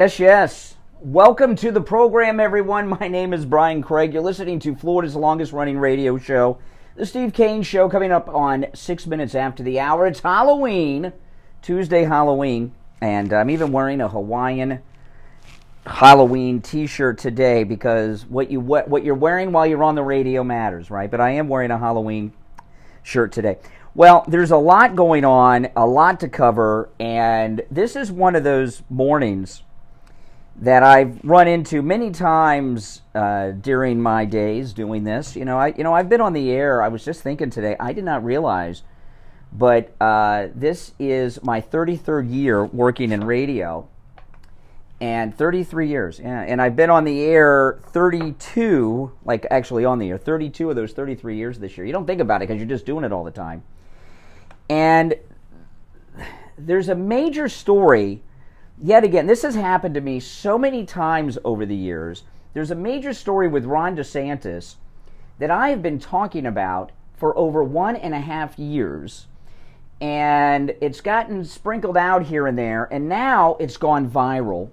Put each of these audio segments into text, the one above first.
Yes. Welcome to the program, everyone. My name is Brian Craig. You're listening to Florida's longest-running radio show, the Steve Kane Show, coming up on 6 minutes after the hour. It's Halloween, Tuesday Halloween, and I'm even wearing a Hawaiian Halloween T-shirt today because what you're wearing while you're on the radio matters, right? But I am wearing a Halloween shirt today. Well, there's a lot going on, a lot to cover, and this is one of those mornings that I've run into many times during my days doing this. I've been on the air. I was just thinking today, I did not realize, but this is my 33rd year working in radio, and 33 years. And I've been on the air 32, like actually on the air, 32 of those 33 years this year. You don't think about it because you're just doing it all the time. And there's a major story. Yet again, this has happened to me so many times over the years. There's a major story with Ron DeSantis that I have been talking about for over 1.5 years. And it's gotten sprinkled out here and there, and now it's gone viral.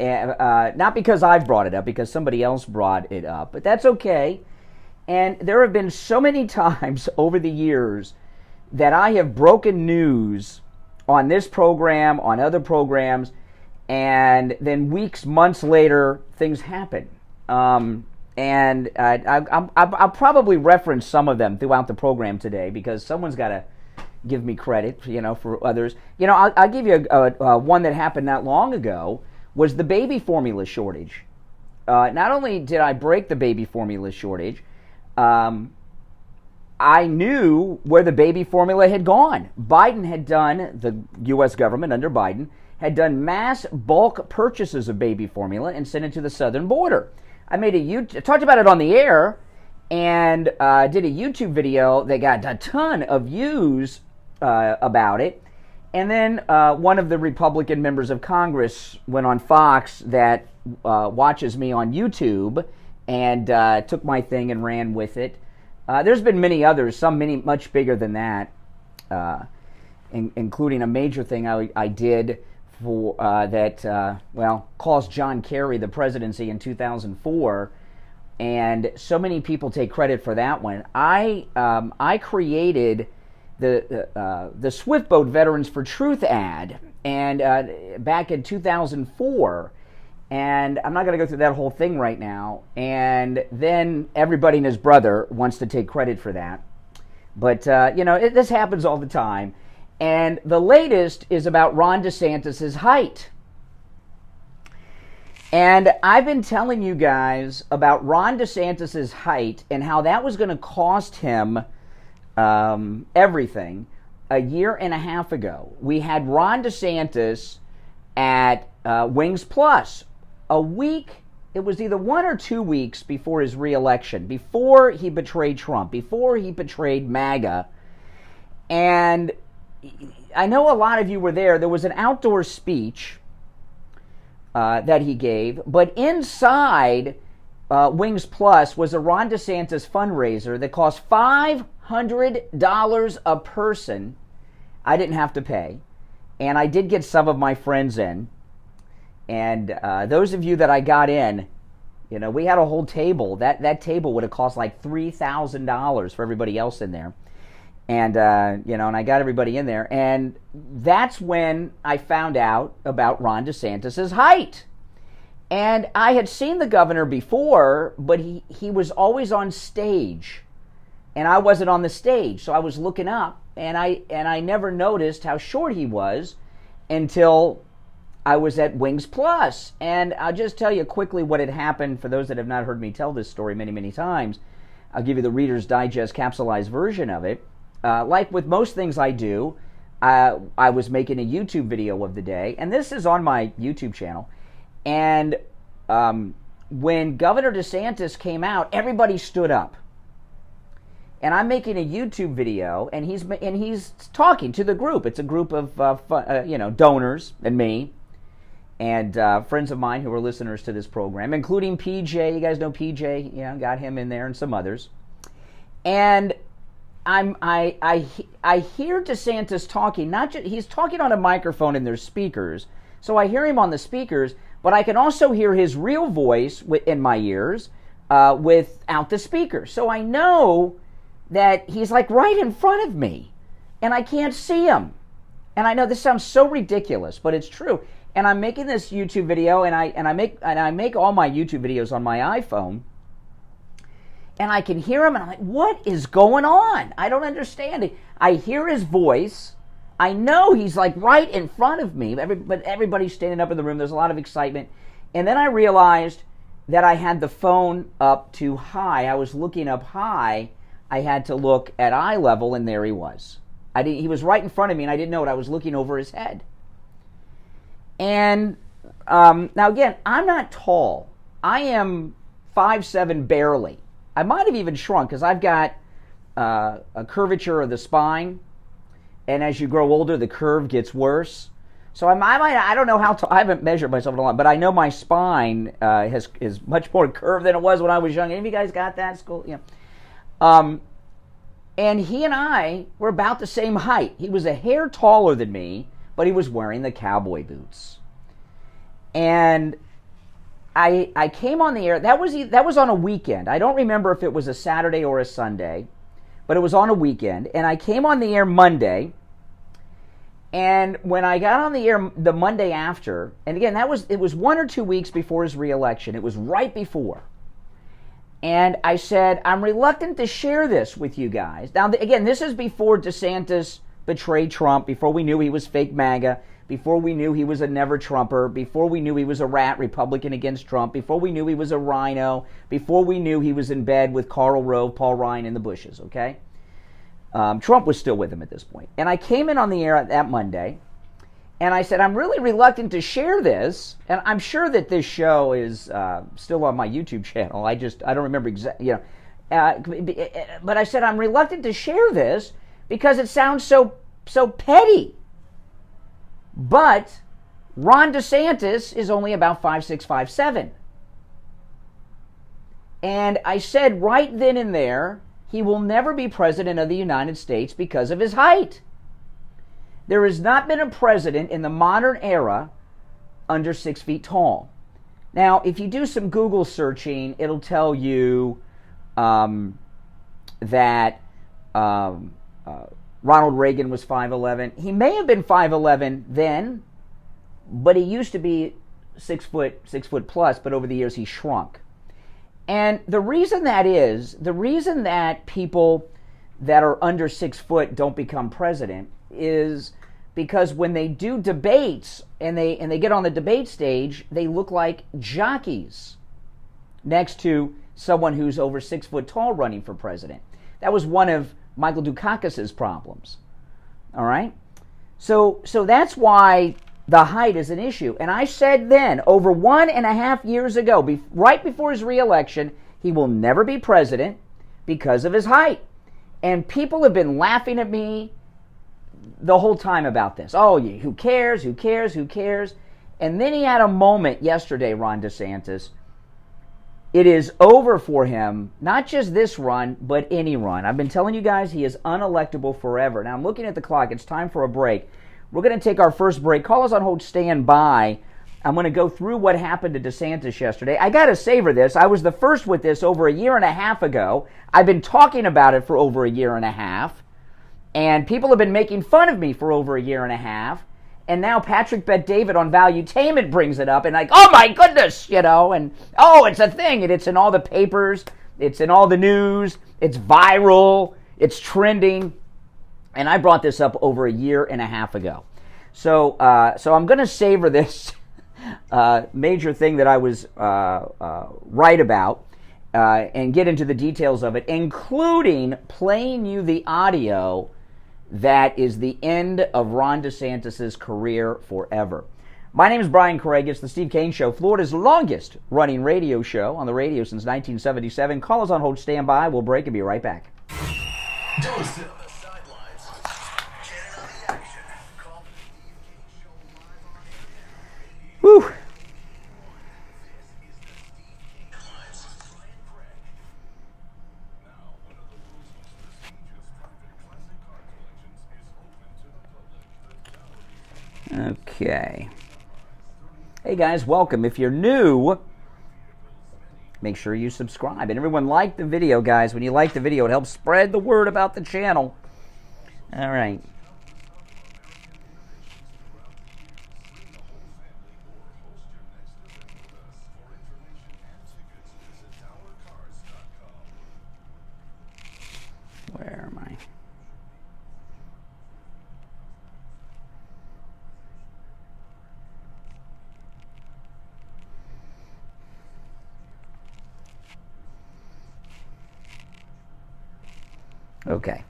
Not because I've brought it up, because somebody else brought it up, but that's okay. And there have been so many times over the years that I have broken news on this program, on other programs, and then weeks, months later, things happen. I'll probably reference some of them throughout the program today because someone's got to give me credit, for others. I'll give you one that happened not long ago was the baby formula shortage. Not only did I break the baby formula shortage, I knew where the baby formula had gone. Biden had done, the U.S. government under Biden, had done mass bulk purchases of baby formula and sent it to the southern border. I talked about it on the air and did a YouTube video that got a ton of views about it. And then one of the Republican members of Congress went on Fox that watches me on YouTube and took my thing and ran with it. There's been many others, some much bigger than that, including a major thing I did for that cost John Kerry the presidency in 2004, and so many people take credit for that one. I created the Swift Boat Veterans for Truth ad, and back in 2004. And I'm not going to go through that whole thing right now. And then everybody and his brother wants to take credit for that. But, this happens all the time. And the latest is about Ron DeSantis' height. And I've been telling you guys about Ron DeSantis' height and how that was going to cost him everything. A year and a half ago, we had Ron DeSantis at Wings Plus. A week, it was either 1 or 2 weeks before his re-election, before he betrayed Trump, before he betrayed MAGA. And I know a lot of you were there. There was an outdoor speech that he gave, but inside Wings Plus was a Ron DeSantis fundraiser that cost $500 a person. I didn't have to pay. And I did get some of my friends in. And those of you that I got in, we had a whole table. That table would have cost like $3,000 for everybody else in there. And, and I got everybody in there. And that's when I found out about Ron DeSantis' height. And I had seen the governor before, but he was always on stage. And I wasn't on the stage. So I was looking up, and I never noticed how short he was until I was at Wings Plus. And I'll just tell you quickly what had happened for those that have not heard me tell this story many, many times. I'll give you the Reader's Digest capsulized version of it. Like with most things I do, I was making a YouTube video of the day, and this is on my YouTube channel. And when Governor DeSantis came out, everybody stood up. And I'm making a YouTube video, and he's talking to the group. It's a group of donors and me, and friends of mine who are listeners to this program, including PJ. You guys know PJ, got him in there, and some others. And I hear DeSantis talking. He's talking on a microphone, and there's speakers. So I hear him on the speakers, but I can also hear his real voice in my ears without the speaker. So I know that he's like right in front of me, and I can't see him. And I know this sounds so ridiculous, but it's true. And I'm making this YouTube video, and I make all my YouTube videos on my iPhone, and I can hear him, and I'm like, what is going on? I don't understand it. I hear his voice. I know he's like right in front of me, but everybody's standing up in the room. There's a lot of excitement. And then I realized that I had the phone up too high. I was looking up high. I had to look at eye level, and there he was. He was right in front of me, and I didn't know it. I was looking over his head. And now again, I'm not tall. I am 5'7" barely. I might have even shrunk because I've got a curvature of the spine, and as you grow older, the curve gets worse. So I don't know how tall. I haven't measured myself in a lot, but I know my spine is much more curved than it was when I was young. Any of you guys got that at school? Yeah. And he and I were about the same height. He was a hair taller than me, but he was wearing the cowboy boots. And I came on the air. That was on a weekend. I don't remember if it was a Saturday or a Sunday, but it was on a weekend. And I came on the air Monday. And when I got on the air the Monday after, and again, it was 1 or 2 weeks before his reelection. It was right before. And I said, I'm reluctant to share this with you guys. Now, again, this is before DeSantis betrayed Trump, before we knew he was fake MAGA, before we knew he was a never-Trumper, before we knew he was a rat Republican against Trump, before we knew he was a rhino, before we knew he was in bed with Karl Rove, Paul Ryan, and the Bushes, okay? Trump was still with him at this point. And I came in on the air that Monday, and I said, I'm really reluctant to share this, and I'm sure that this show is still on my YouTube channel. I don't remember exactly, but I said, I'm reluctant to share this because it sounds so petty. But Ron DeSantis is only about 5'6", 5'7". And I said right then and there, he will never be president of the United States because of his height. There has not been a president in the modern era under 6 feet tall. Now, if you do some Google searching, it'll tell you that Ronald Reagan was 5'11". He may have been 5'11" then, but he used to be 6 foot plus, but over the years he shrunk. And the reason that people that are under 6 foot don't become president is because when they do debates and they get on the debate stage, they look like jockeys next to someone who's over 6 foot tall running for president. That was one of Michael Dukakis's problems. All right? So that's why the height is an issue. And I said then, over 1.5 years ago, right before his reelection, he will never be president because of his height. And people have been laughing at me the whole time about this. Oh, who cares? Who cares? Who cares? And then he had a moment yesterday, Ron DeSantis. It is over for him, not just this run, but any run. I've been telling you guys he is unelectable forever. Now, I'm looking at the clock. It's time for a break. We're going to take our first break. Call us on hold, stand by. I'm going to go through what happened to DeSantis yesterday. I got to savor this. I was the first with this over 1.5 years ago. I've been talking about it for over 1.5 years. And people have been making fun of me for over 1.5 years. And now Patrick Bet-David on Valuetainment brings it up and like, oh my goodness, and oh, it's a thing. And it's in all the papers. It's in all the news. It's viral. It's trending. And I brought this up over 1.5 years ago. So I'm going to savor this major thing that I was right about and get into the details of it, including playing you the audio that is the end of Ron DeSantis' career forever. My name is Brian Craig. It's the Steve Kane Show, Florida's longest running radio show on the radio since 1977. Call us on hold, stand by. We'll break and be right back. Don't sit on the sidelines. Get in on the action. Call the Steve Kane Show live on air. Whew. This is the Steve Kane Headlines. Brian Craig. Now, one of the world's most prestigious private classic car collections is open to the public. Okay. Hey guys, welcome. If you're new, make sure you subscribe. And everyone like the video, guys. When you like the video, it helps spread the word about the channel. All right. Where am I? Okay.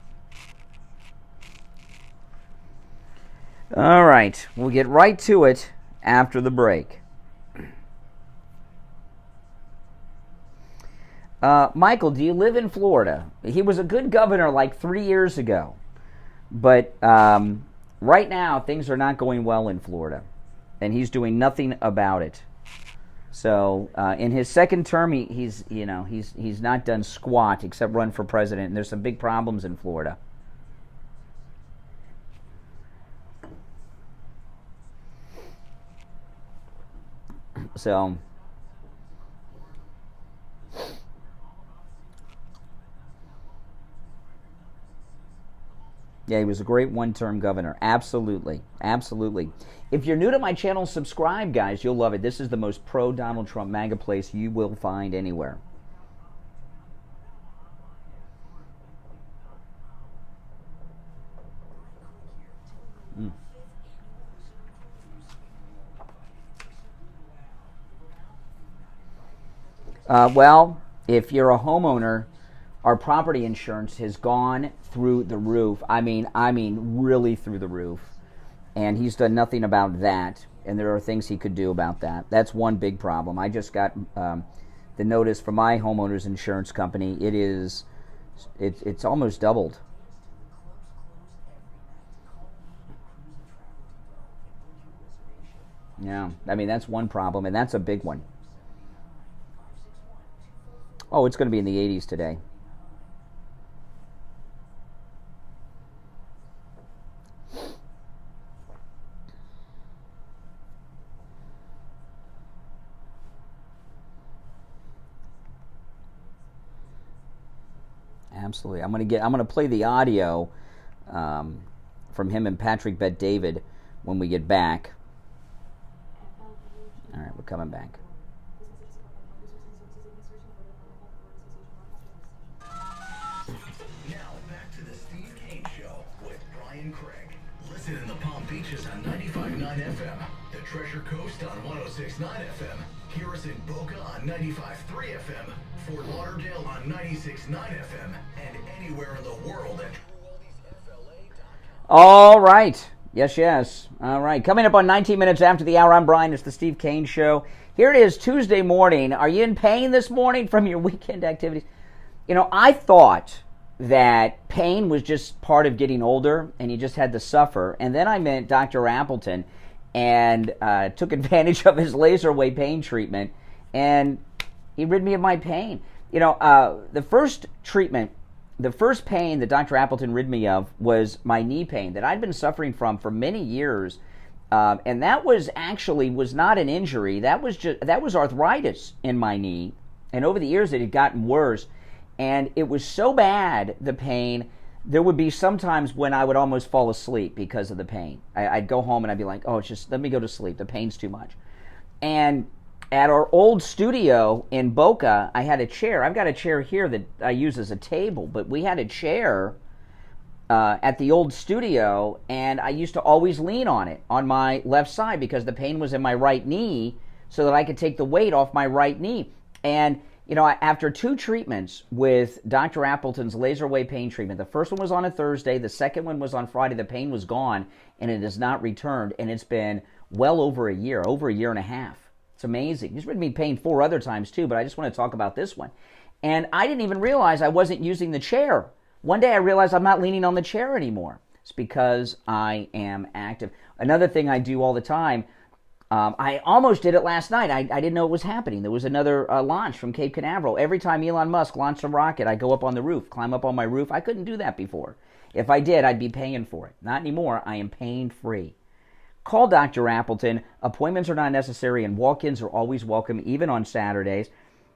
All right. We'll get right to it after the break. Michael, do you live in Florida? He was a good governor like 3 years ago. But right now, things are not going well in Florida. And he's doing nothing about it. So in his second term, he's not done squat except run for president. And there's some big problems in Florida. So yeah, he was a great one-term governor. Absolutely. Absolutely. If you're new to my channel, subscribe, guys. You'll love it. This is the most pro-Donald Trump MAGA place you will find anywhere. Well, if you're a homeowner, our property insurance has gone through the roof. I mean, really through the roof. And he's done nothing about that. And there are things he could do about that. That's one big problem. I just got the notice from my homeowner's insurance company. It's almost doubled. Yeah, I mean, that's one problem, and that's a big one. Oh, it's going to be in the 80s today. Absolutely. I'm going to play the audio from him and Patrick Bet-David when we get back. All right, we're coming back. In the Palm Beaches on 95.9 FM, the Treasure Coast on 106.9 FM, hear us in Boca on 95.3 FM, Fort Lauderdale on 96.9 FM, and anywhere in the world at TrueOldiesFLA.com. All right. Yes. All right. Coming up on 19 minutes after the hour, I'm Brian. It's the Steve Kane Show. Here it is, Tuesday morning. Are you in pain this morning from your weekend activities? You know, I thought that pain was just part of getting older and you just had to suffer. And then I met Dr. Appleton and took advantage of his laser wave pain treatment, and he rid me of my pain. You know, the first treatment, the first pain that Dr. Appleton rid me of was my knee pain that I'd been suffering from for many years. And that was not an injury. That was arthritis in my knee. And over the years it had gotten worse. And it was so bad, the pain, there would be sometimes when I would almost fall asleep because of the pain. I'd go home and I'd be like, oh, let me go to sleep. The pain's too much. And at our old studio in Boca, I had a chair. I've got a chair here that I use as a table, but we had a chair at the old studio, and I used to always lean on it on my left side because the pain was in my right knee so that I could take the weight off my right knee. And you know, after 2 treatments with Dr. Appleton's laser wave pain treatment, the first one was on a Thursday, the second one was on Friday, the pain was gone, and it has not returned, and it's been well over a year and a half. It's amazing. He's rid me of pain 4 other times too, but I just want to talk about this one. And I didn't even realize I wasn't using the chair. One day I realized I'm not leaning on the chair anymore. It's because I am active. Another thing I do all the time, I almost did it last night. I didn't know it was happening. There was another launch from Cape Canaveral. Every time Elon Musk launched a rocket, I go up on the roof, climb up on my roof. I couldn't do that before. If I did, I'd be paying for it. Not anymore. I am pain-free. Call Dr. Appleton. Appointments are not necessary, and walk-ins are always welcome, even on Saturdays.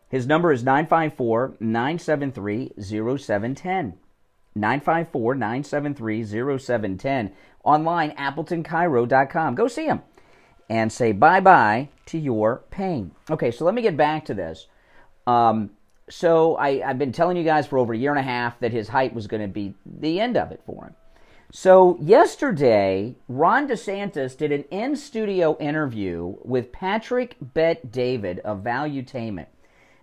His number is 954-973-0710. 954-973-0710. Online, AppletonCairo.com. Go see him and say bye-bye to your pain. Okay, so let me get back to this. So I've been telling you guys for over a year and a half that his height was going to be the end of it for him. So yesterday, Ron DeSantis did an in-studio interview with Patrick Bet-David of Valuetainment.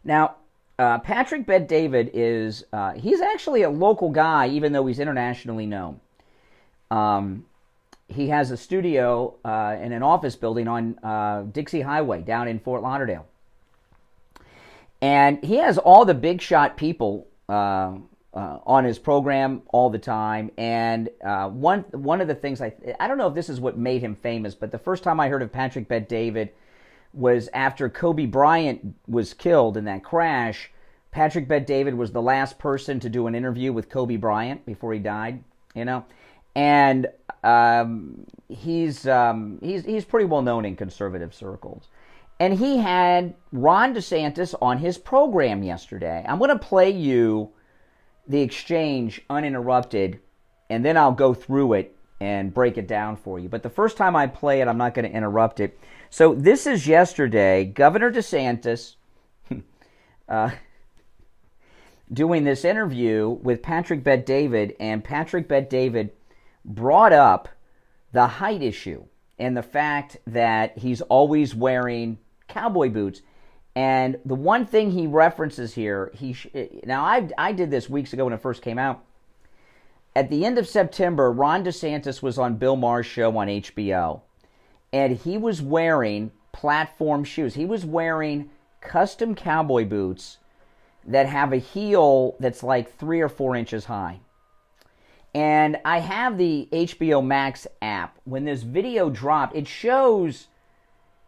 Now, Patrick Bet-David is, he's actually a local guy, even though he's internationally known. He has a studio in an office building on Dixie Highway down in Fort Lauderdale. And he has all the big shot people on his program all the time. And one of the things, I don't know if this is what made him famous, but the first time I heard of Patrick Bet-David was after Kobe Bryant was killed in that crash. Patrick Bet-David was the last person to do an interview with Kobe Bryant before he died, you know. And he's pretty well known in conservative circles. And he had Ron DeSantis on his program yesterday. I'm going to play you the exchange uninterrupted, and then I'll go through it and break it down for you. But the first time I play it, I'm not going to interrupt it. So this is yesterday, Governor DeSantis doing this interview with Patrick Bet-David, and Patrick Bet-David brought up the height issue and the fact that he's always wearing cowboy boots. And the one thing he references here, now I did this weeks ago when it first came out. At the end of September, Ron DeSantis was on Bill Maher's show on HBO, and he was wearing platform shoes. He was wearing custom cowboy boots that have a heel that's like 3 or 4 inches high. And I have the HBO Max app. When this video dropped, it shows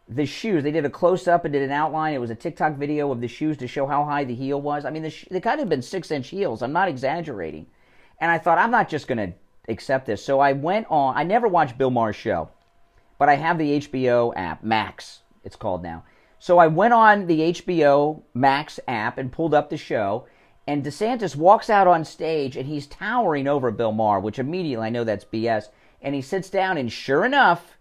the shoes. They did a close-up and did an outline. It was a TikTok video of the shoes to show how high the heel was. I mean, they kind of have been 6-inch heels. I'm not exaggerating. And I thought, I'm not just going to accept this. So I went on. I never watched Bill Maher's show, but I have the HBO app, Max, it's called now. So I went on the HBO Max app and pulled up the show, and DeSantis walks out on stage, and he's towering over Bill Maher, which immediately I know that's BS. And he sits down, and sure enough,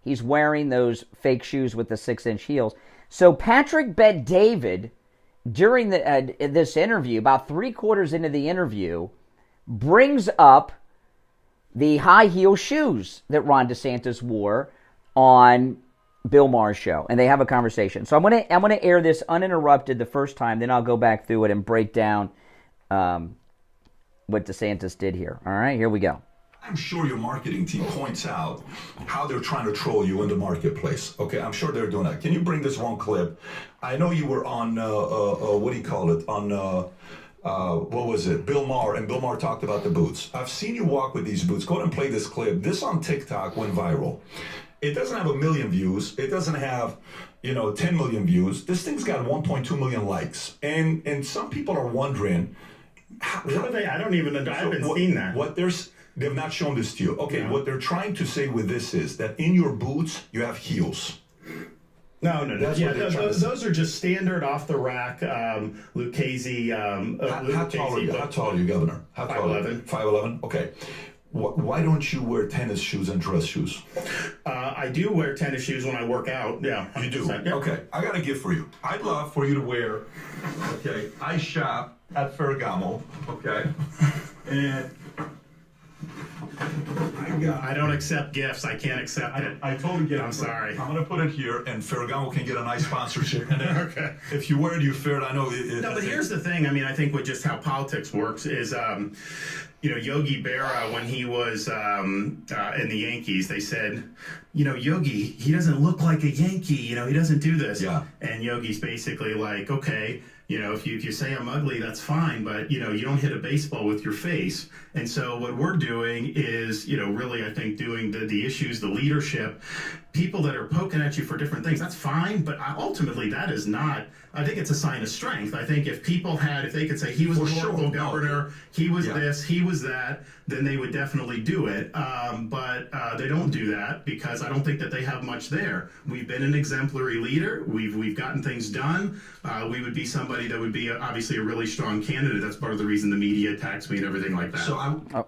he's wearing those fake shoes with the 6-inch heels. So Patrick Bet-David, during this interview, about 3/4 into the interview, brings up the high heel shoes that Ron DeSantis wore on Bill Maher's show, and they have a conversation. So I'm gonna air this uninterrupted the first time, then I'll go back through it and break down what DeSantis did here. All right, here we go. I'm sure your marketing team points out how they're trying to troll you in the marketplace. Okay, I'm sure they're doing that. Can you bring this one clip? I know you were on, what do you call it? On, what was it? Bill Maher, and Bill Maher talked about the boots. I've seen you walk with these boots. Go ahead and play this clip. This on TikTok went viral. It doesn't have 1 million views. It doesn't have, 10 million views. This thing's got 1.2 million likes. And some people are wondering, Really? I don't even know. I haven't seen that. They've not shown this to you. Okay, no. What they're trying to say with this is that in your boots, you have heels. No. Yeah, those are just standard off the rack Lucchese. How tall are you, Governor? 5'11". 5'11". Okay. Why don't you wear tennis shoes and dress shoes? I do wear tennis shoes when I work out. Yeah, 100%. You do? Yeah. Okay. I got a gift for you. I'd love for you to wear. Okay. I shop at Ferragamo. Okay. And I don't accept gifts. I can't accept it. I totally get it. I'm sorry. I'm going to put it here, and Ferragamo can get a nice sponsorship. And okay. If you wear it, you fair it. I know. But here's the thing. I mean, I think with just how politics works is, Yogi Berra, when he was in the Yankees, they said, Yogi, he doesn't look like a Yankee. He doesn't do this. Yeah. And Yogi's basically like, okay, if you say I'm ugly, that's fine, but, you don't hit a baseball with your face. And so what we're doing is, really, I think, doing the issues, the leadership, people that are poking at you for different things, that's fine, but ultimately that is not, I think it's a sign of strength. I think if they could say he was a local governor, he was this, he was that, then they would definitely do it. But they don't do that because has. I don't think that they have much there. We've been an exemplary leader. We've gotten things done. We would be somebody that would be obviously a really strong candidate. That's part of the reason the media attacks me and everything like that. So I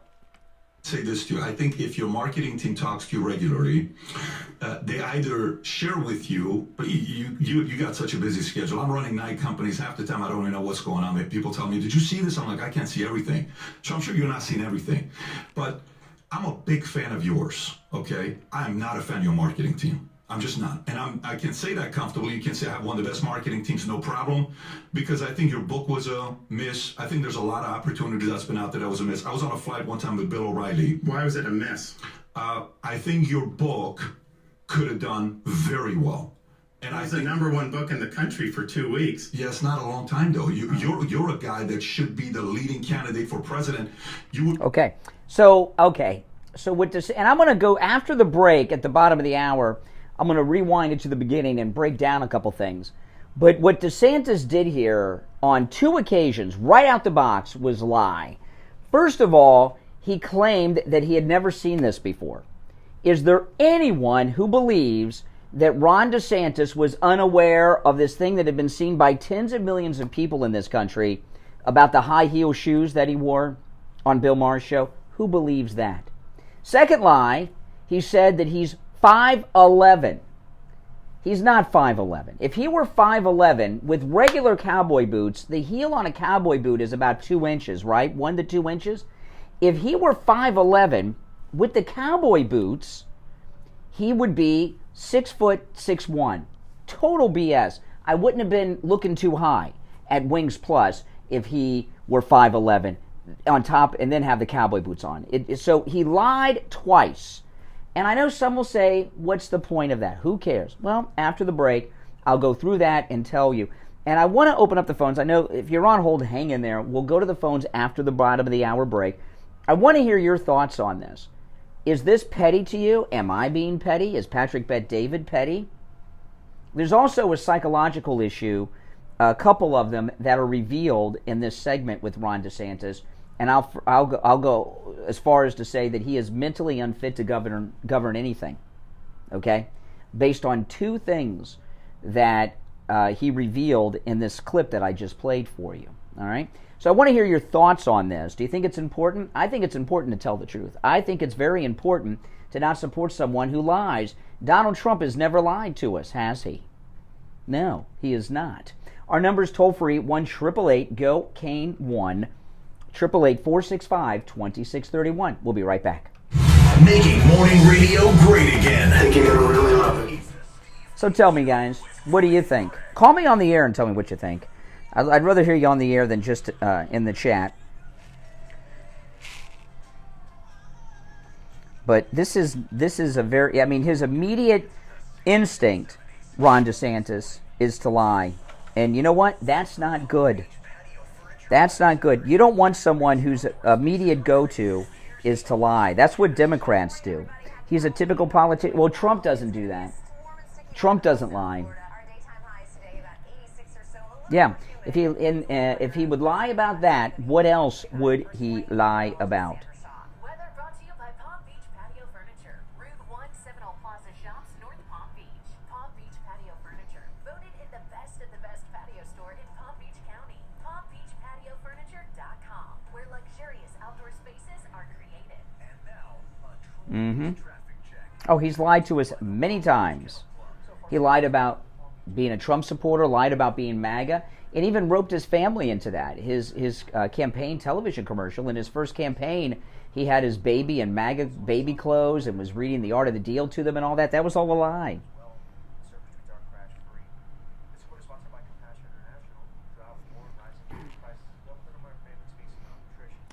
say this to you. I think if your marketing team talks to you regularly, they either share with you, but you got such a busy schedule. I'm running 9 companies. Half the time I don't even know what's going on. People tell me, did you see this? I'm like, I can't see everything. So I'm sure you're not seeing everything. But I'm a big fan of yours, okay? I am not a fan of your marketing team. I'm just not. And I can say that comfortably. You can say I have one of the best marketing teams, no problem, because I think your book was a miss. I think there's a lot of opportunity that's been out there that was a miss. I was on a flight one time with Bill O'Reilly. Why was it a miss? I think your book could have done very well. And I was the #1 book in the country for 2 weeks. Yeah, it's not a long time, though. You're a guy that should be the leading candidate for president. Okay. So with this, and I'm going to go after the break at the bottom of the hour. I'm going to rewind it to the beginning and break down a couple things. But what DeSantis did here on 2 occasions, right out the box, was lie. First of all, he claimed that he had never seen this before. Is there anyone who believes that Ron DeSantis was unaware of this thing that had been seen by tens of millions of people in this country about the high heel shoes that he wore on Bill Maher's show? Who believes that? Second lie, he said that he's 5'11". He's not 5'11". If he were 5'11", with regular cowboy boots, the heel on a cowboy boot is about 2 inches, right? 1 to 2 inches. If he were 5'11", with the cowboy boots, he would be 6'6'1". Total BS. I wouldn't have been looking too high at Wings Plus if he were 5'11" on top and then have the cowboy boots on. So he lied twice. And I know some will say, what's the point of that? Who cares? Well, after the break, I'll go through that and tell you. And I want to open up the phones. I know if you're on hold, hang in there. We'll go to the phones after the bottom of the hour break. I want to hear your thoughts on this. Is this petty to you? Am I being petty? Is Patrick Bet David petty? There's also a psychological issue, a couple of them that are revealed in this segment with Ron DeSantis. And I'll go as far as to say that he is mentally unfit to govern anything, okay? Based on 2 things that he revealed in this clip that I just played for you, all right? So I want to hear your thoughts on this. Do you think it's important? I think it's important to tell the truth. I think it's very important to not support someone who lies. Donald Trump has never lied to us, has he? No, he has not. Our number is toll-free, 1-888-GO-CANE-1. 888-465-2631. We'll be right back. Making morning radio great again. I think you're gonna really love it. So tell me, guys, what do you think? Call me on the air and tell me what you think. I'd rather hear you on the air than just in the chat. But this is a very, I mean, his immediate instinct, Ron DeSantis, is to lie. And you know what? That's not good. That's not good. You don't want someone whose immediate go-to is to lie. That's what Democrats do. He's a typical politician. Well, Trump doesn't do that. Trump doesn't lie. Yeah. If he would lie about that, what else would he lie about? Weather brought to you by Palm Beach Patio Furniture. Route 1, Seminole Plaza Shops, North Palm Beach. Palm Beach Patio Furniture. Voted in the best of the best patio store in Palm Beach County. PalmBeachPatioFurniture.com, where luxurious outdoor spaces are created. And now, a traffic check. Oh, he's lied to us many times. He lied about being a Trump supporter, lied about being MAGA, and even roped his family into that. His campaign television commercial, in his first campaign, he had his baby in MAGA baby clothes and was reading The Art of the Deal to them and all that. That was all a lie.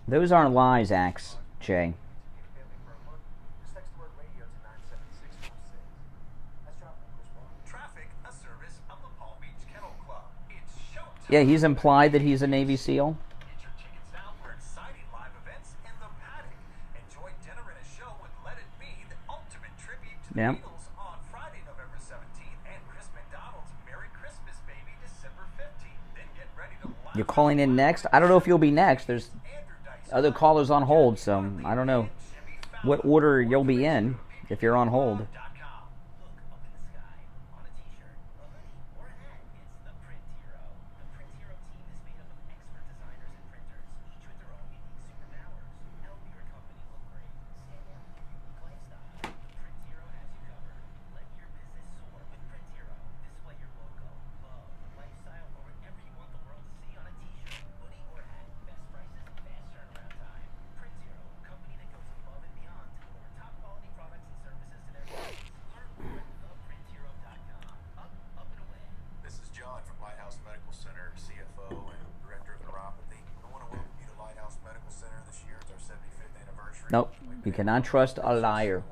Those aren't lies, Axe, Jay. Yeah, he's implied that he's a Navy SEAL. Get your tickets now for exciting live events in the paddock. Enjoy dinner and a show with Let It Be, the ultimate tribute to the Beatles on Friday, November 17th, and Chris McDonald's Merry Christmas Baby, December 15th. Then get ready to live. You're calling in next? I don't know if you'll be next. There's other callers on hold, so I don't know what order you'll be in if you're on hold. Center CFO and Director of Neuropathy. I want to welcome you to Lighthouse Medical Center this year. It's our 75th anniversary. Nope. You cannot trust a liar.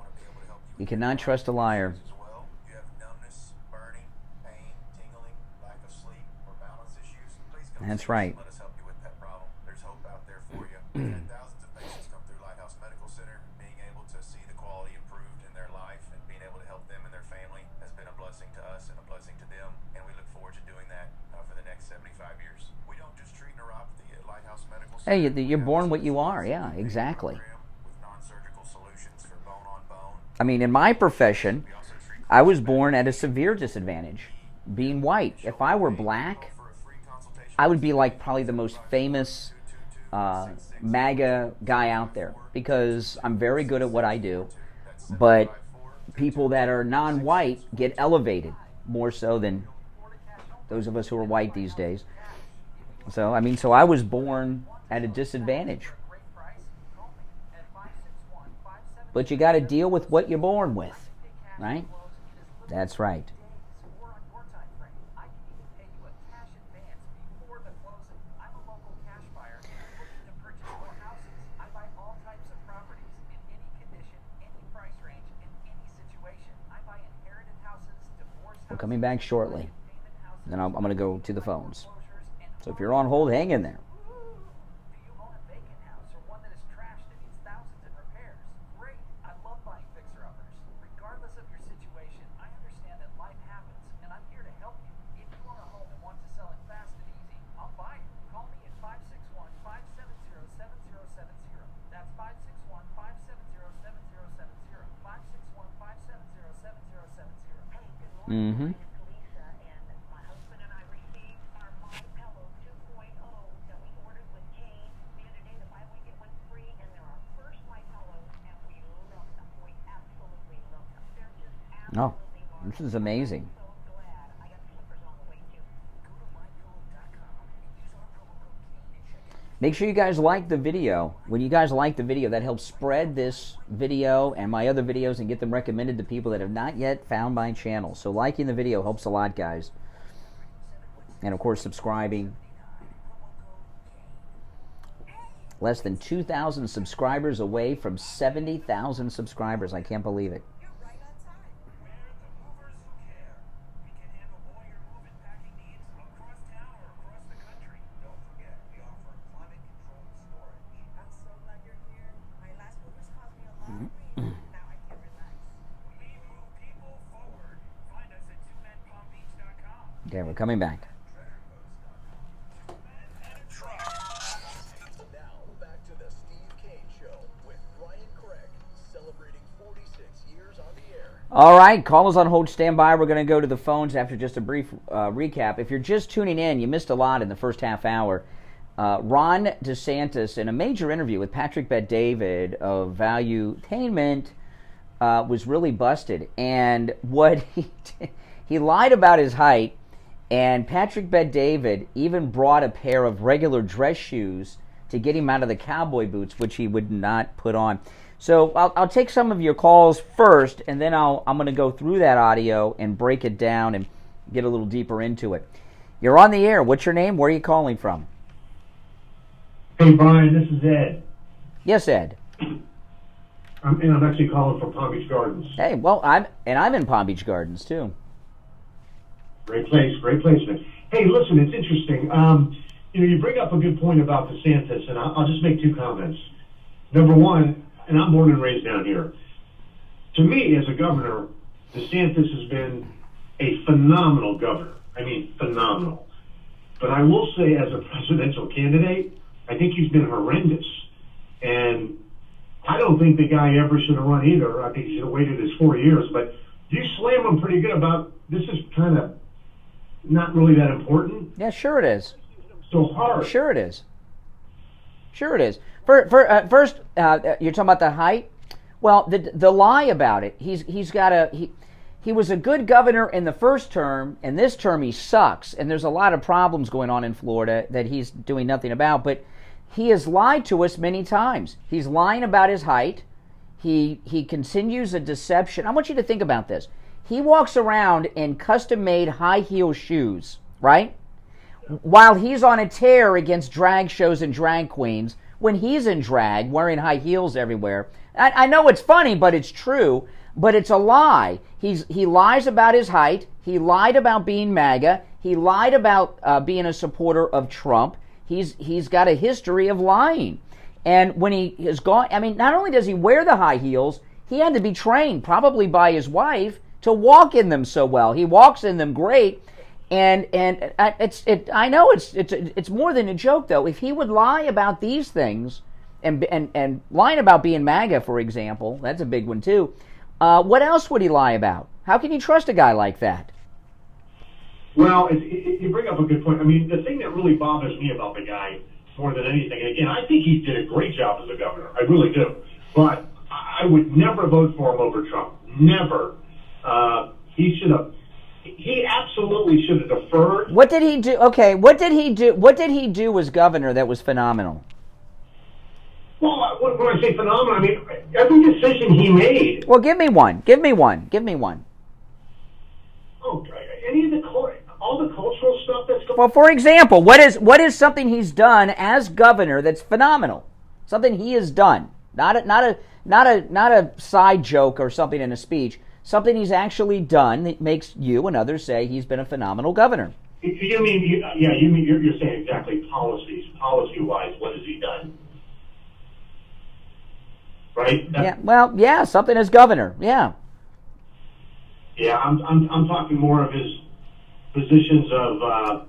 You cannot trust a liar. As well, you have numbness, burning, pain, tingling, lack of sleep, or balance issues. Please come That's see us right. and let us help you with that problem. There's hope out there for you. We've had thousands of patients come through Lighthouse Medical Center. Being able to see the quality improved in their life and being able to help them and their family has been a blessing to us and a blessing to them. And we look forward to doing that for the next 75 years. We don't just treat neuropathy at Lighthouse Medical Center. Hey, you're born what you are. Yeah, exactly. With non-surgical solutions for bone-on-bone. I mean, in my profession, I was born at a severe disadvantage, being white. If I were black, I would be like probably the most famous MAGA guy out there, because I'm very good at what I do. But people that are non-white get elevated more so than those of us who are white these days. So, I mean, so I was born at a disadvantage. But you got to deal with what you're born with, right? That's right. We're coming back shortly. Then I'm going to go to the phones. So if you're on hold, hang in there. Mm-hmm. Lisa, and my husband and I received our My Pillow 2.0 that we ordered with Kane the other day. The buy one get one free, and they're our first My Pillows, and we love them. We absolutely love them. They're just Oh, absolutely marvelous. this is amazing. So glad. I got slippers on the way too. Go to mypillow.com and use our promo code Kane and check it out. Make sure you guys like the video. When you guys like the video, that helps spread this video and my other videos and get them recommended to people that have not yet found my channel. So liking the video helps a lot, guys. And of course, subscribing. Less than 2,000 subscribers away from 70,000 subscribers. I can't believe it. We're the movers who care. We can handle all your move and packing needs across town or across the country. Don't forget, we offer climate-controlled storage. I'm so glad you're here. My last movers caused me a lot of grief. Now I can relax. We move people forward. Find us at twomenpalmbeach.com. Okay, we're coming back. Now, back to the Steve Kane Show with Brian Craig, celebrating 46 years on the air. All right, callers on hold, stand by. We're going to go to the phones after just a brief recap. If you're just tuning in, you missed a lot in the first half hour. Ron DeSantis, in a major interview with Patrick Bet-David of Valuetainment, was really busted. And what he did, he lied about his height, and Patrick Bet-David even brought a pair of regular dress shoes to get him out of the cowboy boots, which he would not put on. So I'll take some of your calls first, and then I'm going to go through that audio and break it down and get a little deeper into it. You're on the air. What's your name? Where are you calling from? Hey, Brian, this is Ed. Yes, Ed. I'm actually calling from Palm Beach Gardens. Hey, well, I'm in Palm Beach Gardens too. Great place, man. Hey, listen, it's interesting. You bring up a good point about DeSantis, and I'll just make two comments. Number one, and I'm born and raised down here. To me, as a governor, DeSantis has been a phenomenal governor. I mean, phenomenal. But I will say, as a presidential candidate, I think he's been horrendous. And I don't think the guy ever should have run either. I think he should have waited his 4 years. But you slam him pretty good about this is kind of not really that important. Yeah, sure it is. So hard. Sure it is. Sure it is. First, you're talking about the height. Well, the lie about it. He was a good governor in the first term, and this term he sucks. And there's a lot of problems going on in Florida that he's doing nothing about. But he has lied to us many times. He's lying about his height. He continues a deception. I want you to think about this. He walks around in custom-made high-heel shoes, right? while he's on a tear against drag shows and drag queens, when he's in drag, wearing high heels everywhere. I know it's funny, but it's true. But it's a lie. He lies about his height. He lied about being MAGA. He lied about being a supporter of Trump. He's got a history of lying. And when he has gone, I mean, not only does he wear the high heels, he had to be trained, probably by his wife, to walk in them so well. He walks in them great. And I know it's more than a joke, though. If he would lie about these things, and lying about being MAGA, for example, that's a big one too. What else would he lie about? How can you trust a guy like that? Well, you bring up a good point. I mean, the thing that really bothers me about the guy more than anything, and again, I think he did a great job as a governor. I really do. But I would never vote for him over Trump. Never. He absolutely should have deferred. What did he do? Okay, what did he do? What did he do as governor that was phenomenal? Well, when I say phenomenal, I mean every decision he made. Well, give me one. Give me one. Give me one. Oh, any of all the cultural stuff that's going. Well, for example, what is something he's done as governor that's phenomenal? Something he has done, not a side joke or something in a speech. Something he's actually done that makes you and others say he's been a phenomenal governor. You mean you're saying exactly policy-wise, what has he done? Right? Yeah, something as governor. Yeah. Yeah, I'm talking more of his positions of.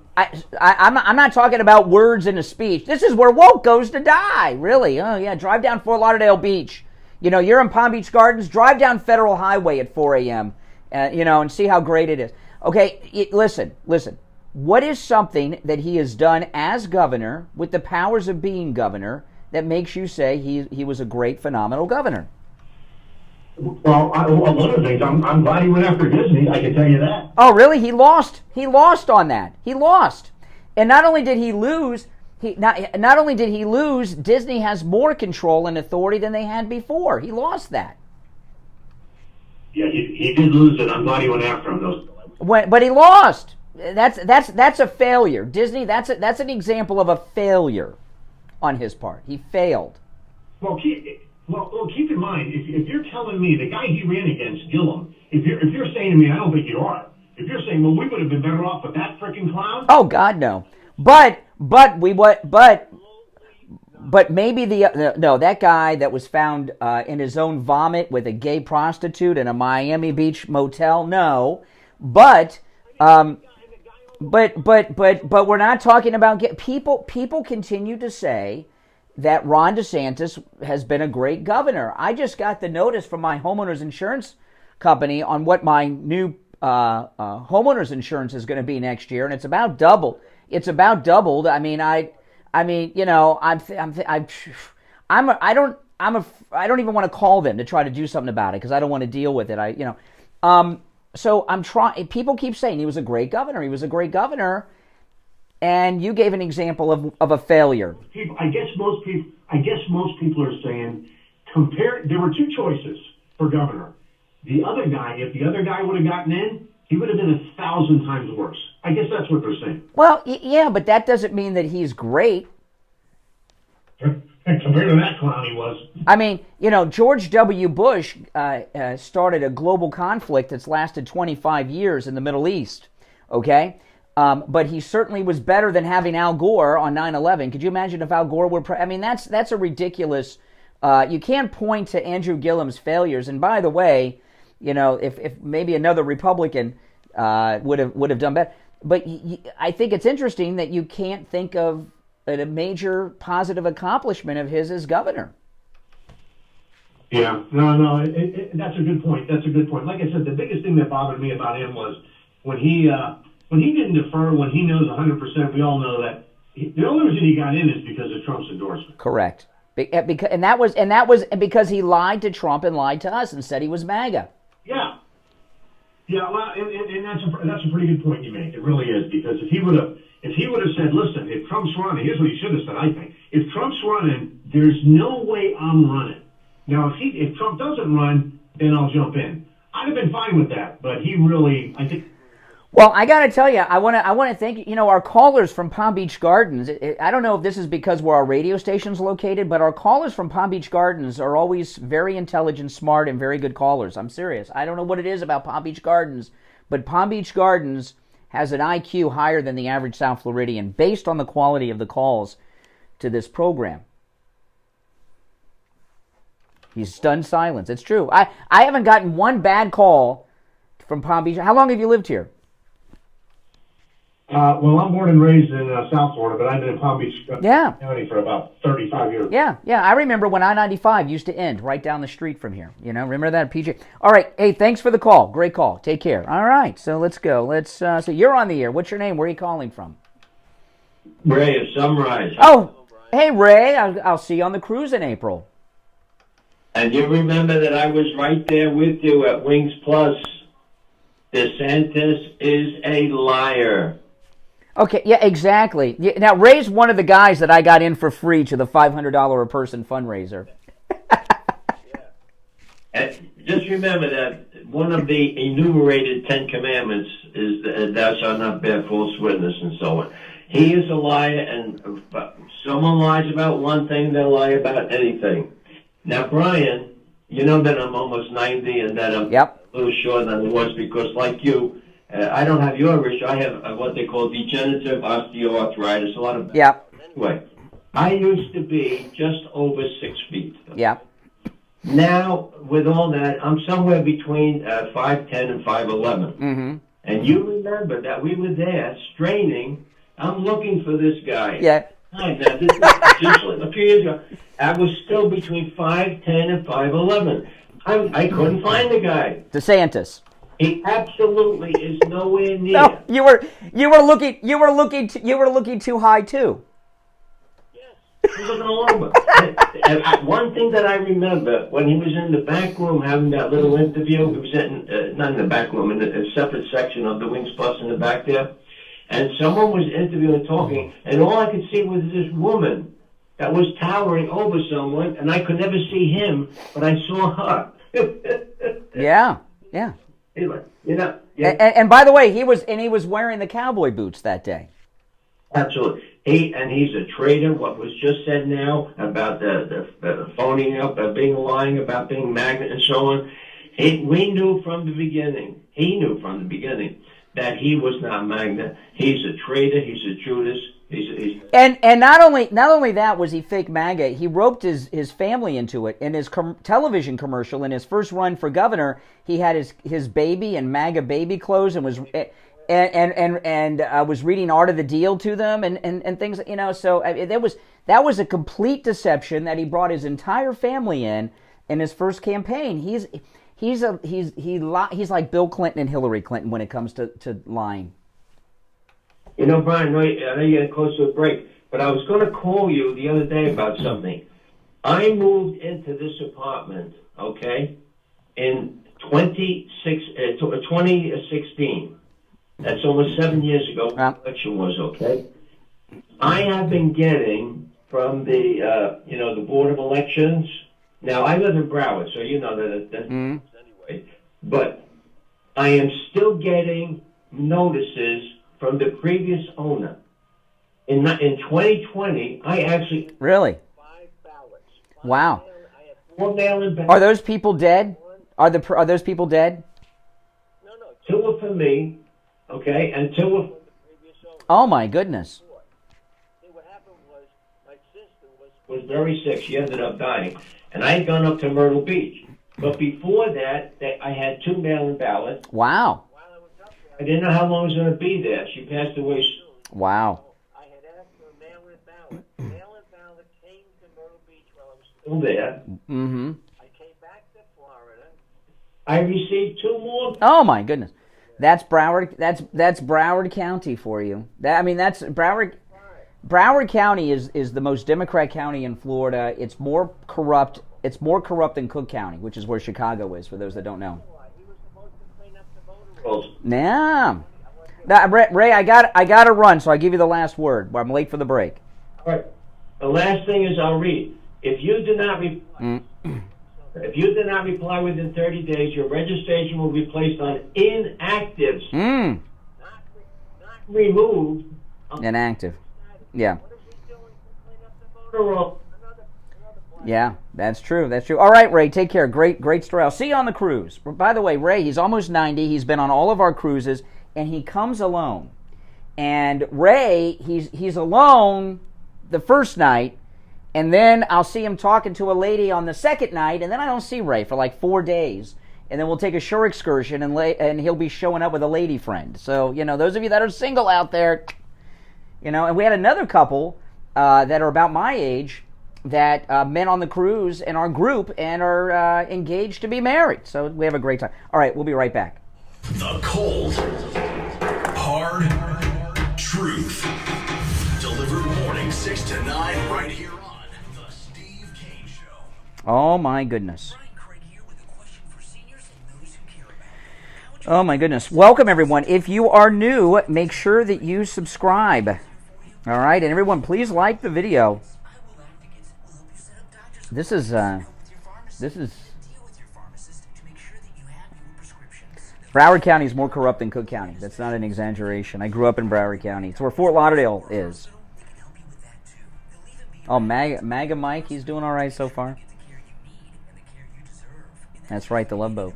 I'm not talking about words in a speech. This is where woke goes to die. Really? Oh yeah. Drive down Fort Lauderdale Beach. You know, you're in Palm Beach Gardens. Drive down Federal Highway at 4 a.m. And see how great it is. Okay, listen. What is something that he has done as governor with the powers of being governor that makes you say he was a great, phenomenal governor? Well, one of the things, I'm glad he went after Disney, I can tell you that. Oh, really? He lost. He lost on that. He lost. And not only did he lose, Disney has more control and authority than they had before. He lost that. Yeah, he did lose it. I'm glad he went after him, But he lost. That's a failure. Disney, that's an example of a failure on his part. He failed. Well, keep in mind, if you're telling me the guy he ran against, Gillum, if you're saying to me, I don't think you are. If you're saying, well, we would have been better off with that freaking clown. Oh God, no. But maybe that guy that was found in his own vomit with a gay prostitute in a Miami Beach motel. No, but we're not talking about people. People continue to say that Ron DeSantis has been a great governor. I just got the notice from my homeowners insurance company on what my new homeowners insurance is going to be next year, and it's about doubled. It's about doubled. I don't even want to call them to try to do something about it because I don't want to deal with it. So I'm trying. People keep saying he was a great governor. He was a great governor, and you gave an example of a failure. I guess most people are saying compare. There were two choices for governor. The other guy, if the other guy would have gotten in, he would have been 1,000 times worse. I guess that's what they're saying. Well, yeah, but that doesn't mean that he's great. Compared to that clown he was. I mean, George W. Bush started a global conflict that's lasted 25 years in the Middle East, okay? But he certainly was better than having Al Gore on 9/11. Could you imagine if Al Gore were... that's a ridiculous... you can't point to Andrew Gillum's failures. And by the way, if maybe another Republican would have done better. But I think it's interesting that you can't think of a major positive accomplishment of his as governor. Yeah, no, that's a good point. That's a good point. Like I said, the biggest thing that bothered me about him was when he didn't defer, when he knows 100%. We all know that the only reason he got in is because of Trump's endorsement. Correct. And that was because he lied to Trump and lied to us and said he was MAGA. Yeah, well, and that's a pretty good point you make. It really is, because if he would have said, listen, if Trump's running, here's what he should have said. I think if Trump's running, there's no way I'm running. Now, if Trump doesn't run, then I'll jump in. I'd have been fine with that, but he really, I think. Well, I got to tell you, I want to thank our callers from Palm Beach Gardens. I don't know if this is because where our radio station's located, but our callers from Palm Beach Gardens are always very intelligent, smart, and very good callers. I'm serious. I don't know what it is about Palm Beach Gardens, but Palm Beach Gardens has an IQ higher than the average South Floridian based on the quality of the calls to this program. He's stunned silence. It's true. I haven't gotten one bad call from Palm Beach. How long have you lived here? Well, I'm born and raised in South Florida, but I've been in Palm Beach County for about 35 years. Yeah. I remember when I-95 used to end right down the street from here. Remember that, PJ? All right. Hey, thanks for the call. Great call. Take care. All right. So let's go. So you're on the air. What's your name? Where are you calling from? Ray of Sunrise. Oh, hey, Ray. I'll see you on the cruise in April. And you remember that I was right there with you at Wings Plus. DeSantis is a liar. Okay, yeah, exactly. Now, Ray's one of the guys that I got in for free to the $500 a person fundraiser. And just remember that one of the enumerated 10 commandments is thou shalt not bear false witness and so on. He is a liar, and someone lies about one thing, they'll lie about anything. Now, Brian, you know that I'm almost 90 and that I'm a little shorter than I was because, like you, I don't have your issue. I have what they call degenerative osteoarthritis. A lot of Anyway, I used to be just over 6 feet. Now, with all that, I'm somewhere between 5'10" and 5'11". Mm-hmm. And you remember that we were there straining. I'm looking for this guy. Yeah. Hi, now, this is just a few years ago. I was still between 5'10" and 5'11". I couldn't find the guy. DeSantis. He absolutely is nowhere near. No, you were looking too high too. Yes, he was looking all over. and one thing that I remember when he was in the back room having that little interview, he was in not in the back room, in a separate section of the Wings Plus in the back there, and someone was interviewing, talking, and all I could see was this woman that was towering over someone, and I could never see him, but I saw her. Yeah. And by the way, he was wearing the cowboy boots that day. Absolutely. He's a traitor. What was just said now about the phoning up, being lying about being magnet and so on. We knew from the beginning. He knew from the beginning that he was not magnet. He's a traitor. He's a Judas. And not only that was he fake MAGA, he roped his family into it. In his television commercial, in his first run for governor, he had his baby in MAGA baby clothes and was was reading Art of the Deal to them and things. So that was a complete deception that he brought his entire family in his first campaign. He's like Bill Clinton and Hillary Clinton when it comes to lying. Brian, I know you're getting close to a break, but I was going to call you the other day about something. I moved into this apartment, in 2016. That's almost 7 years ago. The election was, I have been getting from the, the Board of Elections. Now, I live in Broward, so you know that anyway. But I am still getting notices from the previous owner. In 2020, I actually... Really? 5 ballots. Wow. I had 4 mail-in ballots. Are those people dead? Are those people dead? No. 2 are for me, and 2 are for the previous owner. Oh, my goodness. See, what happened was my sister was very sick. She ended up dying. And I had gone up to Myrtle Beach. But before that, I had 2 mail-in ballots. Wow. I didn't know how long I was going to be there. She passed away soon. Wow. I had asked for a mail-in ballot. Mail-in ballot came to Myrtle Beach while I was still there. Mm-hmm. I came back to Florida. I received 2 more. Oh my goodness, that's Broward. That's Broward County for you. That's Broward. Broward County is the most Democrat county in Florida. It's more corrupt. It's more corrupt than Cook County, which is where Chicago is. For those that don't know. Nah. Ray, I got to run, so I give you the last word. I'm late for the break. All right. The last thing is I'll read. If you do not reply within 30 days, your registration will be placed on inactive. Not removed. Inactive. Yeah. What is he doing to clean up the voter roll? Another point. Yeah, that's true. That's true. All right, Ray, take care. Great story. I'll see you on the cruise. By the way, Ray, he's almost 90. He's been on all of our cruises, and he comes alone. And Ray, he's alone the first night, and then I'll see him talking to a lady on the second night, and then I don't see Ray for like 4 days. And then we'll take a shore excursion, and he'll be showing up with a lady friend. So, those of you that are single out there, and we had another couple that are about my age that met on the cruise in our group and are engaged to be married. So we have a great time. All right, we'll be right back. The cold, hard truth. Delivered morning 6 to 9 right here on The Steve Kane Show. Oh, my goodness. Oh, my goodness. Welcome, everyone. If you are new, make sure that you subscribe. All right, and everyone, please like the video. This is Broward County is more corrupt than Cook County. That's not an exaggeration. I grew up in Broward County. It's where Fort Lauderdale is. Oh, Maga Mike, he's doing all right so far. That's right, the Love Boat.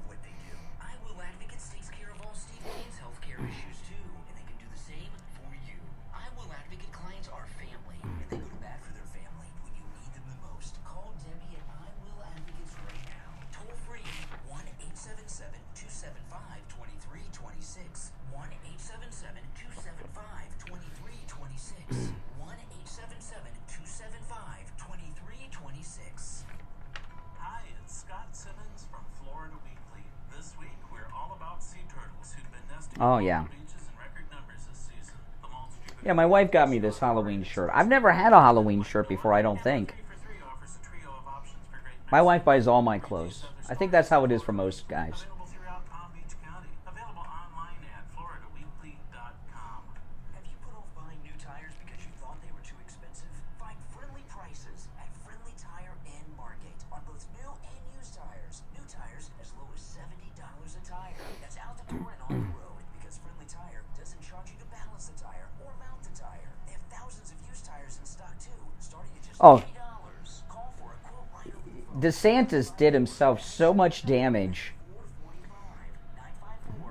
Oh, yeah. Yeah, my wife got me this Halloween shirt. I've never had a Halloween shirt before, I don't think. My wife buys all my clothes. I think that's how it is for most guys. Oh, DeSantis did himself so much damage,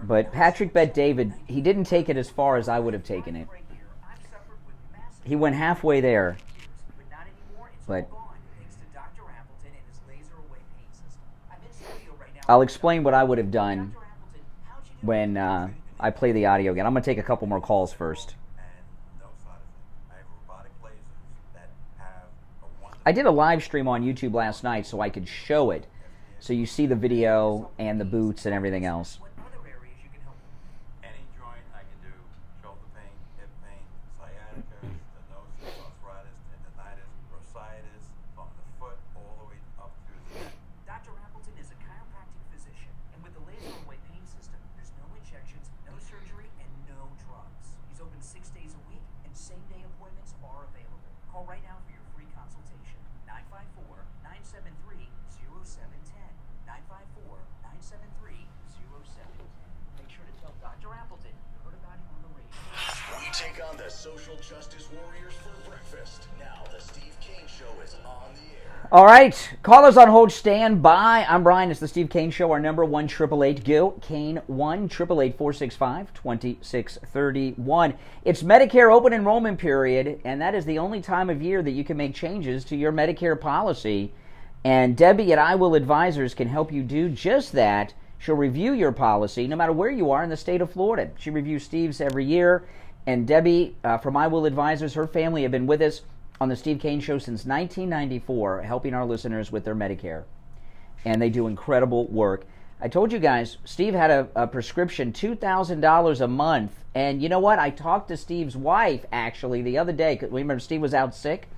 but Patrick Bet David, he didn't take it as far as I would have taken it. He went halfway there, but I'll explain what I would have done when I play the audio again. I'm going to take a couple more calls first. I did a live stream on YouTube last night so I could show it. So you see the video and the boots and everything else. Any joint I can do, shoulder pain, hip pain, sciatica, stenosis, arthritis, tendonitis, bursitis, from the foot all the way up to the neck. Dr. Appleton is a chiropractic physician, and with the laser away pain system, there's no injections, no surgery, and no drugs. He's open 6 days a week, and same-day appointments are available. Call right now for your free consultation. 954-973-0710. 954-973-0710. Make sure to tell Dr. Appleton you heard about him on the radio. We take on the social justice warriors for breakfast. Now the Steve Kane Show is on the air. All right, callers on hold, stand by. I'm Brian. It's the Steve Kane Show. Our number 1-888-GO-KANE 1-888-465-2631. It's Medicare open enrollment period, and that is the only time of year that you can make changes to your Medicare policy. And Debbie at I Will Advisors can help you do just that. She'll review your policy no matter where you are in the state of Florida. She reviews Steve's every year. And Debbie from I Will Advisors, her family have been with us on the Steve Kane Show since 1994, helping our listeners with their Medicare. And they do incredible work. I told you guys, Steve had a prescription, $2,000 a month. And you know what? I talked to Steve's wife, actually, the other day. Remember, Steve was out sick?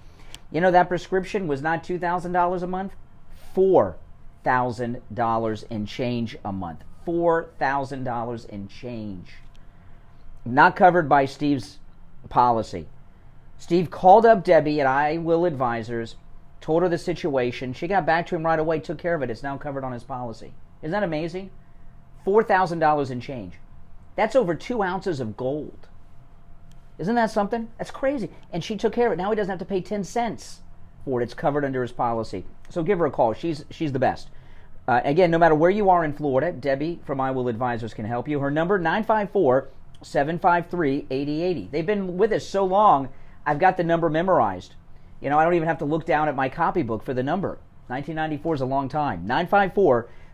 You know, that prescription was not $2,000 a month, $4,000 and change a month. $4,000 and change. Not covered by Steve's policy. Steve called up Debbie at I Will Advisors, told her the situation. She got back to him right away, took care of it. It's now covered on his policy. Isn't that amazing? $4,000 and change. That's over 2 ounces of gold. Isn't that something? That's crazy. And she took care of it. Now he doesn't have to pay 10 cents for it. It's covered under his policy. So give her a call. She's the best. Again, no matter where you are in Florida, Debbie from I Will Advisors can help you. Her number, 954-753-8080. They've been with us so long, I've got the number memorized. I don't even have to look down at my copybook for the number. 1994 is a long time.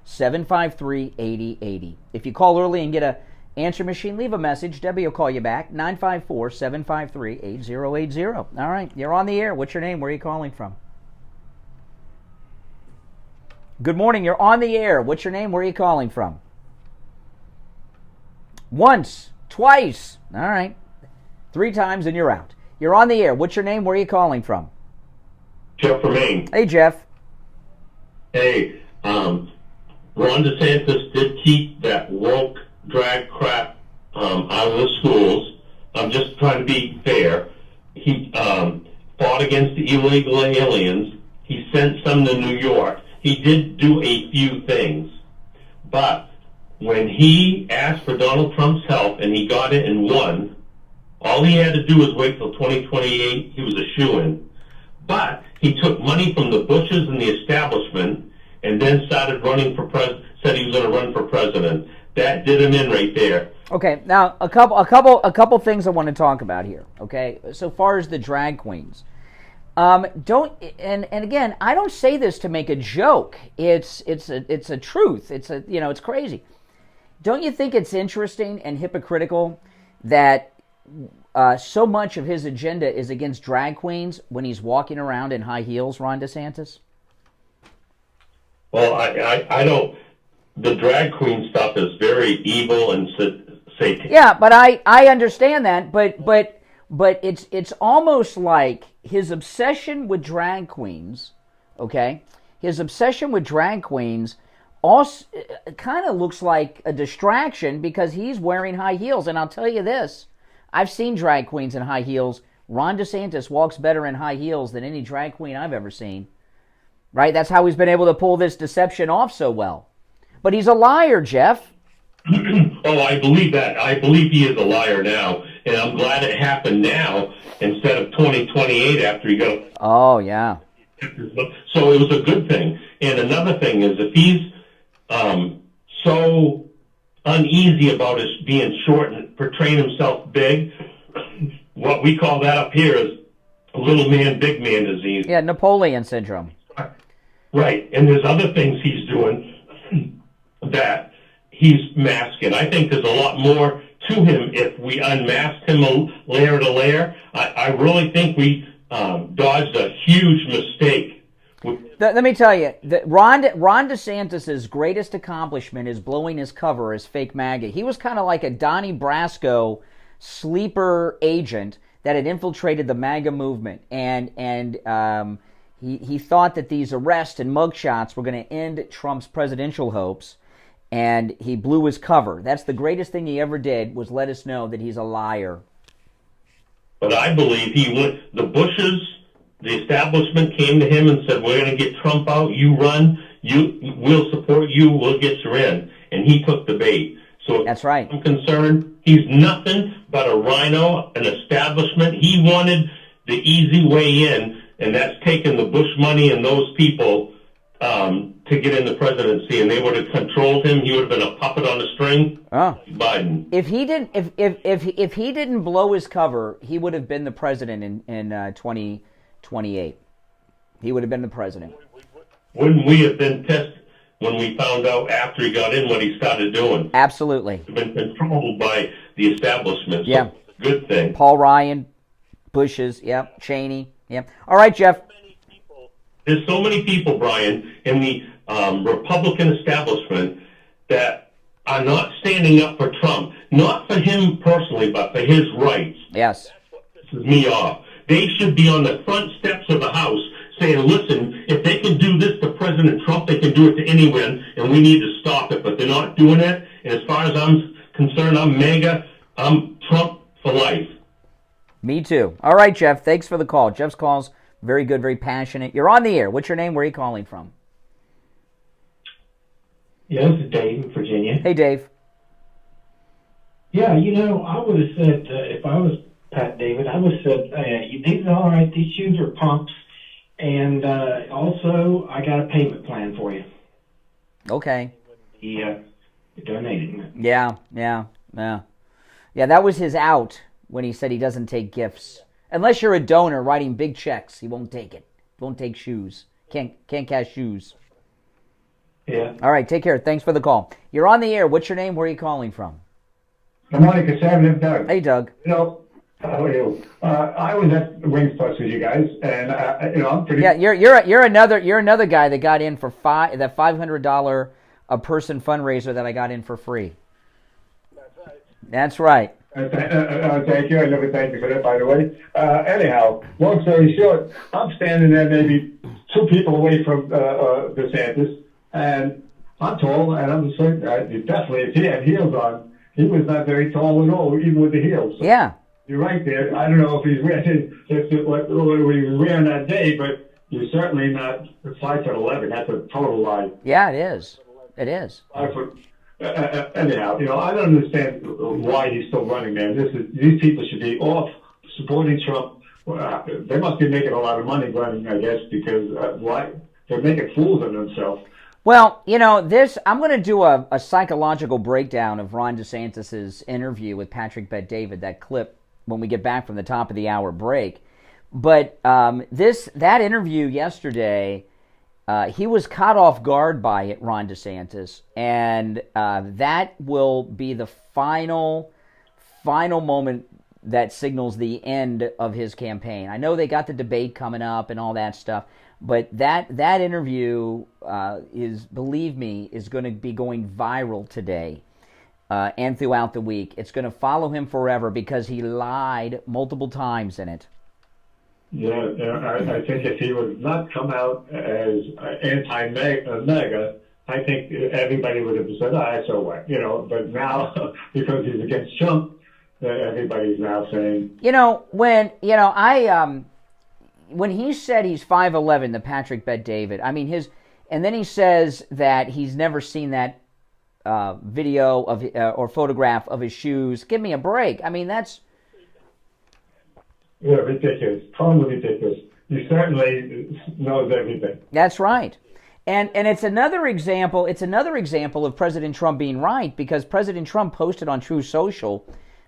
954-753-8080. If you call early and get a answer machine, leave a message. Debbie will call you back. 954-753-8080. All right, you're on the air. What's your name? Where are you calling from? Good morning. You're on the air. What's your name? Where are you calling from? Once, twice. All right. 3 times and you're out. You're on the air. What's your name? Where are you calling from? Jeff from Maine. Hey, Jeff. Hey, Ron DeSantis did keep that woke drag crap out of the schools. I'm just trying to be fair. He fought against the illegal aliens. He sent some to New York. He did do a few things. But when he asked for Donald Trump's help and he got it and won, all he had to do was wait till 2028. He was a shoo-in. But he took money from the Bushes and the establishment and then started running for said he was going to run for president. That did him in right there. Okay, now a couple things I want to talk about here. Okay, so far as the drag queens, again, I don't say this to make a joke. It's a truth. It's crazy. Don't you think it's interesting and hypocritical that so much of his agenda is against drag queens when he's walking around in high heels, Ron DeSantis? Well, I don't. The drag queen stuff is very evil and satanic. Yeah, but I understand that. But it's almost like his obsession with drag queens. Okay, his obsession with drag queens also kind of looks like a distraction because he's wearing high heels. And I'll tell you this: I've seen drag queens in high heels. Ron DeSantis walks better in high heels than any drag queen I've ever seen. Right? That's how he's been able to pull this deception off so well. But he's a liar, Jeff. Oh, I believe that. I believe he is a liar now. And I'm glad it happened now instead of 2028 after he got... Oh, yeah. So it was a good thing. And another thing is if he's so uneasy about his being short and portraying himself big, what we call that up here is little man, big man disease. Yeah, Napoleon syndrome. Right. And there's other things he's doing that he's masking. I think there's a lot more to him if we unmasked him layer to layer. I really think we dodged a huge mistake. Let me tell you, Ron DeSantis' greatest accomplishment is blowing his cover as fake MAGA. He was kind of like a Donnie Brasco sleeper agent that had infiltrated the MAGA movement, and he thought that these arrests and mugshots were going to end Trump's presidential hopes, and he blew his cover. That's the greatest thing he ever did, was let us know that he's a liar. But I believe the Bushes, the establishment came to him and said, we're going to get Trump out, you run, we'll support you, we'll get you in. And he took the bait. So that's right. I'm concerned, he's nothing but a rhino, an establishment. He wanted the easy way in, and that's taking the Bush money and those people to get in the presidency, and they would have controlled him. He would have been a puppet on a string. Oh. Biden. If he didn't blow his cover, he would have been the president in 2028. He would have been the president. Wouldn't we have been tested when we found out after he got in what he started doing? Absolutely. He's been controlled by the establishment. So yeah. It's a good thing. Paul Ryan, Bushes, yep, Cheney, yep. All right, Jeff. There's so many people, Brian, in the Republican establishment that are not standing up for Trump. Not for him personally, but for his rights. Yes. That's what pisses me off. They should be on the front steps of the House saying, listen, if they can do this to President Trump, they can do it to anyone, and we need to stop it. But they're not doing it. And as far as I'm concerned, I'm MAGA. I'm Trump for life. Me too. All right, Jeff. Thanks for the call. Jeff's call's very good, very passionate. You're on the air. What's your name? Where are you calling from? Yeah, this is Dave in Virginia. Hey, Dave. Yeah, I would have said if I was Pat David. I was these are all right. These shoes are pumps, and also I got a payment plan for you. Okay. Donating it. Yeah. That was his out when he said he doesn't take gifts unless you're a donor writing big checks. He won't take it. Won't take shoes. Can't cash shoes. Yeah. All right. Take care. Thanks for the call. You're on the air. What's your name? Where are you calling from? Good morning, conservative Doug. Hey, Doug. How are you? I was at Wings Plus with you guys, and I'm pretty. Yeah, you're another guy that got in for that $500 a person fundraiser that I got in for free. That's right. Thank you. I never thank you for that, by the way. Anyhow, long story short, I'm standing there maybe 2 people away from DeSantis, and I'm tall, and I'm certain definitely if he had heels on, he was not very tall at all, even with the heels. So yeah. You're right there. I don't know if he's wearing what he was wearing that day, but you're certainly not 5'11". That's a total lie. Yeah, it is. It is. 5 foot. Anyhow, I don't understand why he's still running, man. These people should be off supporting Trump. They must be making a lot of money running, I guess, because why they're making fools of themselves. Well, I'm going to do a psychological breakdown of Ron DeSantis' interview with Patrick Bet-David, that clip, when we get back from the top of the hour break. But that interview yesterday, he was caught off guard by it, Ron DeSantis, and that will be the final moment that signals the end of his campaign. I know they got the debate coming up and all that stuff, but that interview believe me, is going to be going viral today and throughout the week. It's going to follow him forever because he lied multiple times in it. Yeah, I think if he would not come out as anti-MAGA, I think everybody would have said, so what? But now, because he's against Trump, everybody's now saying... When he said he's 5'11", the Patrick Bet-David, I mean, and then he says that he's never seen that video of or photograph of his shoes. Give me a break. I mean, that's... Yeah, ridiculous. Totally ridiculous. He certainly knows everything. That's right. And it's another example. It's another example of President Trump being right, because President Trump posted on True Social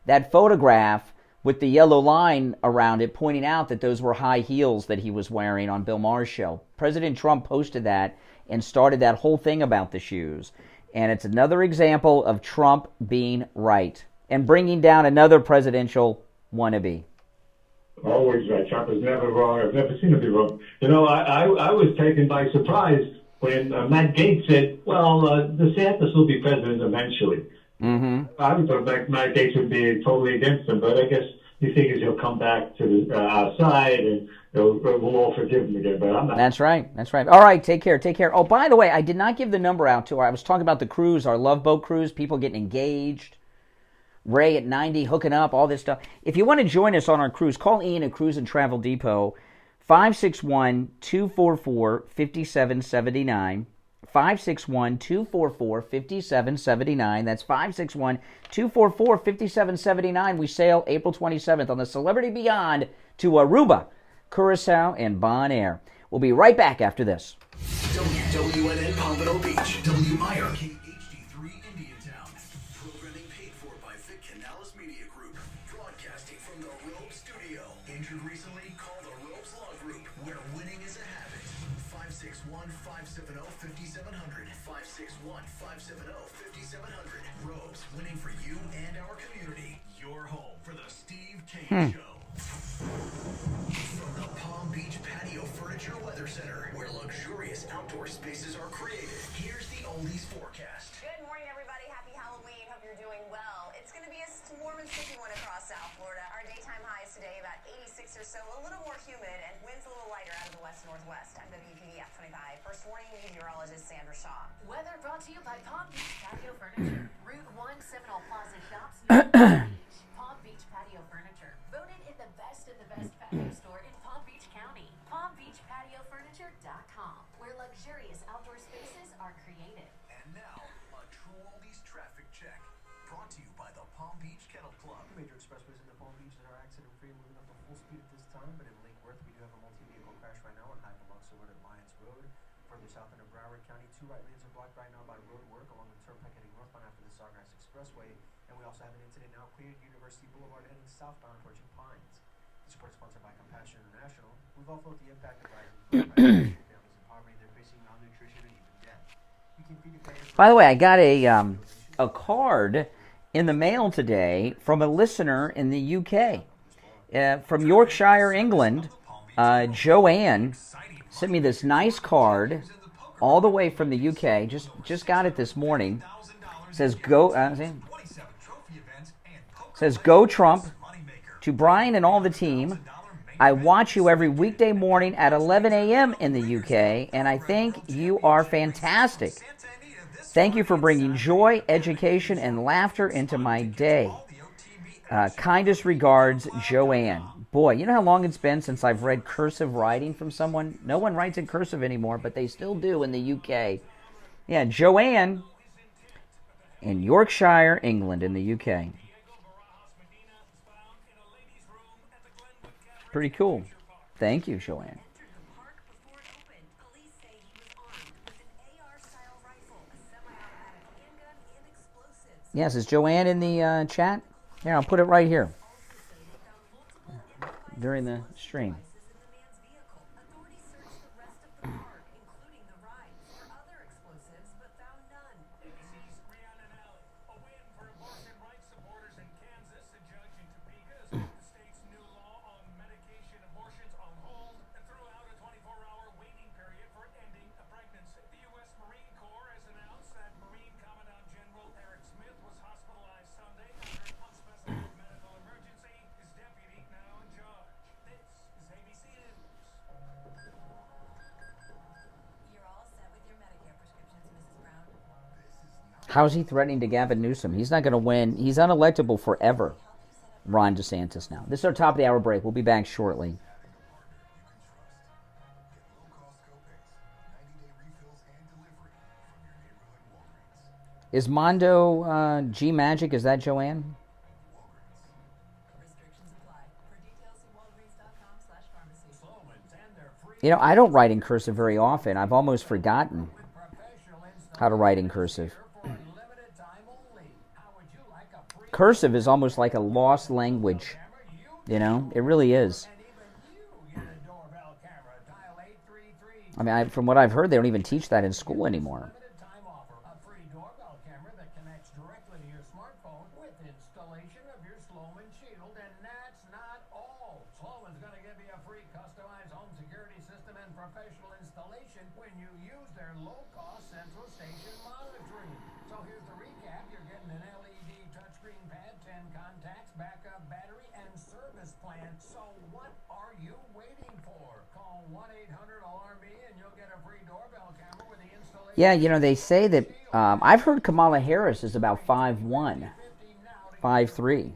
that photograph with the yellow line around it, pointing out that those were high heels that he was wearing on Bill Maher's show. President Trump posted that and started that whole thing about the shoes. And it's another example of Trump being right and bringing down another presidential wannabe. Always right. Trump is never wrong. I've never seen him be wrong. I was taken by surprise when Matt Gaetz said, DeSantis will be president eventually. Mm-hmm. I thought Matt Gaetz would be totally against him, but I guess he figures he'll come back to our side and we'll all forgive him again. But I'm not. That's right. All right, take care. Oh, by the way, I did not give the number out to her. I was talking about the cruise, our Love Boat cruise, people getting engaged. Ray at 90, hooking up, all this stuff. If you want to join us on our cruise, call Ian at Cruise and Travel Depot, 561-244-5779. 561-244-5779. That's 561-244-5779. We sail April 27th on the Celebrity Beyond to Aruba, Curacao, and Bonaire. We'll be right back after this. WWNN Pompano Beach, WIRK HD3 Indiantown. Programming paid for by Vic Canales Media Group. Broadcasting from the Robe Studio. Injured recently? Call the Robes Law Group, where winning is a habit. 561-570-5700. 561-570-5700. Robes, winning for you and our community. Your home for the Steve Kane Show. From the Palm Beach Patio Furniture Weather Center, where luxurious outdoor spaces are created, here's the oldies forecast. Good morning, everybody. Happy Halloween. Hope you're doing well. It's going to be a warm and sticky one across South Florida. Our daytime highs today about 86 or so, a little more humid, and winds a little lighter out of the west-northwest. I'm WPDF 25. First warning, meteorologist Sandra Shaw. Weather brought to you by Palm Beach Patio Furniture. Route 1 Seminole Plaza Shops. Palm Beach Patio Furniture. Voted in the best patio store in Palm Beach County. PalmBeachPatioFurniture.com, where luxurious outdoor spaces are created. And now, a True Oldies traffic check. Brought to you by the Palm Beach Kennel Club. Major expressways in the Palm Beach that are accident 2 right lanes are blocked right now by road work along the turnpike heading northbound after the Sawgrass Expressway. And we also have an incident now cleared University Boulevard heading southbound approaching Pines. This report is sponsored by Compassion International. We've all felt the impact of rising food prices, families in poverty, they're facing malnutrition and even death. You can feed your By the way, I got a card in the mail today from a listener in the UK. From Yorkshire, England, Joanne sent me this nice card all the way from the UK. Just got it this morning. Says go Trump. To Brian and all the team, I watch you every weekday morning at 11 a.m. in the UK, and I think you are fantastic. Thank you for bringing joy, education, and laughter into my day. Kindest regards, Joanne. Boy, you know how long it's been since I've read cursive writing from someone? No one writes in cursive anymore, but they still do in the UK. Yeah, Joanne in Yorkshire, England, in the UK. Pretty cool. Thank you, Joanne. Yes, is Joanne in the chat? Here, I'll put it right here during the stream. How's he threatening to Gavin Newsom? He's not going to win. He's unelectable forever, Ron DeSantis now. This is our top of the hour break. We'll be back shortly. Is Mondo G Magic? Is that Joanne? You know, I don't write in cursive very often. I've almost forgotten how to write in cursive. Cursive is almost like a lost language. You know, it really is. I mean, from what I've heard, they don't even teach that in school anymore. Yeah, you know, they say that, I've heard Kamala Harris is about 5'1", 5'3".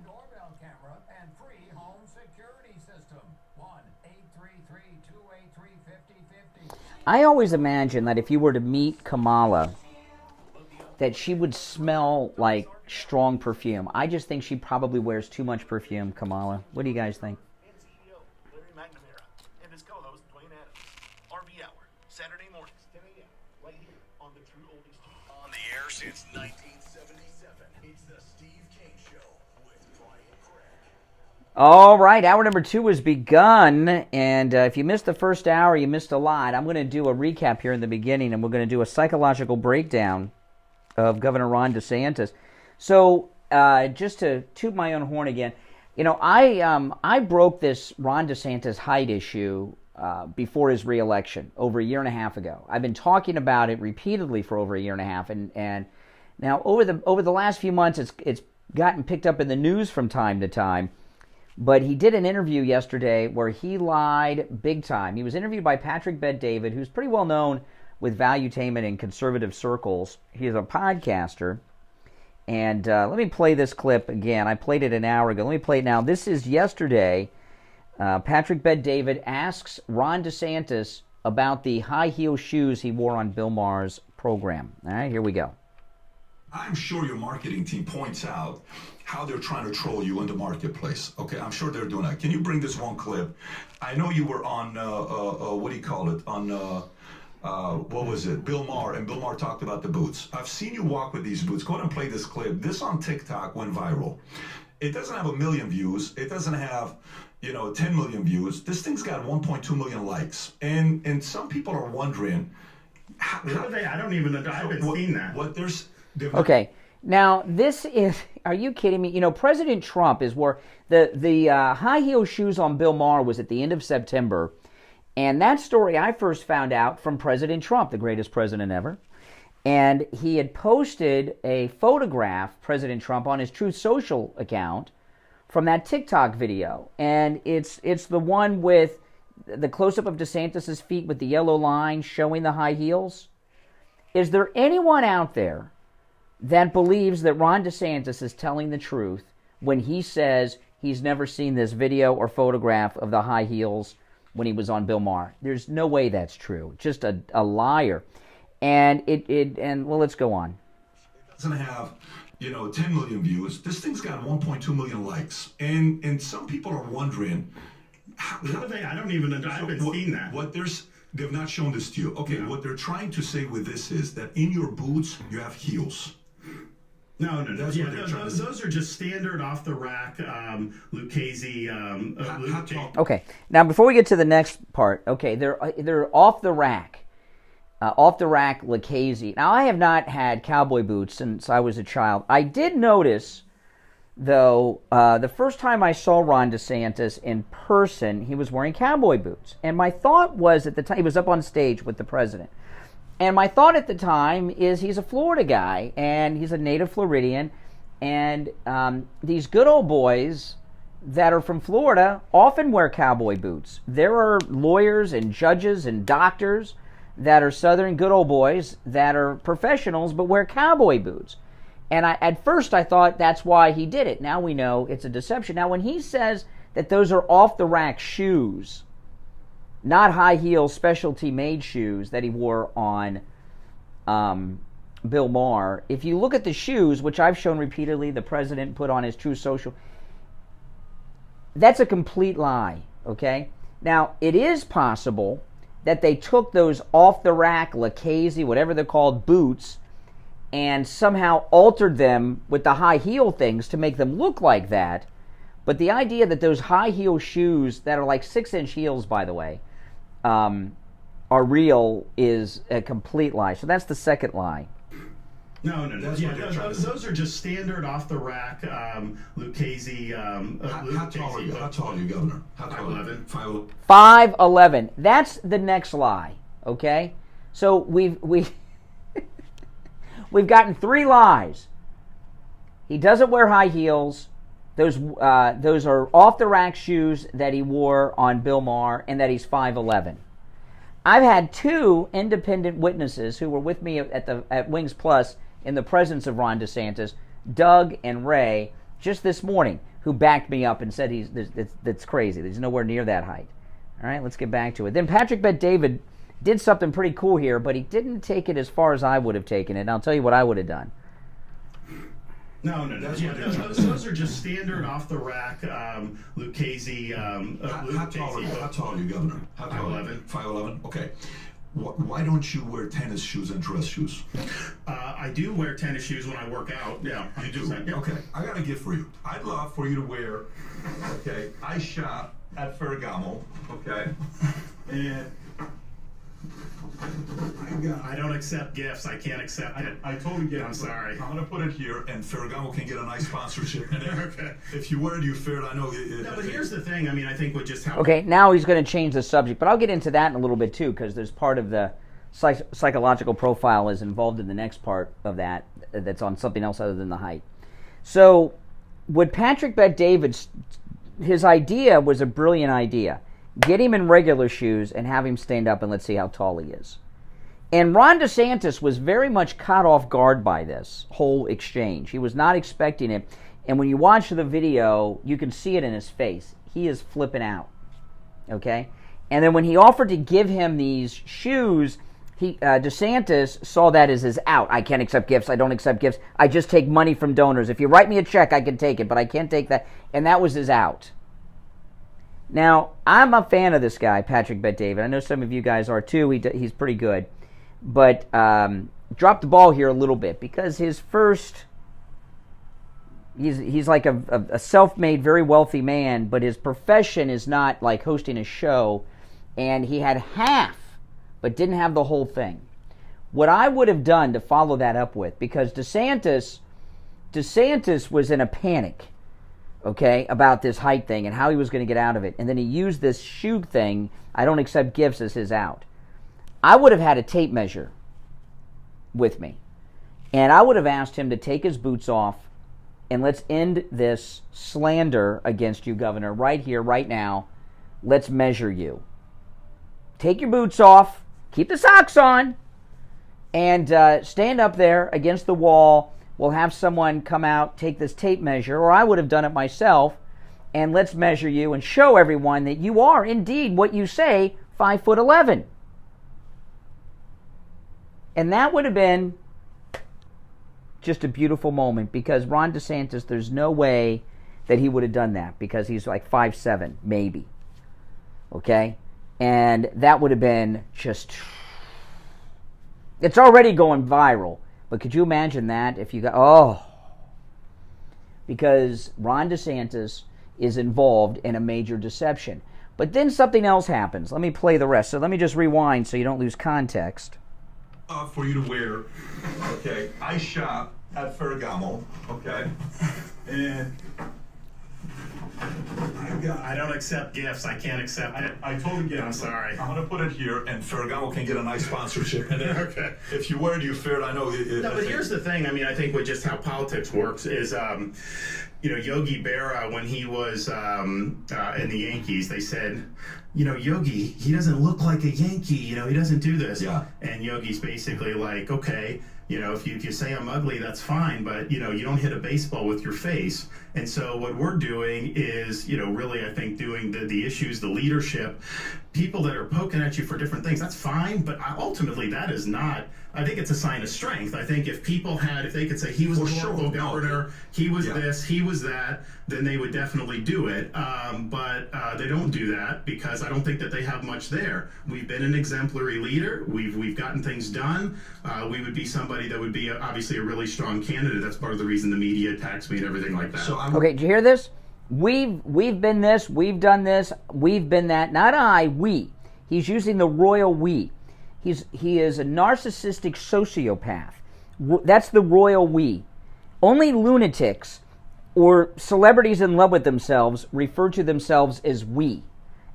I always imagine that if you were to meet Kamala, that she would smell like strong perfume. I just think she probably wears too much perfume, Kamala. What do you guys think? Since 1977, it's the Steve Kane Show with Brian Craig. All right, hour number 2 has begun, and if you missed the first hour, you missed a lot. I'm going to do a recap here in the beginning, and we're going to do a psychological breakdown of Governor Ron DeSantis. So, just to toot my own horn again, you know, I broke this Ron DeSantis height issue before his re-election over a year and a half ago. I've been talking about it repeatedly for over a year and a half, and now over the last few months, it's gotten picked up in the news from time to time. But he did an interview yesterday where he lied big time. He was interviewed by Patrick Bet-David, who's pretty well known with Valuetainment in conservative circles. He's a podcaster. And let me play this clip again. I played it an hour ago. Let me play it now. This is yesterday. Patrick Bet-David asks Ron DeSantis about the high heel shoes he wore on Bill Maher's program. All right, here we go. I'm sure your marketing team points out how they're trying to troll you in the marketplace. Okay, I'm sure they're doing that. Can you bring this one clip? I know you were on, what do you call it? On what was it? Bill Maher, and Bill Maher talked about the boots. I've seen you walk with these boots. Go ahead and play this clip. This on TikTok went viral. It doesn't have 1 million views. It doesn't have, 10 million views. This thing's got 1.2 million likes. And some people are wondering, I don't even know. I haven't seen that. Okay. Now, this is, are you kidding me? President Trump is where the high heel shoes on Bill Maher was at the end of September. And that story I first found out from President Trump, the greatest president ever. And he had posted a photograph, President Trump, on his Truth Social account from that TikTok video. And it's the one with the close-up of DeSantis' feet with the yellow line showing the high heels. Is there anyone out there that believes that Ron DeSantis is telling the truth when he says he's never seen this video or photograph of the high heels when he was on Bill Maher? There's no way that's true. Just a liar. And well, let's go on. It doesn't have, 10 million views. This thing's got 1.2 million likes. And some people are wondering, I don't even know. I haven't seen that. They've not shown this to you. Okay, no. What they're trying to say with this is that in your boots, you have heels. No. Yeah, those are just standard off-the-rack Lucchese. Okay, now before we get to the next part, okay, they're off-the-rack. Off-the-rack Lucchese. Now, I have not had cowboy boots since I was a child. I did notice, though, the first time I saw Ron DeSantis in person, he was wearing cowboy boots. And my thought was at the time, he was up on stage with the president. And my thought at the time is he's a Florida guy, and he's a native Floridian, and these good old boys that are from Florida often wear cowboy boots. There are lawyers and judges and doctors that are Southern good old boys that are professionals but wear cowboy boots. And at first I thought that's why he did it. Now we know it's a deception. Now when he says that those are off-the-rack shoes, not high-heel specialty-made shoes that he wore on Bill Maher, if you look at the shoes, which I've shown repeatedly, the president put on his Truth Social, that's a complete lie, okay? Now, it is possible that they took those off-the-rack, Lucchese, whatever they're called, boots, and somehow altered them with the high heel things to make them look like that. But the idea that those high heel shoes that are like 6-inch heels, by the way, are real is a complete lie. So that's the second lie. No. Yeah, those are just standard off-the-rack Lucchese. How tall are you, Governor? How tall 5'11". 5'11". That's the next lie. Okay, so we've gotten 3 lies. He doesn't wear high heels. Those are off-the-rack shoes that he wore on Bill Maher, and that he's 5'11". I've had 2 independent witnesses who were with me at Wings Plus in the presence of Ron DeSantis, Doug and Ray, just this morning, who backed me up and said that's crazy. He's nowhere near that height. All right, let's get back to it. Then Patrick Bet-David did something pretty cool here, but he didn't take it as far as I would have taken it. And I'll tell you what I would have done. No. Yeah, those are just standard off-the-rack Lucchese. How tall are you, Governor? 5'11". 5'11". Okay. Why don't you wear tennis shoes and dress shoes? I do wear tennis shoes when I work out. Yeah, you do. Yeah. Okay, I got a gift for you. I'd love for you to wear. Okay, I shop at Ferragamo. Okay, and I don't accept gifts. I can't accept it. I totally get it. I'm sorry. I'm going to put it here, and Ferragamo can get a nice sponsorship. And okay. If you wear it, you fair it. I know. No, but here's the thing. I mean, I think what just happened. Okay, now he's going to change the subject, but I'll get into that in a little bit too, because there's part of the psychological profile is involved in the next part of that's on something else other than the height. So, with Patrick Bet-David, his idea was a brilliant idea. Get him in regular shoes and have him stand up and let's see how tall he is. And Ron DeSantis was very much caught off guard by this whole exchange. He was not expecting it. And when you watch the video, you can see it in his face. He is flipping out. Okay? And then when he offered to give him these shoes, DeSantis saw that as his out. I can't accept gifts. I don't accept gifts. I just take money from donors. If you write me a check, I can take it, but I can't take that. And that was his out. Now, I'm a fan of this guy, Patrick Bet-David. I know some of you guys are too. He's pretty good. but dropped the ball here a little bit because his first, he's like a self-made, very wealthy man, but his profession is not like hosting a show, and he had half, but didn't have the whole thing. What I would have done to follow that up with, because DeSantis was in a panic, okay, about this height thing and how he was going to get out of it, and then he used this shoe thing, I don't accept gifts, as his out. I would have had a tape measure with me, and I would have asked him to take his boots off, and let's end this slander against you, Governor, right here, right now. Let's measure you. Take your boots off, keep the socks on, and stand up there against the wall. We'll have someone come out, take this tape measure, or I would have done it myself, and let's measure you and show everyone that you are indeed what you say, 5'11". And that would have been just a beautiful moment, because Ron DeSantis, there's no way that he would have done that, because he's like 5'7", maybe. Okay? And that would have been just... It's already going viral. But could you imagine that if you got... Oh! Because Ron DeSantis is involved in a major deception. But then something else happens. Let me play the rest. So let me just rewind so you don't lose context. For you to wear, okay, I shop at Ferragamo, okay, and I don't accept gifts. I can't accept it. I totally get it. I'm sorry. I'm gonna put it here, and Ferragamo can get a nice sponsorship. And then Okay. If you wear it, you fear it. I know. No, but here's the thing. I mean, I think with just how politics works is, Yogi Berra, when he was in the Yankees, they said, Yogi, he doesn't look like a Yankee. He doesn't do this. Yeah. And Yogi's basically like, okay, if you say I'm ugly, that's fine, but, you don't hit a baseball with your face. And so what we're doing is, really, I think, doing the issues, the leadership, people that are poking at you for different things, that's fine, but ultimately that is not, I think it's a sign of strength. I think if they could say he was a horrible governor, he was this, he was that, then they would definitely do it. But they don't do that, because I don't think that they have much there. We've been an exemplary leader. We've gotten things done. We would be somebody that would be obviously a really strong candidate. That's part of the reason the media attacks me and everything like that. Okay, did you hear this? We've been this, we've done this, we've been that. Not I, we. He's using the royal we. He is a narcissistic sociopath. That's the royal we. Only lunatics or celebrities in love with themselves refer to themselves as we,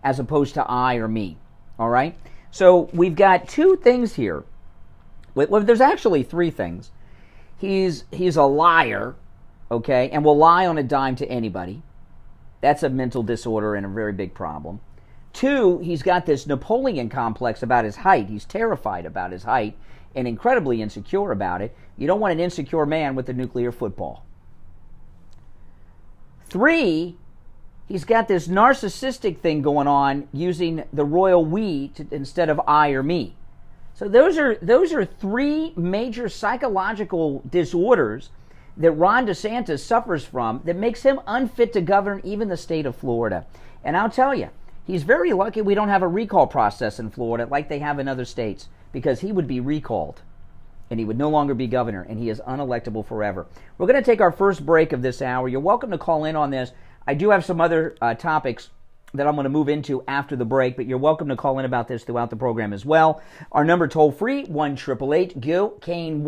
as opposed to I or me. All right? So we've got two things here. Well, there's actually three things. He's a liar, okay, and will lie on a dime to anybody. That's a mental disorder and a very big problem. Two, he's got this Napoleon complex about his height. He's terrified about his height and incredibly insecure about it. You don't want an insecure man with a nuclear football. Three, he's got this narcissistic thing going on using the royal we instead of I or me. So those are three major psychological disorders that Ron DeSantis suffers from that makes him unfit to govern even the state of Florida. And I'll tell you, he's very lucky we don't have a recall process in Florida like they have in other states, because he would be recalled and he would no longer be governor, and he is unelectable forever. We're going to take our first break of this hour. You're welcome to call in on this. I do have some other topics that I'm going to move into after the break, but you're welcome to call in about this throughout the program as well. Our number toll free, 1-888-GO-KANE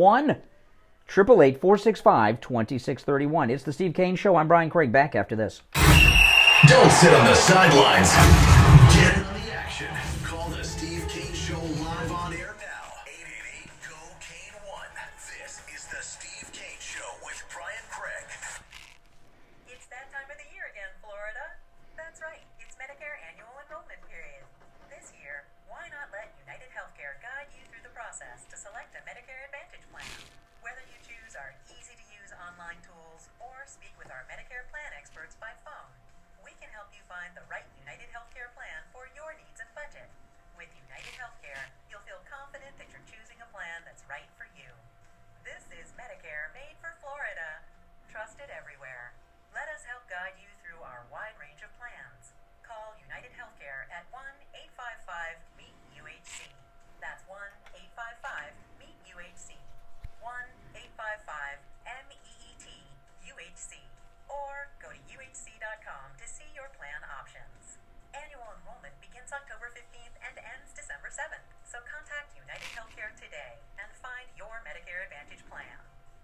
1-888-465-2631. It's the Steve Kane Show. I'm Brian Craig. Back after this. Don't sit on the sidelines. Get in on the action. Call the Steve Kane Show live on air now. 888-GO-KANE 1. This is the Steve Kane Show with Brian Craig. It's that time of the year again, Florida. That's right. It's Medicare annual enrollment period. This year, why not let United Healthcare guide you through the process to select a Medicare Advantage plan? Whether you choose our easy-to-use online tools or speak with our Medicare plan experts by phone, we can help you find the right United Healthcare plan for your needs and budget. With United Healthcare, you'll feel confident that you're choosing a plan that's right for you. This is Medicare made for Florida. Trusted everywhere. Let us help guide you through our wide range of plans. Call United Healthcare at 1-855-MEET-UHC. That's 1-855 UHC, or go to uhc.com to see your plan options. Annual enrollment begins October 15th and ends December 7th, so contact United Healthcare today and find your Medicare Advantage plan.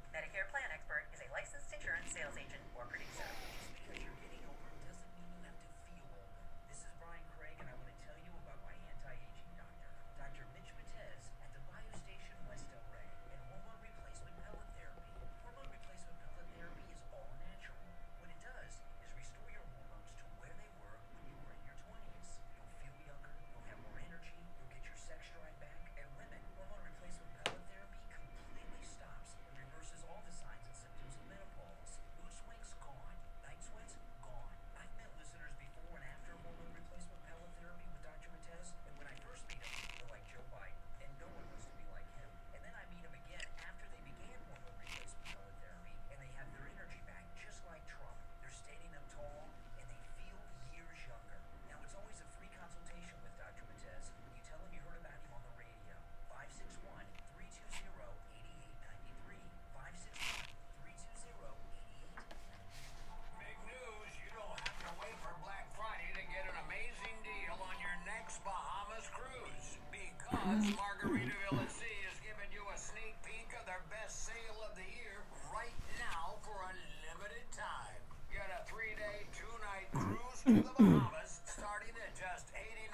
Medicare Plan Expert is a licensed insurance sales agent or producer. Just because you're getting older doesn't mean you have to feel older. This is Brian Craig, and I want to tell you about my anti-aging doctor, Dr. Mitch Matez at the Biostation West LA, and hormone replacement pellet therapy. Hormone replacement pellet therapy is all natural. What it does is restore your hormones to where they were when you were in your 20s. You'll feel younger, you'll have more energy, you'll get your sex drive back, and women, hormone replacement pellet therapy completely stops and reverses all the signs and symptoms of menopause. Mood swings gone, night sweats gone. I've met listeners before and after hormone replacement pellet therapy with Dr. Matez, and when I first meet him, they're like Joe Biden, and no one wants to be like him. And then I meet him again after they began hormone replacement pellet therapy, and they have their energy back just like Trump. They're standing up tall, and they feel years younger. Now, it's always a free consultation with Dr. Matez. You tell him you heard about him on the radio. 561-320-8893. 561-320-8893. Big news, you don't have to wait for Black Friday to get an amazing deal on your next Bahamas cruise. Because Margaritaville at Sea is giving you a sneak peek of their best sale of the year right now for a limited time. Get a 3-day, 2-night cruise to the Bahamas starting at just $89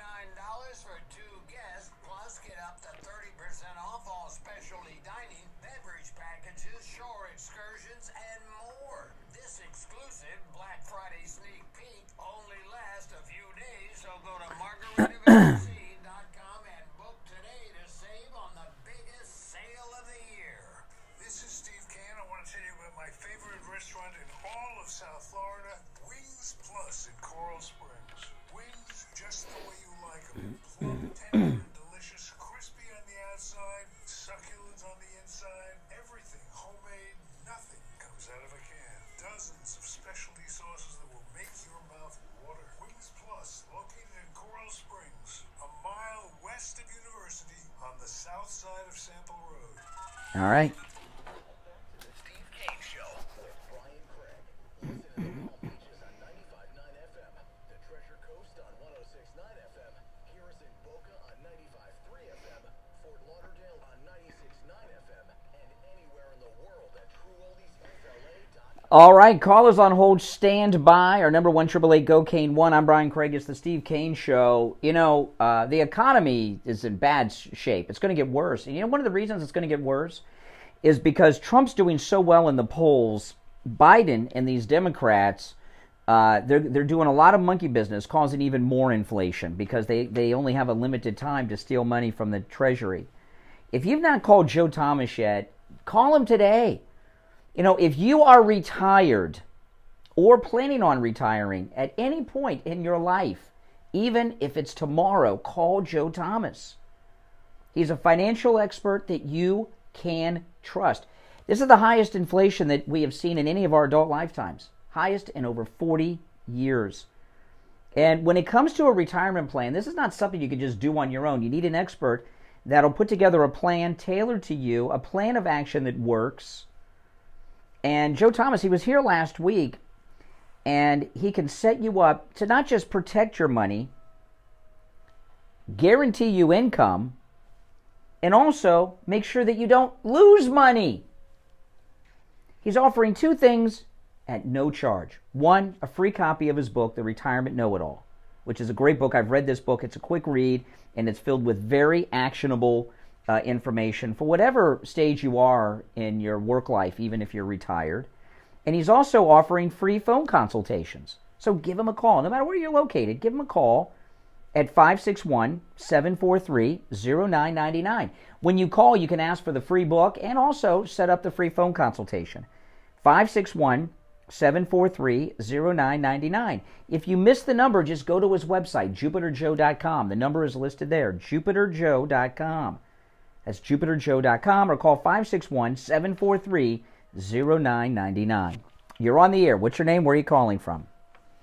for 2 guests, plus get up to 30% off all specialty dining, beverage packages, shore excursions, and more. This exclusive Black Friday sneak peek only lasts a few days, so go to margaritavillesea.com and book today to save on the biggest sale of the year. This is Steve Kane. I want to tell you about my favorite restaurant in all of South Florida, Wings Plus in Coral Springs. Wings just the way you like them. Plump, tender, and delicious, crispy on the outside, succulent on the inside. Everything homemade, nothing comes out of a can. Dozens of specialty sauces that will make your mouth water. Wings Plus, located in Coral Springs, a mile west of University on the south side of Sample Road. All right. The Steve Kane Show with Brian Craig. Listen in the Palm Beaches on 95.9 FM, the Treasure Coast on 106.9 FM, hear us in Boca on 95.3 FM, Fort Lauderdale on 96.9 FM, and anywhere in the world at TrueOldiesFLA.com. All right, callers on hold, stand by. Our number 1-888-GO-CANE-1. I'm Brian Craig. It's the Steve Kane Show. You know, the economy is in bad shape. It's going to get worse. And you know, one of the reasons it's going to get worse is because Trump's doing so well in the polls. Biden and these Democrats, they're doing a lot of monkey business, causing even more inflation because they only have a limited time to steal money from the Treasury. If you've not called Joe Thomas yet, call him today. You know, if you are retired or planning on retiring at any point in your life, even if it's tomorrow, call Joe Thomas. He's a financial expert that you can trust. This is the highest inflation that we have seen in any of our adult lifetimes. Highest in over 40 years. And when it comes to a retirement plan, this is not something you can just do on your own. You need an expert that'll put together a plan tailored to you, a plan of action that works. And Joe Thomas, he was here last week, and he can set you up to not just protect your money, guarantee you income, and also make sure that you don't lose money. He's offering 2 things at no charge. 1, a free copy of his book, The Retirement Know-It-All, which is a great book. I've read this book. It's a quick read, and it's filled with very actionable information for whatever stage you are in your work life, even if you're retired. And he's also offering free phone consultations. So give him a call. No matter where you're located, give him a call at 561-743-0999. When you call, you can ask for the free book and also set up the free phone consultation. 561-743-0999. If you miss the number, just go to his website, jupiterjoe.com. The number is listed there, jupiterjoe.com. That's jupiterjoe.com, or call 561-743-0999. You're on the air. What's your name? Where are you calling from?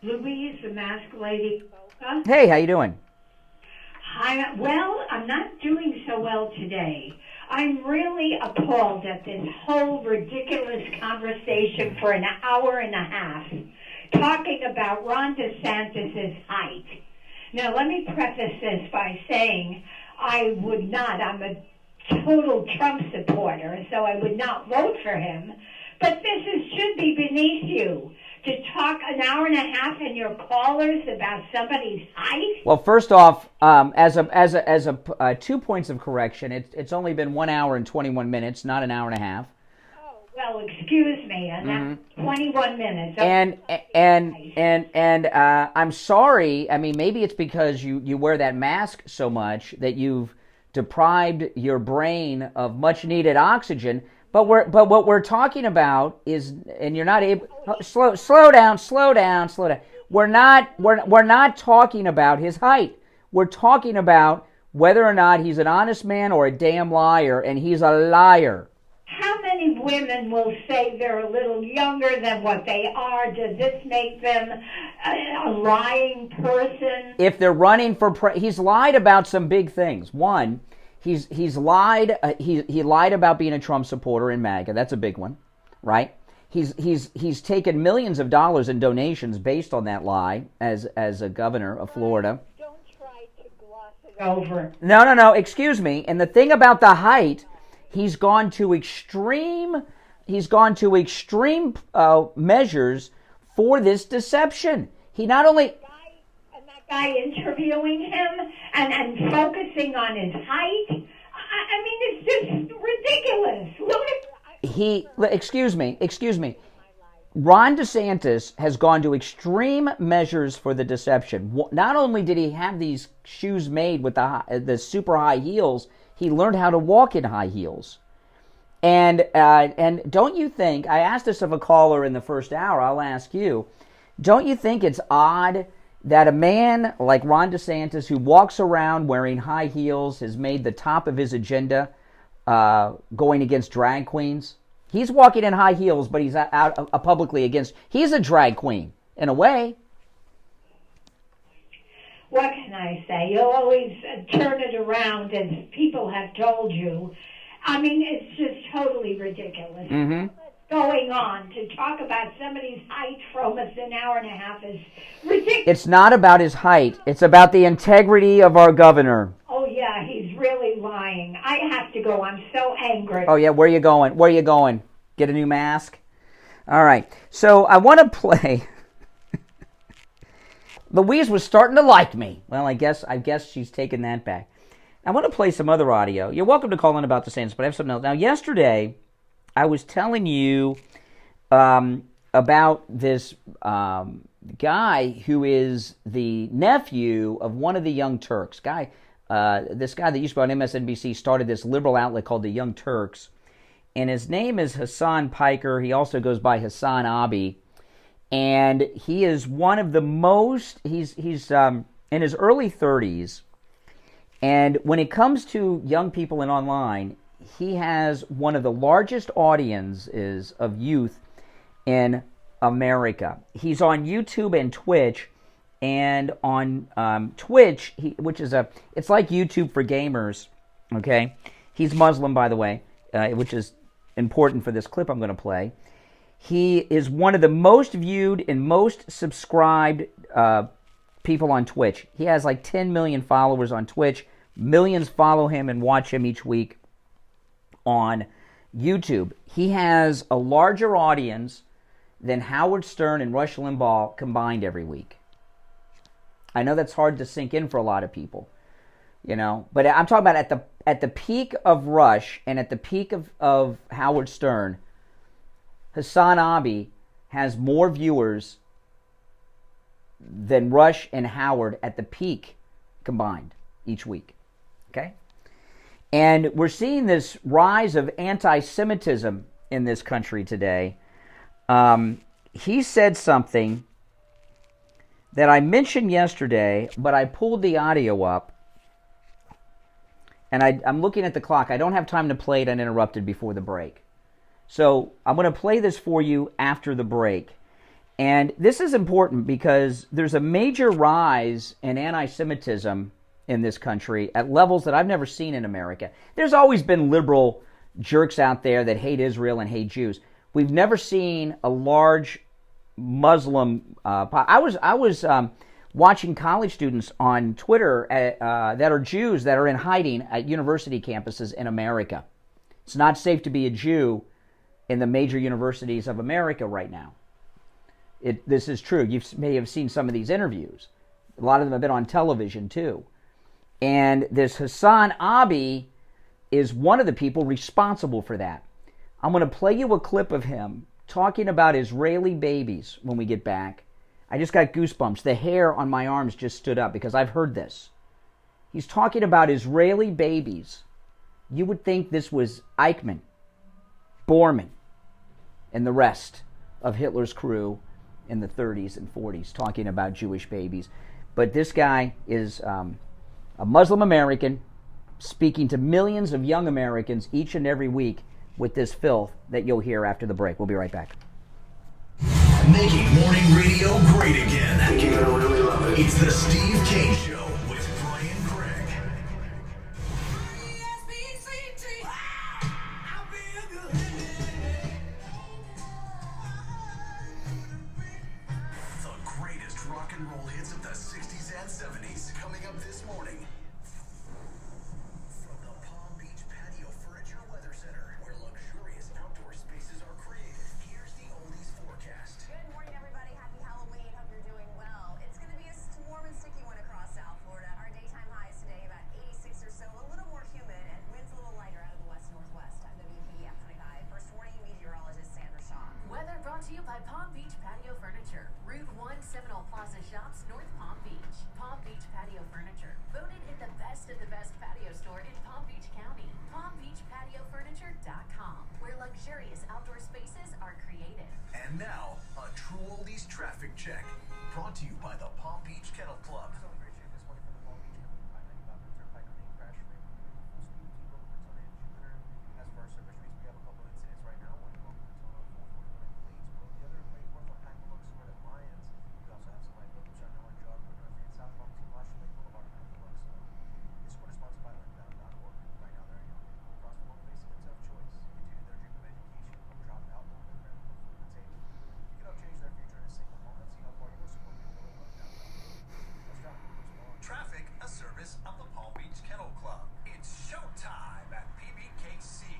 Louise, the Masked Lady. Hey, how you doing? Hi. Well, I'm not doing so well today. I'm really appalled at this whole ridiculous conversation for an hour and a half talking about Ron DeSantis' height. Now, let me preface this by saying I'm a total Trump supporter, so I would not vote for him. But should be beneath you to talk an hour and a half in your callers about somebody's height. Well, first off, as a 2 points of correction, it's only been 1 hour and 21 minutes, not an hour and a half. Oh, well, excuse me, and that's 21 minutes. And I'm sorry. I mean, maybe it's because you wear that mask so much that you've deprived your brain of much needed oxygen. But what we're talking about is, and you're not able. Slow down. We're not talking about his height. We're talking about whether or not he's an honest man or a damn liar, and he's a liar. How many women will say they're a little younger than what they are? Does this make them a lying person? If they're running for he's lied about some big things. One, he's lied. He lied about being a Trump supporter in MAGA. That's a big one, right? He's taken millions of dollars in donations based on that lie as a governor of Florida. Don't try to gloss it over. No. Excuse me. And the thing about the height, he's gone to extreme measures for this deception. He not only guy interviewing him and focusing on his height. I mean, it's just ridiculous. Excuse me. Ron DeSantis has gone to extreme measures for the deception. Not only did he have these shoes made with the super high heels, he learned how to walk in high heels. And don't you think, I asked this of a caller in the first hour, I'll ask you, don't you think it's odd that a man like Ron DeSantis, who walks around wearing high heels, has made the top of his agenda going against drag queens? He's walking in high heels, but he's out publicly against. He's a drag queen, in a way. What can I say? You'll always turn it around, as people have told you. I mean, it's just totally ridiculous. Mm-hmm. Going on to talk about somebody's height for almost an hour and a half is ridiculous. It's not about his height. It's about the integrity of our governor. Oh, yeah, he's really lying. I have to go. I'm so angry. Oh, yeah, where are you going? Get a new mask? All right, so I want to play. Louise was starting to like me. Well, I guess she's taken that back. I want to play some other audio. You're welcome to call in about DeSantis, but I have something else. Now, yesterday, I was telling you about this guy who is the nephew of one of the Young Turks. This guy that used to be on MSNBC started this liberal outlet called the Young Turks, and his name is Hassan Piker. He also goes by Hassan Abi, and he is one of the most. He's in his early 30s, and when it comes to young people and online, he has one of the largest audiences of youth in America. He's on YouTube and Twitch, and on Twitch, which is it's like YouTube for gamers, okay? He's Muslim, by the way, which is important for this clip I'm going to play. He is one of the most viewed and most subscribed people on Twitch. He has like 10 million followers on Twitch. Millions follow him and watch him each week on YouTube. He has a larger audience than Howard Stern and Rush Limbaugh combined every week. I know that's hard to sink in for a lot of people, but I'm talking about at the peak of Rush and at the peak of Howard Stern, Hassan Abi has more viewers than Rush and Howard at the peak combined each week. Okay? And we're seeing this rise of anti-Semitism in this country today. He said something that I mentioned yesterday, but I pulled the audio up. And I'm looking at the clock. I don't have time to play it uninterrupted before the break. So I'm going to play this for you after the break. And this is important because there's a major rise in anti-Semitism in this country at levels that I've never seen in America. There's always been liberal jerks out there that hate Israel and hate Jews. We've never seen a large Muslim. I was watching college students on Twitter that are Jews that are in hiding at university campuses in America. It's not safe to be a Jew in the major universities of America right now. This is true. You may have seen some of these interviews. A lot of them have been on television too. And this Hassan Abi is one of the people responsible for that. I'm going to play you a clip of him talking about Israeli babies when we get back. I just got goosebumps. The hair on my arms just stood up because I've heard this. He's talking about Israeli babies. You would think this was Eichmann, Bormann, and the rest of Hitler's crew in the 30s and 40s talking about Jewish babies. But this guy is a Muslim American speaking to millions of young Americans each and every week with this filth that you'll hear after the break. We'll be right back. Making morning radio great again. I think you're gonna really love it. It's the Steve Kane Show with Brian Craig. The greatest rock and roll hits of the 60s and 70s coming up this morning. From the Palm Beach Patio Furniture Weather Center, where luxurious outdoor spaces are created, here's the oldies forecast. Good morning, everybody. Happy Halloween. Hope you're doing well. It's going to be a warm and sticky one across South Florida. Our daytime highs today about 86 or so, a little more humid, and winds a little lighter out of the west-northwest. I'm WPF 25. First warning, meteorologist Sandra Shaw. Weather brought to you by Palm Beach Patio Furniture. Route 1 Seminole Plaza Shops, North Palm Beach. Palm Beach Patio Furniture. Voted in the best of the best patio store in Palm Beach County. PalmBeachPatioFurniture.com, where luxurious outdoor spaces are created. And now, a true oldies traffic check. Brought to you by the Palm Beach Kennel Club. Traffic, a service of the Palm Beach Kennel Club. It's showtime at PBKC.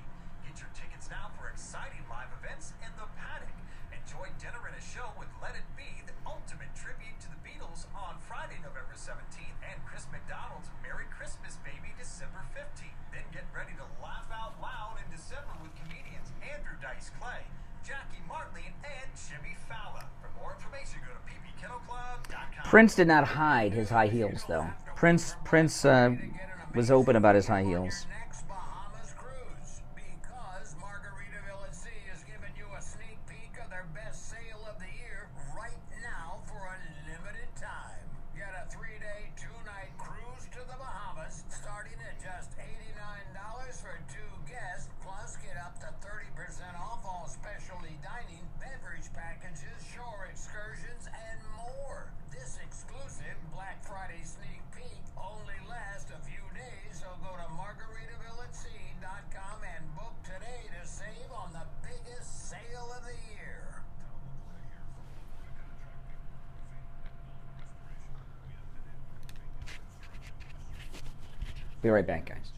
Get your tickets now for exciting live events in the paddock. Enjoy dinner and a show with Let It Be, the ultimate tribute to the Beatles on Friday, November 17th, and Chris McDonald's Merry Christmas Baby, December 15th. Then get ready to laugh out loud in December with comedians Andrew Dice Clay, Jackie Martley, and Jimmy Fallon. For more information, go to ppkennelclub.com. Prince did not hide his high heels, though. Prince was open about his high heels. Because Margaritaville at Sea is giving you a sneak peek of their best sale of the year right now for a limited time. Get a 3-day, 2-night cruise to the Bahamas starting at just $89 for 2 guests, plus get up to 30% off all specialty dining, beverage packages, shore excursions, and more. This exclusive Black Friday sneak peek only lasts a few days, so go to MargaritavilleAtSea.com and book today to save on the biggest sale of the year. Be right back, guys.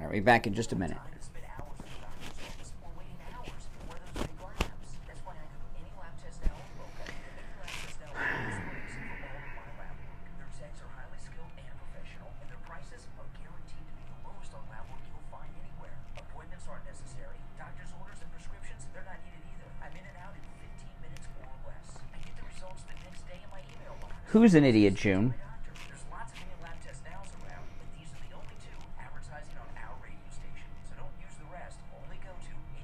All right, we'll be back in just a minute. Who's an idiot, June?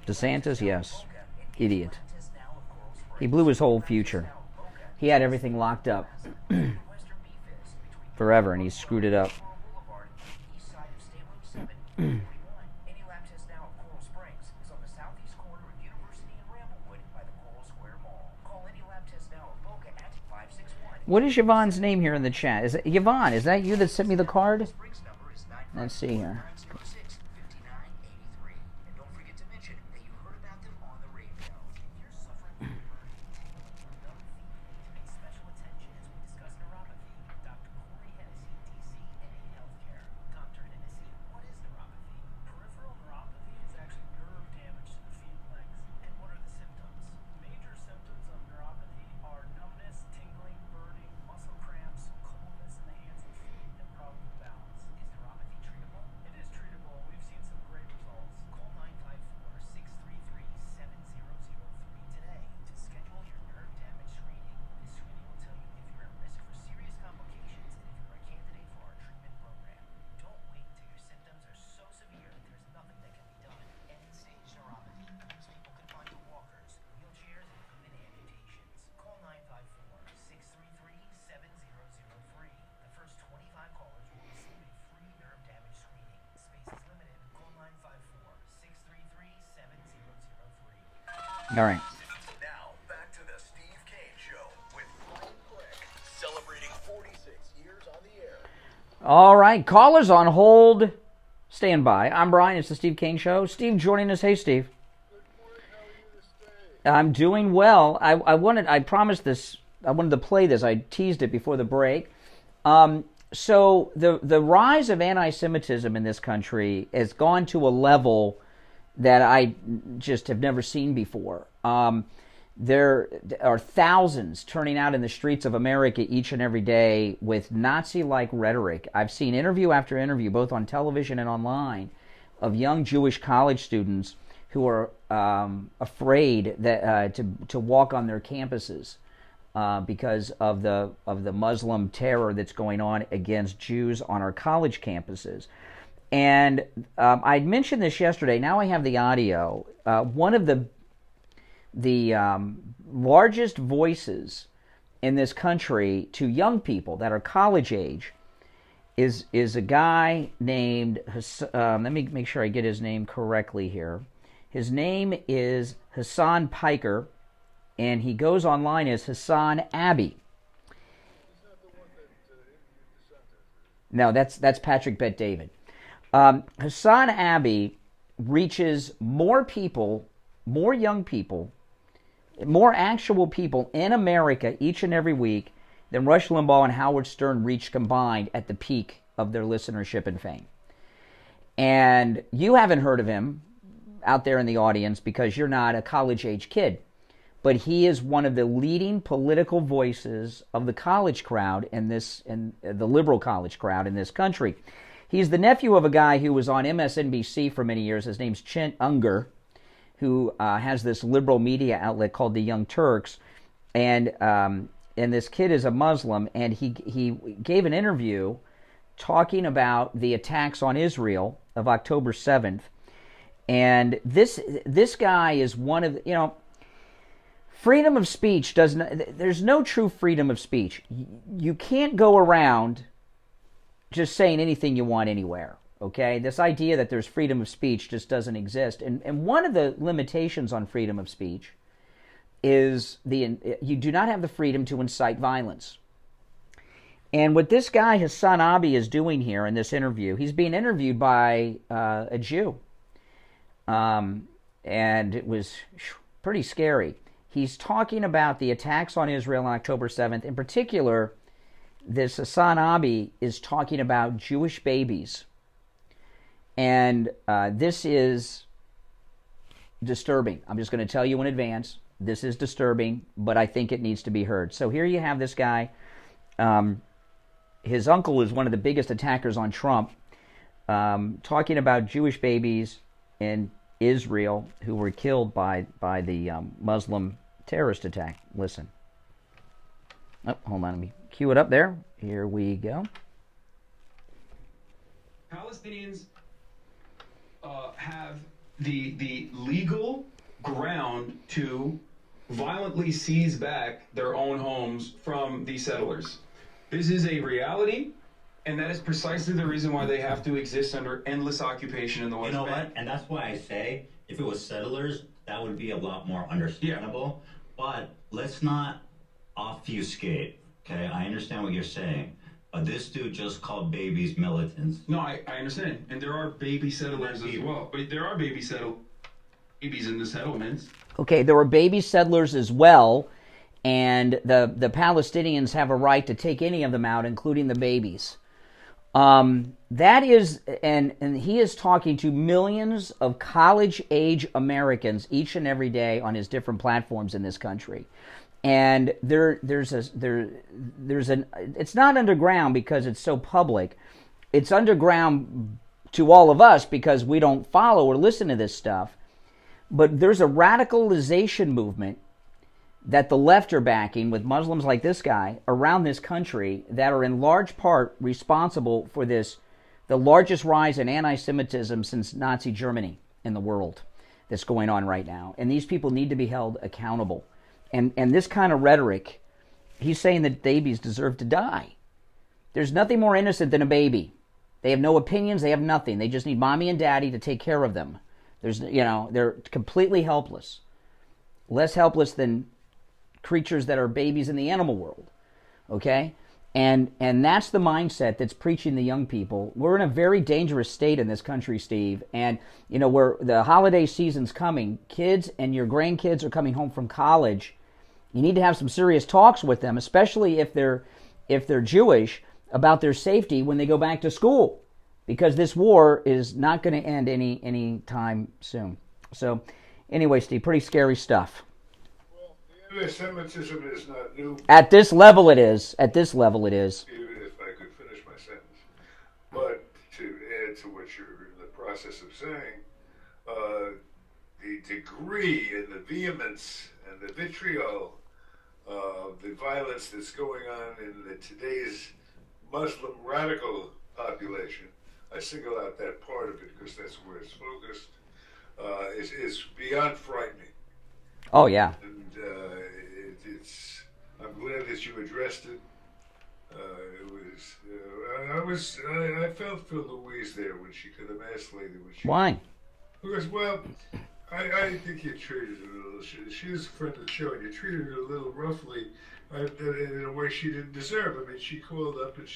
DeSantis, yes. Idiot. He blew his whole future. He had everything locked up forever, and he screwed it up. What is Yvonne's name here in the chat? Is it Yvonne? Is that you that sent me the card? Let's see here. All right. Now, back to the Steve Kane Show with Brian Craig, celebrating 46 years on the air. All right, callers on hold. Stand by. I'm Brian. It's the Steve Kane Show. Steve joining us. Hey, Steve. I'm doing well. I promised this. I wanted to play this. I teased it before the break. So the rise of anti-Semitism in this country has gone to a level that I just have never seen before. There are thousands turning out in the streets of America each and every day with Nazi-like rhetoric. I've seen interview after interview, both on television and online, of young Jewish college students who are afraid that to walk on their campuses because of the Muslim terror that's going on against Jews on our college campuses. And I mentioned this yesterday. Now I have the audio. One of the largest voices in this country to young people that are college age is a guy named, let me make sure I get his name correctly here. His name is Hassan Piker, and he goes online as Hassan Abbey. No, that's Patrick Bet-David. Hassan Abbey reaches more people, more young people, more actual people in America each and every week than Rush Limbaugh and Howard Stern reached combined at the peak of their listenership and fame. And you haven't heard of him out there in the audience because you're not a college-age kid. But he is one of the leading political voices of the college crowd in the liberal college crowd in this country. He's the nephew of a guy who was on MSNBC for many years. His name's Chen Unger, who has this liberal media outlet called the Young Turks. And this kid is a Muslim, and he gave an interview talking about the attacks on Israel of October 7th. And this guy is one of, freedom of speech there's no true freedom of speech. You can't go around just saying anything you want anywhere, okay? This idea that there's freedom of speech just doesn't exist. And one of the limitations on freedom of speech is you do not have the freedom to incite violence. And what this guy, Hassan Abbey, is doing here in this interview, he's being interviewed by a Jew. And it was pretty scary. He's talking about the attacks on Israel on October 7th. In particular, this Hassan Abbey is talking about Jewish babies And this is disturbing. I'm just going to tell you in advance, this is disturbing, but I think it needs to be heard. So here you have this guy. His uncle is one of the biggest attackers on Trump, talking about Jewish babies in Israel who were killed by the Muslim terrorist attack. Listen. Oh, hold on, let me cue it up there. Here we go. Palestinians have the legal ground to violently seize back their own homes from these settlers. This is a reality, and that is precisely the reason why they have to exist under endless occupation in the West Bank. You know what? And that's why I say, if it was settlers, that would be a lot more understandable. Yeah. But let's not obfuscate, okay? I understand what you're saying. This dude just called babies militants. No, I understand. And there are baby settlers as well. But there are babies in the settlements. Okay, there are baby settlers as well, and the Palestinians have a right to take any of them out, including the babies. That is, and he is talking to millions of college-age Americans each and every day on his different platforms in this country. And there's an it's not underground because it's so public. It's underground to all of us because we don't follow or listen to this stuff. But there's a radicalization movement that the left are backing with Muslims like this guy around this country that are in large part responsible for this, the largest rise in anti-Semitism since Nazi Germany in the world that's going on right now. And these people need to be held accountable. And this kind of rhetoric, he's saying that babies deserve to die. There's nothing more innocent than a baby. They have no opinions, they have nothing. They just need mommy and daddy to take care of them. They're completely helpless. Less helpless than creatures that are babies in the animal world. Okay? And that's the mindset that's preaching the young people. We're in a very dangerous state in this country, Steve. And, where the holiday season's coming, kids and your grandkids are coming home from college. You need to have some serious talks with them, especially if they're Jewish, about their safety when they go back to school, because this war is not going to end any time soon. So, anyway, Steve, pretty scary stuff. Well, the anti-Semitism is not new. At this level, it is. At this level, it is. Even if I could finish my sentence, but to add to what you're in the process of saying, the degree and the vehemence and the vitriol of the violence that's going on in today's Muslim radical population, I single out that part of it because that's where it's focused, is beyond frightening. Oh, yeah. And I'm glad that you addressed it. I felt for Louise there when she could have asked later. Why? Because, well, I think you treated her a little. She was a friend of the show, and you treated her a little roughly in a way she didn't deserve. I mean, she called up and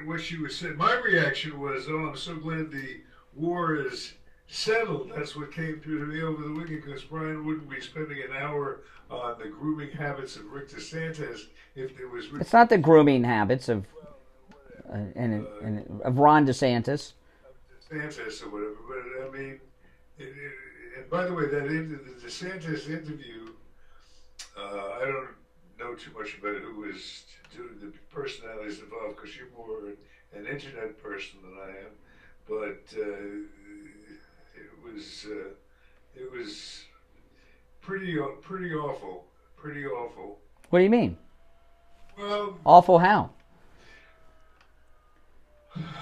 what she was saying. My reaction was, "Oh, I'm so glad the war is settled." That's what came through to me over the weekend, because Brian wouldn't be spending an hour on the grooming habits of Rick DeSantis if there was. It's not the grooming habits of Ron DeSantis. DeSantis or whatever, but I mean, and by the way, the DeSantis interview, I don't know too much about who was doing the personalities involved, because you're more an internet person than I am, but it was pretty awful. What do you mean? Well, awful how?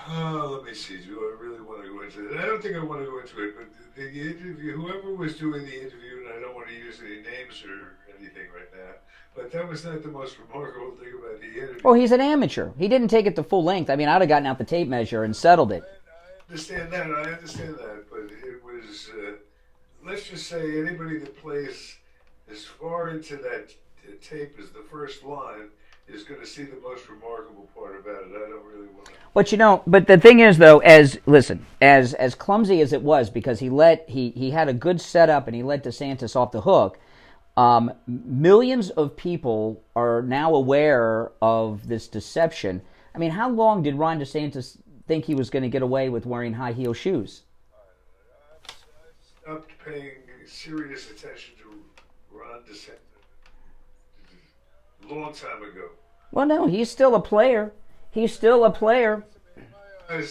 Let me see. Do I really want to go into it? I don't think I want to go into it, but the interview, whoever was doing the interview, and I don't want to use any names or anything right now, but that was not the most remarkable thing about the interview. Oh, he's an amateur. He didn't take it to full length. I mean, I'd have gotten out the tape measure and settled it. I understand that, but it was, let's just say anybody that plays as far into that tape as the first line is going to see the most remarkable part about it. I don't really want to. But the thing is, though, as clumsy as it was, because he had a good setup and he let DeSantis off the hook. Millions of people are now aware of this deception. I mean, how long did Ron DeSantis think he was going to get away with wearing high heel shoes. Stopped paying serious attention to Ron DeSantis a long time ago. Well, no, he's still a player. He's still a player. And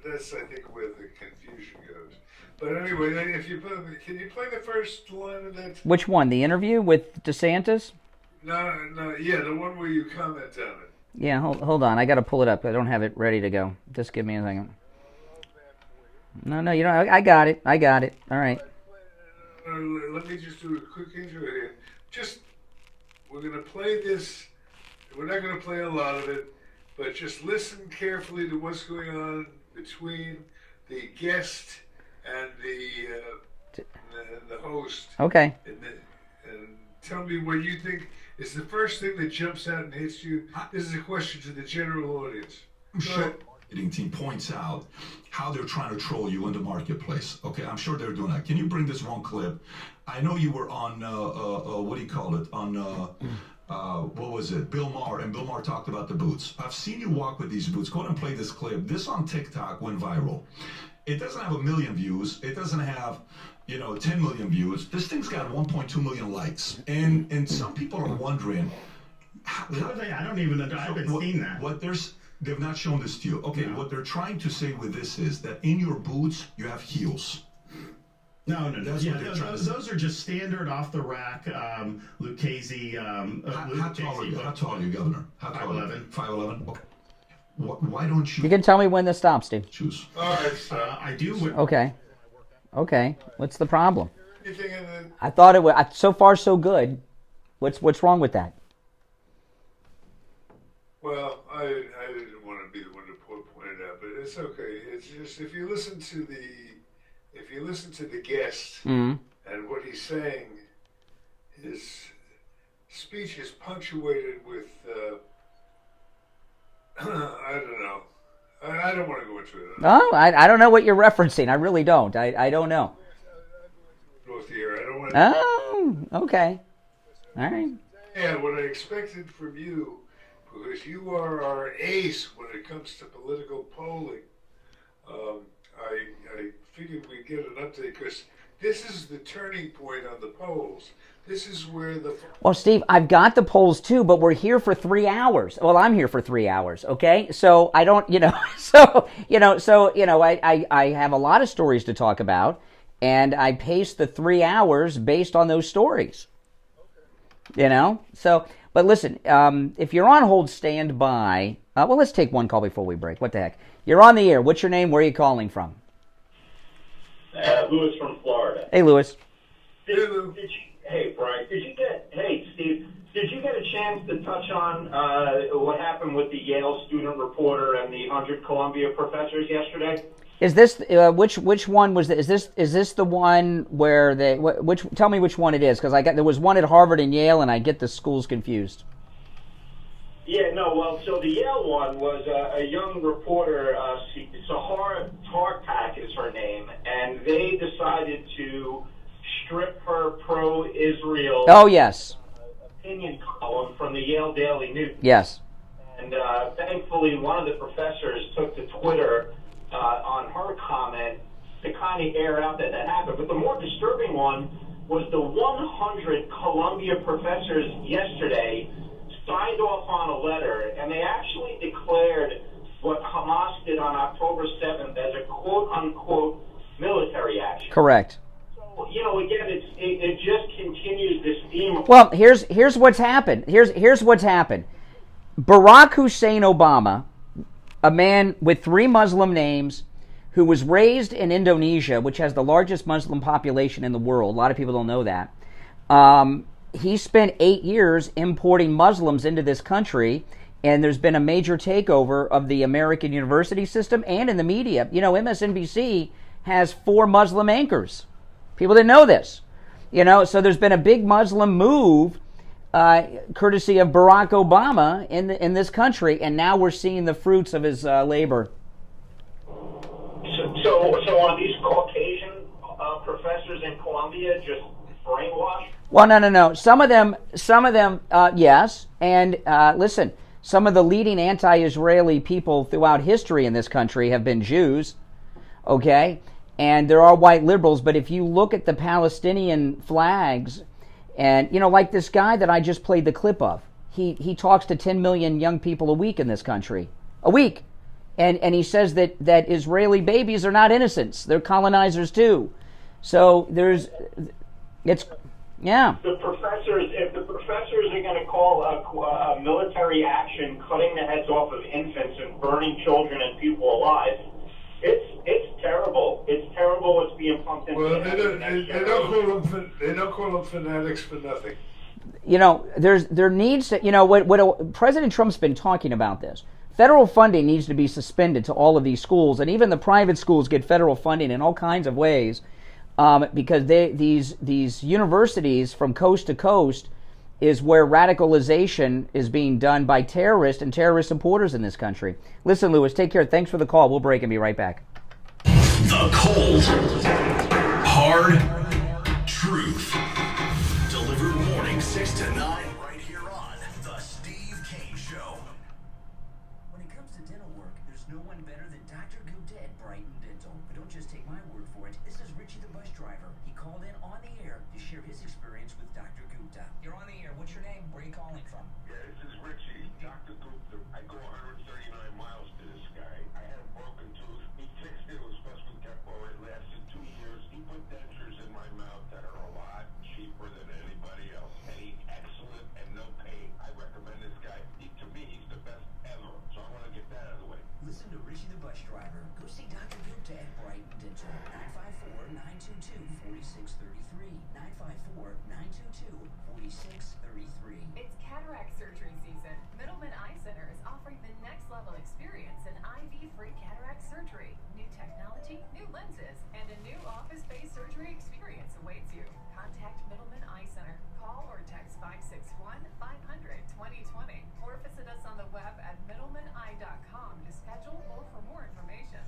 that's, I think, where the confusion goes. But anyway, if you can you play the first line of that? Which one? The interview with DeSantis? No, yeah, the one where you comment on it. Yeah, hold on. I got to pull it up. I don't have it ready to go. Just give me a second. No, you don't. I got it. All right. Let me just do a quick intro here. We're going to play this. We're not going to play a lot of it, but just listen carefully to what's going on between the guest and the host. Okay. And tell me what you think is the first thing that jumps out and hits you. This is a question to the general audience. I'm sure marketing team points out how they're trying to troll you in the marketplace. Okay, I'm sure they're doing that. Can you bring this one clip? I know you were on, what do you call it? On, what was it? Bill Maher, and Bill Maher talked about the boots. I've seen you walk with these boots. Go ahead and play this clip. This on TikTok went viral. It doesn't have 1 million views. It doesn't have, 10 million views. This thing's got 1.2 million likes. And some people are wondering, I don't even know. I haven't seen that. They've not shown this to you. Okay, no. What they're trying to say with this is that in your boots, you have heels. No. Yeah, those are just standard off the rack Lucchese. How tall are you, Governor? How tall 5'11". 5'11". Okay. Why don't you? You can tell me when to stop, Steve. Choose. I do. Okay. What's the problem? I thought it was so far so good. What's wrong with that? Well, I didn't want to be the one to point it out, but it's okay. It's just if you listen to the guest and what he's saying, his speech is punctuated with I don't know. I don't want to go into it. No, I don't know what you're referencing. I really don't. I don't know. I don't want to... Oh, okay. All right. Yeah, what I expected from you, because you are our ace when it comes to political polling, I figured we'd get an update, because this is the turning point on the polls. This is where the... Well, Steve, I've got the polls too, but we're here for 3 hours. Well, I'm here for 3 hours, okay? So I don't, I have a lot of stories to talk about, and I pace the 3 hours based on those stories. So, but listen, if you're on hold, stand by. Well, let's take one call before we break. What the heck? You're on the air. What's your name? Where are you calling from? Louis from Florida. Hey, Louis. Hey, Brian. Steve. Did you get a chance to touch on what happened with the Yale student reporter and the 100 Columbia professors yesterday? Is this which one was this? Is this the one where they tell me which one it is, because there was one at Harvard and Yale, and I get the schools confused. Yeah, no. Well, so the Yale one was a young reporter, Sahara Tarpak is her name, and they decided to strip her pro-Israel. Oh yes. Opinion column from the Yale Daily News. Yes. And thankfully, one of the professors took to Twitter on her comment to kind of air out that happened. But the more disturbing one was the 100 Columbia professors yesterday signed off on a letter, and they actually declared what Hamas did on October 7th as a quote-unquote military action. Correct. So, again, it just continues this theme. Well, here's what's happened. Here's what's happened. Barack Hussein Obama, a man with 3 Muslim names, who was raised in Indonesia, which has the largest Muslim population in the world. A lot of people don't know that. He spent 8 years importing Muslims into this country, and there's been a major takeover of the American university system and in the media. MSNBC has 4 Muslim anchors. People didn't know this. So there's been a big Muslim move courtesy of Barack Obama in this country, and now we're seeing the fruits of his labor. So are these Caucasian professors in Columbia just brainwashed? Well, no. Some of them, yes. And listen, Some of the leading anti-Israeli people throughout history in this country have been Jews, okay? And there are white liberals, but if you look at the Palestinian flags, and, you know, like this guy that I just played the clip of, he talks to 10 million young people a week in this country. A week. And he says that Israeli babies are not innocents. They're colonizers too. So yeah. The professors, if the professors are going to call a military action cutting the heads off of infants and burning children and people alive, it's terrible. It's terrible what's being pumped into they don't call them fanatics for nothing. You know, there needs to, you know, what President Trump's been talking about this. Federal funding needs to be suspended to all of these schools, and even the private schools get federal funding in all kinds of ways, because these universities from coast to coast is where radicalization is being done by terrorists and terrorist supporters in this country. Listen, Lewis, take care. Thanks for the call. We'll break and be right back. The cold, hard truth. Delivered morning 6 to 9 right here on The Steve Kane Show. When it comes to dental work, there's no one better than Dr. Gupta at Brighton Dental. But don't just take my word for it. This is Richie the bus driver. He called in on the air to share his experience with Dr. Gupta. You're on the air. What's your name? Where are you calling from? Yeah, this is Richie. Dr. Gupta. I go 139 miles to this guy. I had a broken tooth. He fixed it. It was supposed to be temporary. It lasted 2 years. He put dentures in my mouth that are a lot cheaper than anybody else. And he's excellent and no pain. I recommend this guy. To me, he's the best ever. So I want to get that out of the way. Listen to Richie the bus driver. Go see Dr. Gupta at Brighton Dental. 954-922-4633. 954-922-4633. It's cataract surgery season. Middleman Eye Center is offering the next level experience in IV-free cataract surgery. New technology, new lenses, and a new office-based surgery experience awaits you. Contact Middleman Eye Center. Call or text 561-500-2020 or visit us on the web at middlemaneye.com to schedule or for more information.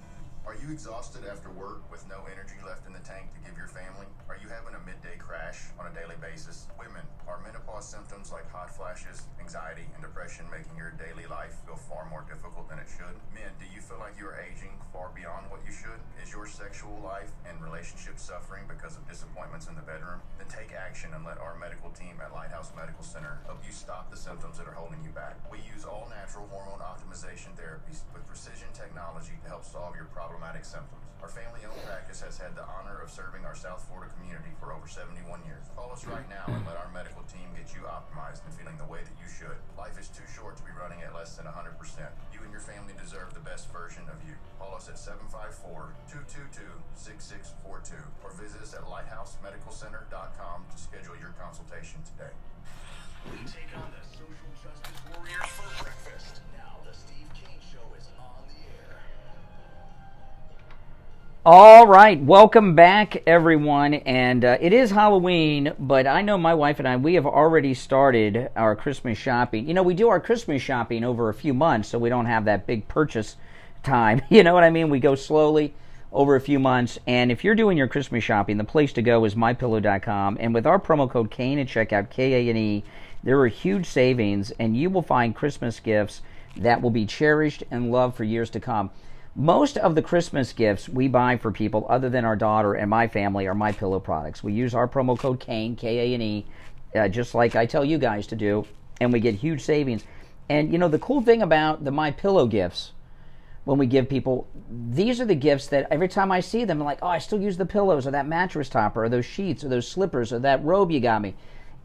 Are you exhausted after work with no energy left in the tank to give your family? Are you having a midday crash on a daily basis? Women, are menopause symptoms like hot flashes, anxiety, and depression making your daily life feel far more difficult than it should? Men, do you feel like you are aging far beyond what you should? Is your sexual life and relationship suffering because of disappointments in the bedroom? Then take action and let our medical team at Lighthouse Medical Center help you stop the symptoms that are holding you back. We use all natural hormone optimization therapies with precision technology to help solve your problematic symptoms. Our family-owned practice has had the honor of serving our South Florida community for over 71 years. Call us right now and let our medical team get you optimized and feeling the way that you should. Life is too short to be running at less than 100%. You and your family deserve the best version of you. Call us at 754-222-6642 or visit us at lighthousemedicalcenter.com to schedule your consultation today. We take on the social justice warriors for breakfast. Now the Steve Kane Show is on the air. All right, welcome back, everyone. And it is Halloween, but I know my wife and I, we have already started our Christmas shopping. You know, we do our Christmas shopping over a few months, so we don't have that big purchase time. You know what I mean? We go slowly over a few months. And if you're doing your Christmas shopping, the place to go is mypillow.com. And with our promo code KANE at checkout, KANE, there are huge savings, and you will find Christmas gifts that will be cherished and loved for years to come. Most of the Christmas gifts we buy for people, other than our daughter and my family, are MyPillow products. We use our promo code KANE, K-A-N-E, just like I tell you guys to do, and we get huge savings. And, you know, the cool thing about the MyPillow gifts, when we give people, these are the gifts that every time I see them, I'm like, oh, I still use the pillows, or that mattress topper, or those sheets, or those slippers, or that robe you got me.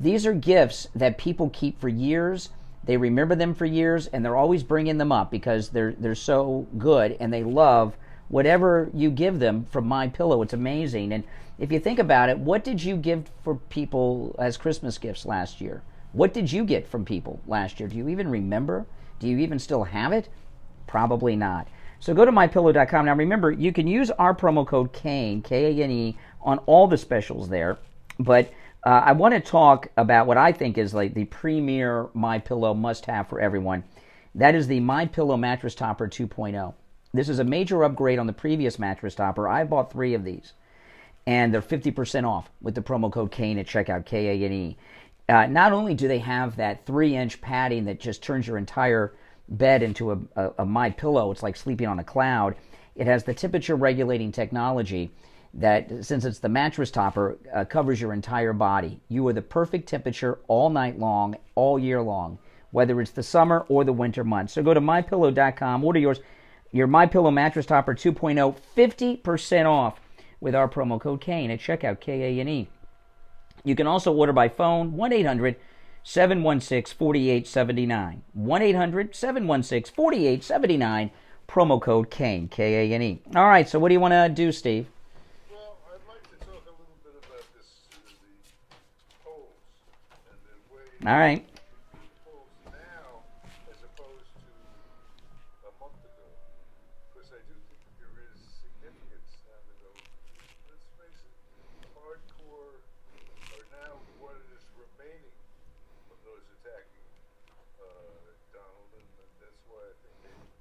These are gifts that people keep for years. They remember them for years, and they're always bringing them up because they're so good, and they love whatever you give them from MyPillow. It's amazing. And if you think about it, what did you give for people as Christmas gifts last year? What did you get from people last year? Do you even remember? Do you even still have it? Probably not. So go to MyPillow.com. Now remember, you can use our promo code KANE, K-A-N-E, on all the specials there, but I want to talk about what I think is like the premier MyPillow must-have for everyone. That is the MyPillow Mattress Topper 2.0. This is a major upgrade on the previous mattress topper. I bought 3 of these, and they're 50% off with the promo code KANE at checkout, K-A-N-E. not only do they have that 3-inch padding that just turns your entire bed into a My Pillow, it's like sleeping on a cloud. It has the temperature regulating technology that, since it's the mattress topper, covers your entire body. You are the perfect temperature all night long, all year long, whether it's the summer or the winter months. So go to mypillow.com, order your My Pillow mattress topper 2.0, 50% off with our promo code Kane at checkout, Kane. You can also order by phone, 1-800-716-4879. 1-800-716-4879, promo code Kane, Kane. All right, so what do you want to do, Steve? Well, I'd like to talk a little bit about this, the polls and the way All right. polls now as opposed to a month ago. Because I do think there is significance now to go. Let's face it, hardcore are now what is remaining from those attacking Donald, and that's why I think they need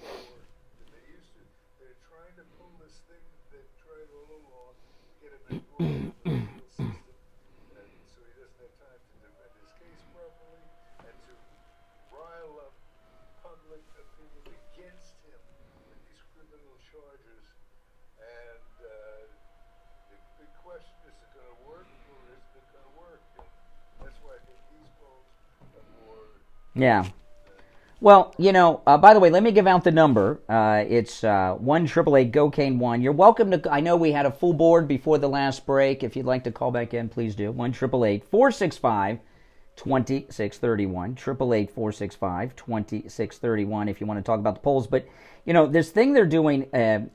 more than they used to. They're trying to pull this thing that they've tried all along to get him involved in the legal system, and so he doesn't have time to defend his case properly and to rile up public opinion against him with these criminal charges. And the big question is it going to work or isn't it going to work? And that's why I think these polls are more. Yeah. Well, by the way, let me give out the number. It's 1-888-GO-KANE-1. You're welcome to, I know we had a full board before the last break. If you'd like to call back in, please do. 1-888-465-2631. 1-888-465-2631 if you want to talk about the polls. But, this thing they're doing, and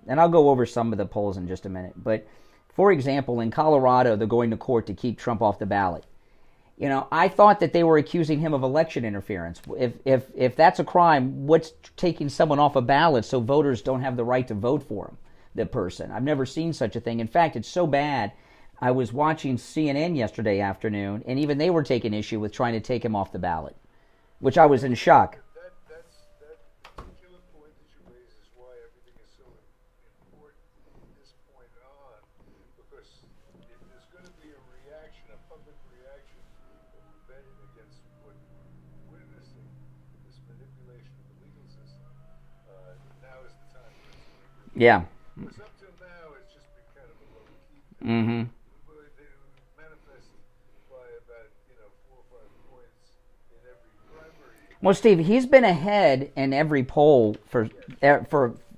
I'll go over some of the polls in just a minute. But, for example, in Colorado, they're going to court to keep Trump off the ballot. I thought that they were accusing him of election interference. If that's a crime, what's taking someone off a ballot so voters don't have the right to vote for him, the person? I've never seen such a thing. In fact, it's so bad. I was watching CNN yesterday afternoon, and even they were taking issue with trying to take him off the ballot, which I was in shock. That particular point that you raise is why everything is so important from this point on, because if there's going to be a reaction, a public reaction, a rebellion against what we're witnessing, this manipulation of the legal system, now is the time for it to be. Yeah. Because up till now, it's just been kind of a low key. Mm-hmm. They manifest by about 4 or 5 points in every primary. Well, Steve, he's been ahead in every poll for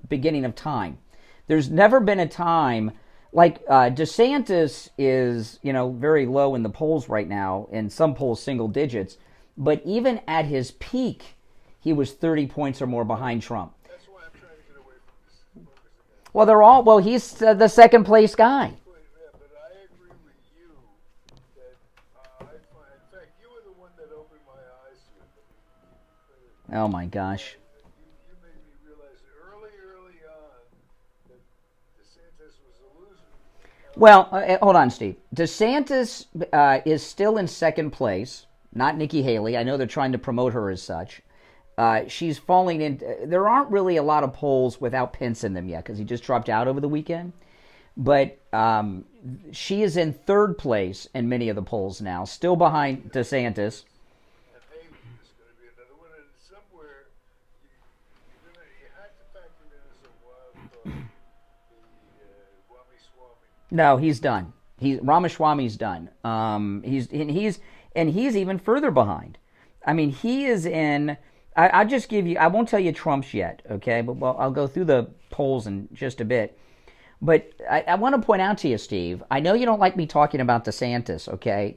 beginning of time. There's never been a time like DeSantis is, very low in the polls right now. In some polls, single digits. But even at his peak, he was 30 points or more behind Trump. That's why I'm trying to get away from this focus again. Well, they're all. Well, he's the second place guy. Yeah, but I agree with you that I find, in fact, you were the one that opened my eyes to it. Oh my gosh. You made me realize early on that DeSantis was a loser. Well, hold on, Steve. DeSantis is still in second place, not Nikki Haley. I know they're trying to promote her as such. She's falling in. There aren't really a lot of polls without Pence in them yet because he just dropped out over the weekend. But she is in third place in many of the polls now, still behind DeSantis. And Haley is going to be another one. And somewhere, you have to factor in as a wild card the Swami. No, he's done. Ramaswamy's done. He's even further behind. I mean, he is in. I'll just give you. I won't tell you Trump's yet, okay? But I'll go through the polls in just a bit. But I want to point out to you, Steve. I know you don't like me talking about DeSantis, okay?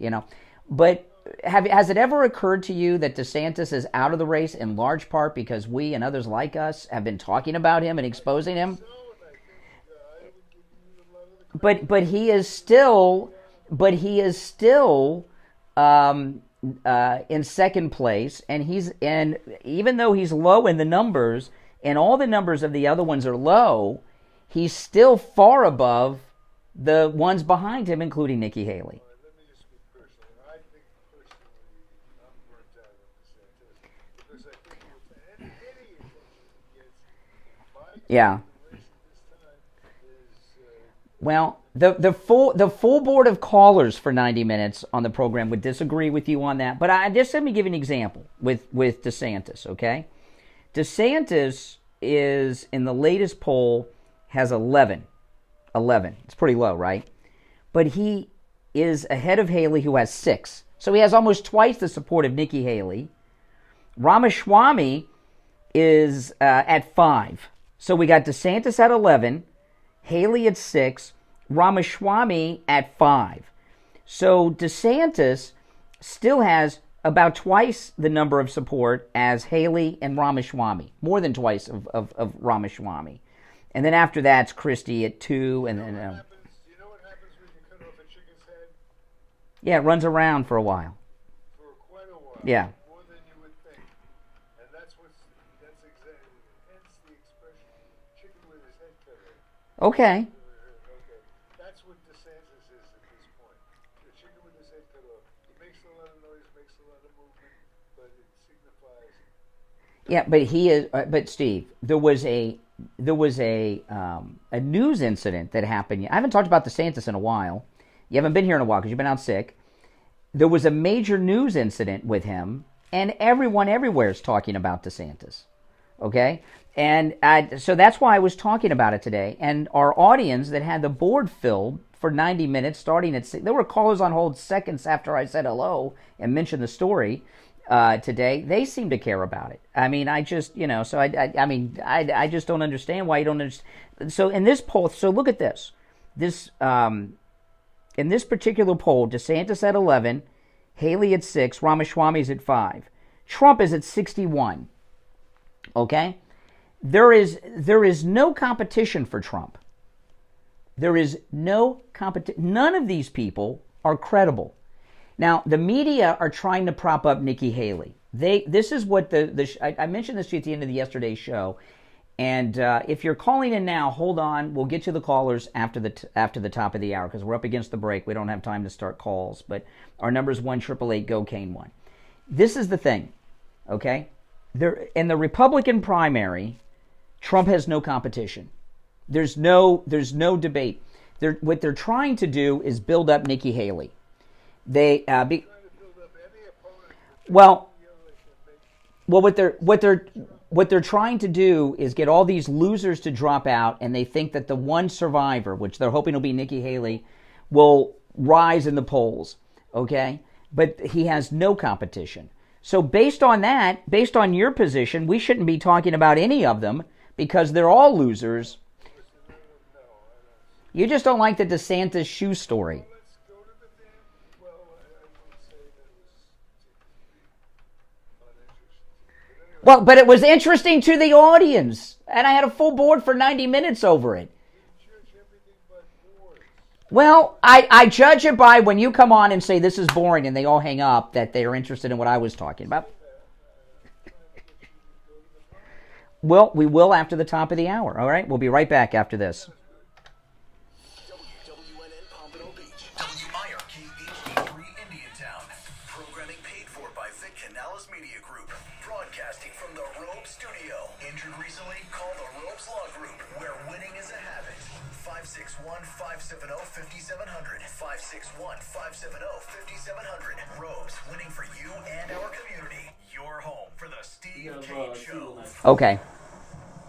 But has it ever occurred to you that DeSantis is out of the race in large part because we and others like us have been talking about him and exposing him? But he is still in second place, and even though he's low in the numbers, and all the numbers of the other ones are low, he's still far above the ones behind him, including Nikki Haley. Let me just speak personally. I think personally I'm burnt out on DeSantis because I think with any attention he gets, my Yeah. consideration this time is Well, the full board of callers for 90 minutes on the program would disagree with you on that. But let me give you an example with DeSantis, okay? DeSantis is, in the latest poll, has 11. 11. It's pretty low, right? But he is ahead of Haley, who has 6. So he has almost twice the support of Nikki Haley. Ramaswamy is at 5. So we got DeSantis at 11, Haley at 6, Ramaswamy at 5. So DeSantis still has about twice the number of support as Haley and Ramaswamy, more than twice of Ramaswamy. And then after that, it's Christie at 2, and then... You know what happens when you cut off a chicken's head? Yeah, it runs around for a while. For quite a while. Yeah. More than you would think. And that's exactly, hence the expression, chicken with his head cut off. Okay. Okay. That's what DeSantis is at this point. The chicken with his head cut off. He makes a lot of noise, makes a lot of movement, but it signifies... Yeah, but he is... but Steve, there was a news incident that happened. I haven't talked about DeSantis in a while. You haven't been here in a while because you've been out sick. There was a major news incident with him, and everyone everywhere is talking about DeSantis. Okay? And so that's why I was talking about it today. And our audience that had the board filled for 90 minutes, starting at 6, there were callers on hold seconds after I said hello and mentioned the story today. They seem to care about it. I mean, I just, so I just don't understand why you don't understand. So in this poll, so look at this. In this particular poll, DeSantis at 11, Haley at 6, Ramaswamy's at 5. Trump is at 61. Okay? There is no competition for Trump. There is no competition. None of these people are credible. Now, the media are trying to prop up Nikki Haley. This is what I mentioned this to you at the end of yesterday's show. And if you're calling in now, hold on. We'll get to the callers after the top of the hour because we're up against the break. We don't have time to start calls. But our number is 1-888-GO-CANE-1. This is the thing, okay? In the Republican primary, Trump has no competition. There's no debate. What they're trying to do is build up Nikki Haley. What they're trying to do is get all these losers to drop out, and they think that the one survivor, which they're hoping will be Nikki Haley, will rise in the polls. Okay, but he has no competition. So based on that, based on your position, we shouldn't be talking about any of them because they're all losers. You just don't like the DeSantis shoe story. Well, but it was interesting to the audience, and I had a full board for 90 minutes over it. Well, I judge it by when you come on and say this is boring and they all hang up that they are interested in what I was talking about. Well, we will after the top of the hour, all right? We'll be right back after this. Okay.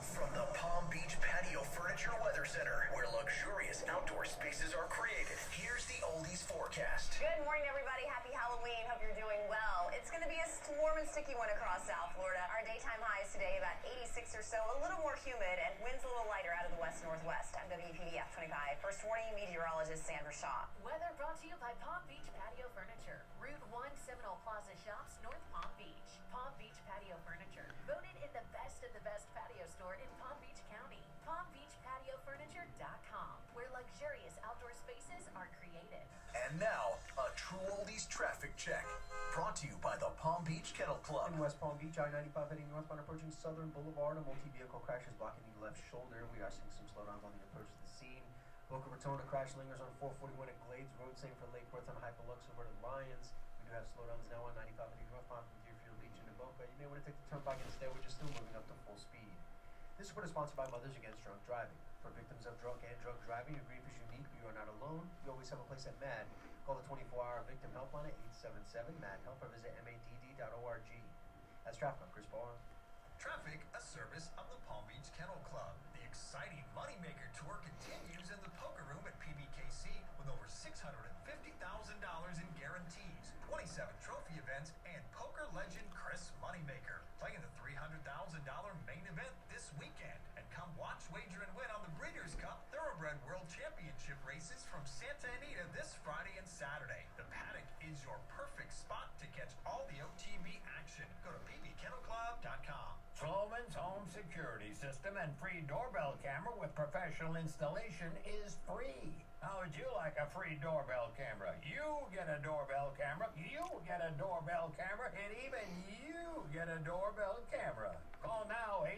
From the Palm Beach Patio Furniture Weather Center, where luxurious outdoor spaces are created, here's the oldies forecast. Good morning, everybody. Happy Halloween. Hope you're doing well. It's going to be a warm and sticky one across South Florida. Our daytime highs today about 86 or so, a little more humid, and winds a little lighter out of the west-northwest. I'm WPDF 25. First warning, meteorologist Sandra Shaw. Weather brought to you by Palm Beach Patio Furniture. Route 1 Seminole Plaza Shops, North Palm Beach. Palm Beach Patio Furniture. Voted in the best of the best patio store in Palm Beach County. PalmBeachPatioFurniture.com, where luxurious outdoor spaces are created. And now, a true oldies traffic check. Brought to you by the Palm Beach Kennel Club. In West Palm Beach, I-95 heading northbound approaching Southern Boulevard. A multi-vehicle crash is blocking the left shoulder. We are seeing some slowdowns on the approach to the scene. Boca Raton, a crash lingers on 441 at Glades Road, same for Lake Worth on Hyperlux over to Lyons. We do have slowdowns now on 95 heading northbound from Deerfield Beach into Boca. You may want to take the turnpike instead. We're just still moving up to full speed. This report is sponsored by Mothers Against Drunk Driving. For victims of drunk and drug driving, your grief is unique, but you are not alone. You always have a place at MAD. Call the 24-hour victim helpline at 877-MAD-HELP or visit madd.org. That's Traffic. I'm Chris Barr. Traffic, a service of the Palm Beach Kennel Club. The exciting Moneymaker Tour continues in the poker room at PBKC with over $650,000 in guarantees, 27 trophy events, and poker legend Chris Moneymaker playing the $300,000 main event this weekend. And come watch, wager, and win on the Breeders' Cup Thoroughbred World Championship races from Santa Anita this Friday and Saturday. The paddock is your perfect spot to catch all the OTB action. Go to pbkennelclub.com. Sloman's home security system and free doorbell camera with professional installation is free. How would you like a free doorbell camera? You get a doorbell camera, you get a doorbell camera, and even you get a doorbell camera. Call now,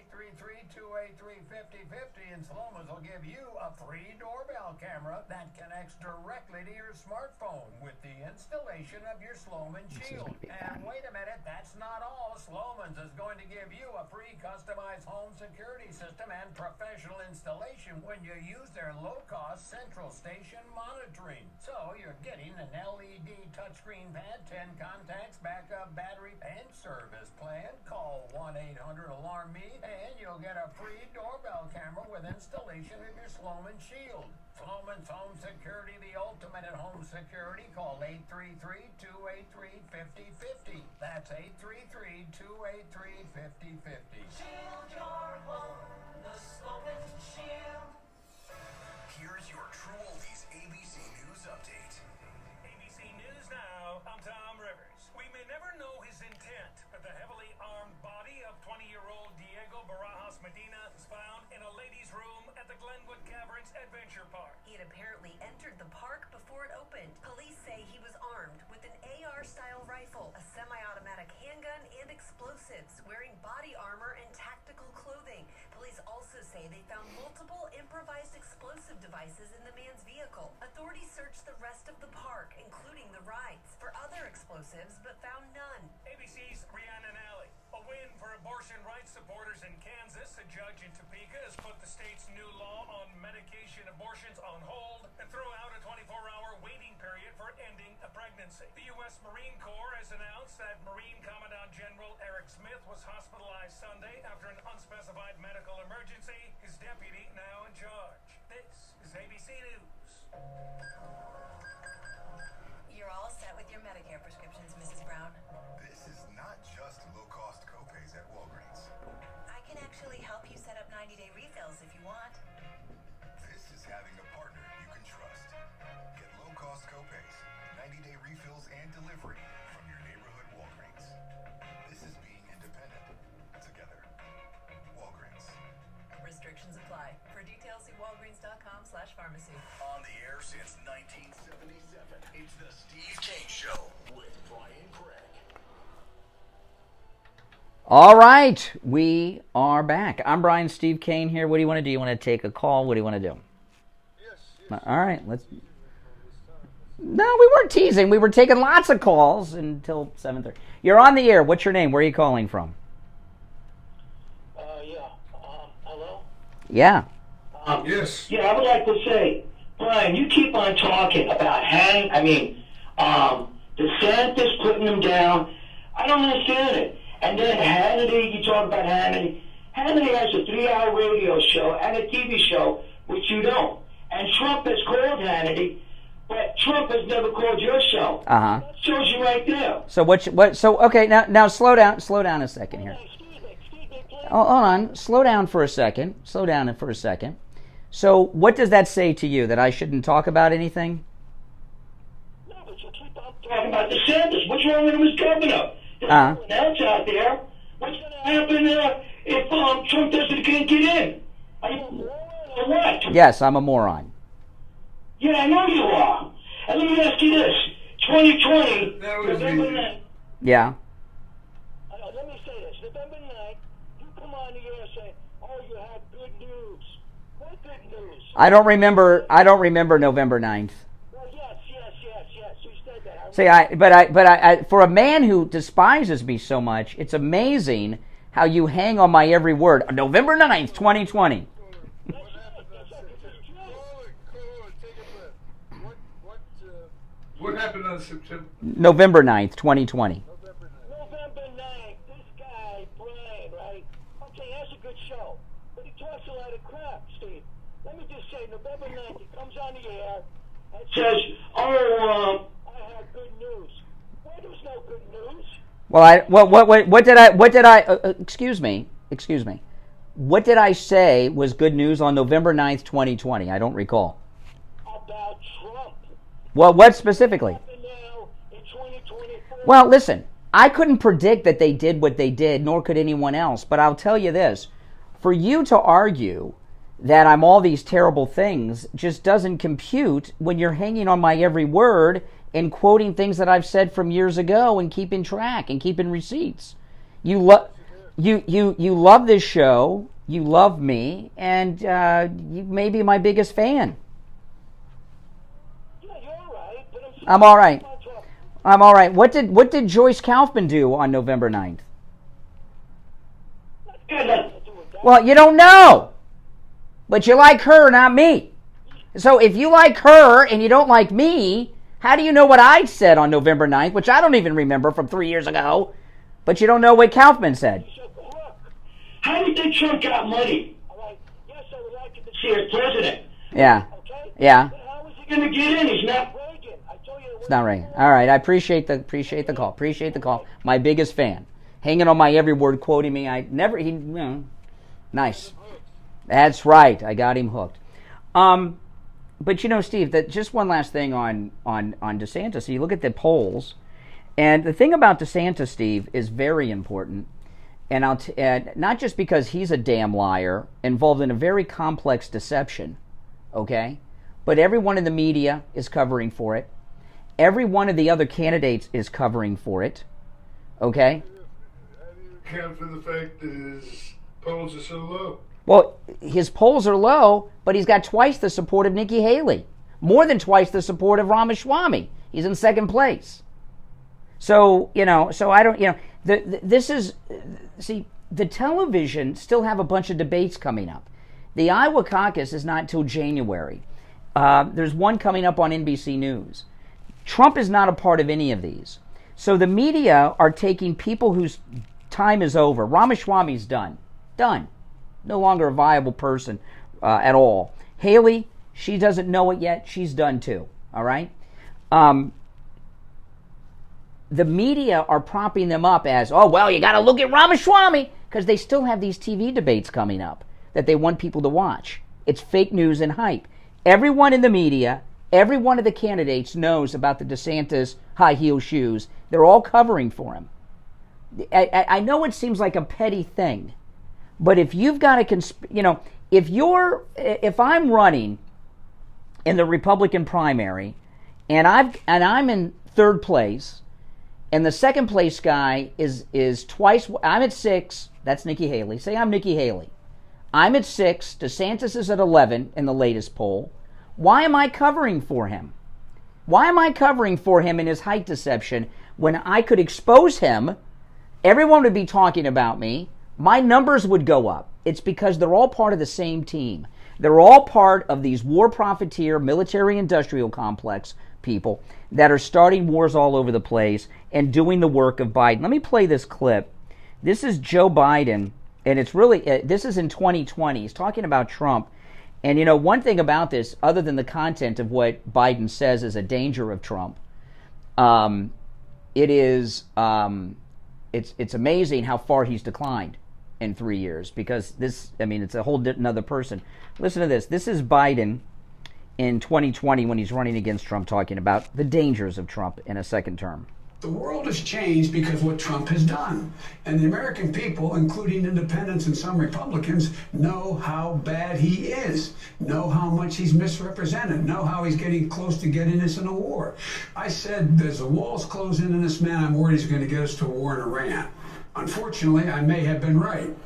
833-283-5050, and Sloman's will give you a free doorbell camera that connects directly to your smartphone with the installation of your Sloman Shield. And wait a minute, that's not all. Sloman's is going to give you a free customized home security system and professional installation when you use their low-cost central station monitoring. So you're getting an LED touchscreen pad, 10 contacts, backup battery, and service plan. Call 1-800-ALARM-ME and you'll get a free doorbell camera with installation of your Sloman Shield. Sloman's Home Security, the ultimate in home security. Call 833-283-5050. That's 833-283-5050. Shield your home, the Sloman Shield. Here's your True Oldies ABC News update. ABC News Now, I'm Tom Rivers. We may never know his intent, but the heavily armed body of 20-year-old Diego Barajas Medina is found in a ladies' room at the Glenwood Caverns Adventure Park. He had apparently entered the park before it opened. Police say he was armed with an AR-style rifle, a semi-automatic handgun, and explosives, wearing body armor and tactical clothing. Police also say they found multiple improvised explosive devices in the man's vehicle. Authorities searched the rest of the park, including the rides, for other explosives, but found none. ABC's Rhiannon Alley. A win for abortion rights supporters in Kansas. A judge in Topeka has put the state's new law on medication abortions on hold and threw out a 24-hour waiting period for ending a pregnancy. The U.S. Marine Corps has announced that Marine Commandant General Eric Smith was hospitalized Sunday after an unspecified medical emergency. His deputy now in charge. This is ABC News. You're all set with your Medicare prescriptions, Mrs. Brown. This is not just low-cost copays at Walgreens. I can actually help you set up 90-day refills if you want. This is having a partner you can trust. Get low-cost copays, 90-day refills, and delivery from your neighborhood Walgreens. This is being independent together. Walgreens. Restrictions apply. For details, see walgreens.com/pharmacy. On the air since 1977, it's the Steve Kane Show with Brian Craig. All right, we are back. I'm Brian Steve Kane here. What do you want to do? You want to take a call? What do you want to do? Yes. All right, let's. No, we weren't teasing. We were taking lots of calls until 7:30. You're on the air. What's your name? Where are you calling from? Hello? Yeah. Yes. Yeah, I would like to say, Brian, you keep on talking about DeSantis putting them down. I don't understand it. And then Hannity, you talk about Hannity. Hannity has a 3-hour radio show and a TV show, which you don't. And Trump has called Hannity, but Trump has never called your show. Uh-huh. That shows you right there. So okay, now slow down a second here. Hold on. Slow down for a second. So what does that say to you? That I shouldn't talk about anything? No, but you keep on talking about DeSantis. What's wrong with him as governor? There's no one else out there. What's going to happen if Trump can't get in? Are you a moron or what? Yes, I'm a moron. Yeah, I know you are. And let me ask you this. 2020, November 9th. Yeah. Let me say this. November 9th, you come on the air and say, oh, you have good news. What good news? I don't remember November 9th. Well, yes. You said that. See, but for a man who despises me so much, it's amazing how you hang on my every word. November 9th, 2020. What happened on September? November 9th, 2020. November 9th, this guy, Brian, right? Okay, that's a good show. But he talks a lot of crap, Steve. Let me just say, November 9th, he comes on the air and says, I have good news. Well, there's no good news. Well, what did I, excuse me. What did I say was good news on November 9th, 2020? I don't recall. About Trump. Well, what specifically? Well, listen, I couldn't predict that they did what they did, nor could anyone else. But I'll tell you this. For you to argue that I'm all these terrible things just doesn't compute when you're hanging on my every word and quoting things that I've said from years ago and keeping track and keeping receipts. You love this show, you love me, and you may be my biggest fan. I'm all right. What did Joyce Kaufman do on November 9th? Well, you don't know. But you like her, not me. So if you like her and you don't like me, how do you know what I said on November 9th, which I don't even remember from 3 years ago, but you don't know what Kaufman said? How do you think Trump got money? Yes, I would like to see as president. Yeah. Yeah. How is he going to get in? He's not Reagan. It's not Reagan. All right. I appreciate the call. Appreciate the call. My biggest fan. Hanging on my every word, quoting me. Nice. That's right. I got him hooked. But Steve, that just one last thing on DeSantis. You look at the polls, and the thing about DeSantis, Steve, is very important. And not just because he's a damn liar involved in a very complex deception, okay? But everyone in the media is covering for it. Every one of the other candidates is covering for it, okay? How do you account for the fact that his polls are so low? Well, his polls are low, but he's got twice the support of Nikki Haley. More than twice the support of Ramaswamy. He's in second place. So, I don't, the television still have a bunch of debates coming up. The Iowa caucus is not till January. There's one coming up on NBC News. Trump is not a part of any of these. So the media are taking people whose time is over. Ramaswamy's done. No longer a viable person at all. Haley, she doesn't know it yet. She's done too. All right? The media are propping them up as, you got to look at Ramaswamy, because they still have these TV debates coming up that they want people to watch. It's fake news and hype. Everyone in the media, every one of the candidates knows about the DeSantis high heel shoes. They're all covering for him. I know it seems like a petty thing, but if you've got if I'm running in the Republican primary and I'm in third place, and the second place guy is twice, I'm at 6, that's Nikki Haley. Say I'm Nikki Haley. I'm at 6, DeSantis is at 11 in the latest poll. Why am I covering for him? Why am I covering for him in his height deception when I could expose him? Everyone would be talking about me. My numbers would go up. It's because they're all part of the same team. They're all part of these war profiteer, military-industrial complex people that are starting wars all over the place and doing the work of Biden. Let me play this clip. This is Joe Biden, and it's really, this is in 2020. He's talking about Trump. And one thing about this, other than the content of what Biden says is a danger of Trump, it's amazing how far he's declined in 3 years, because it's a whole another person. Listen to this. This is Biden in 2020 when he's running against Trump, talking about the dangers of Trump in a second term. The world has changed because of what Trump has done. And the American people, including independents and some Republicans, know how bad he is, know how much he's misrepresented, know how he's getting close to getting us in a war. I said, as the walls close in on this man, I'm worried he's going to get us to a war in Iran. Unfortunately, I may have been right.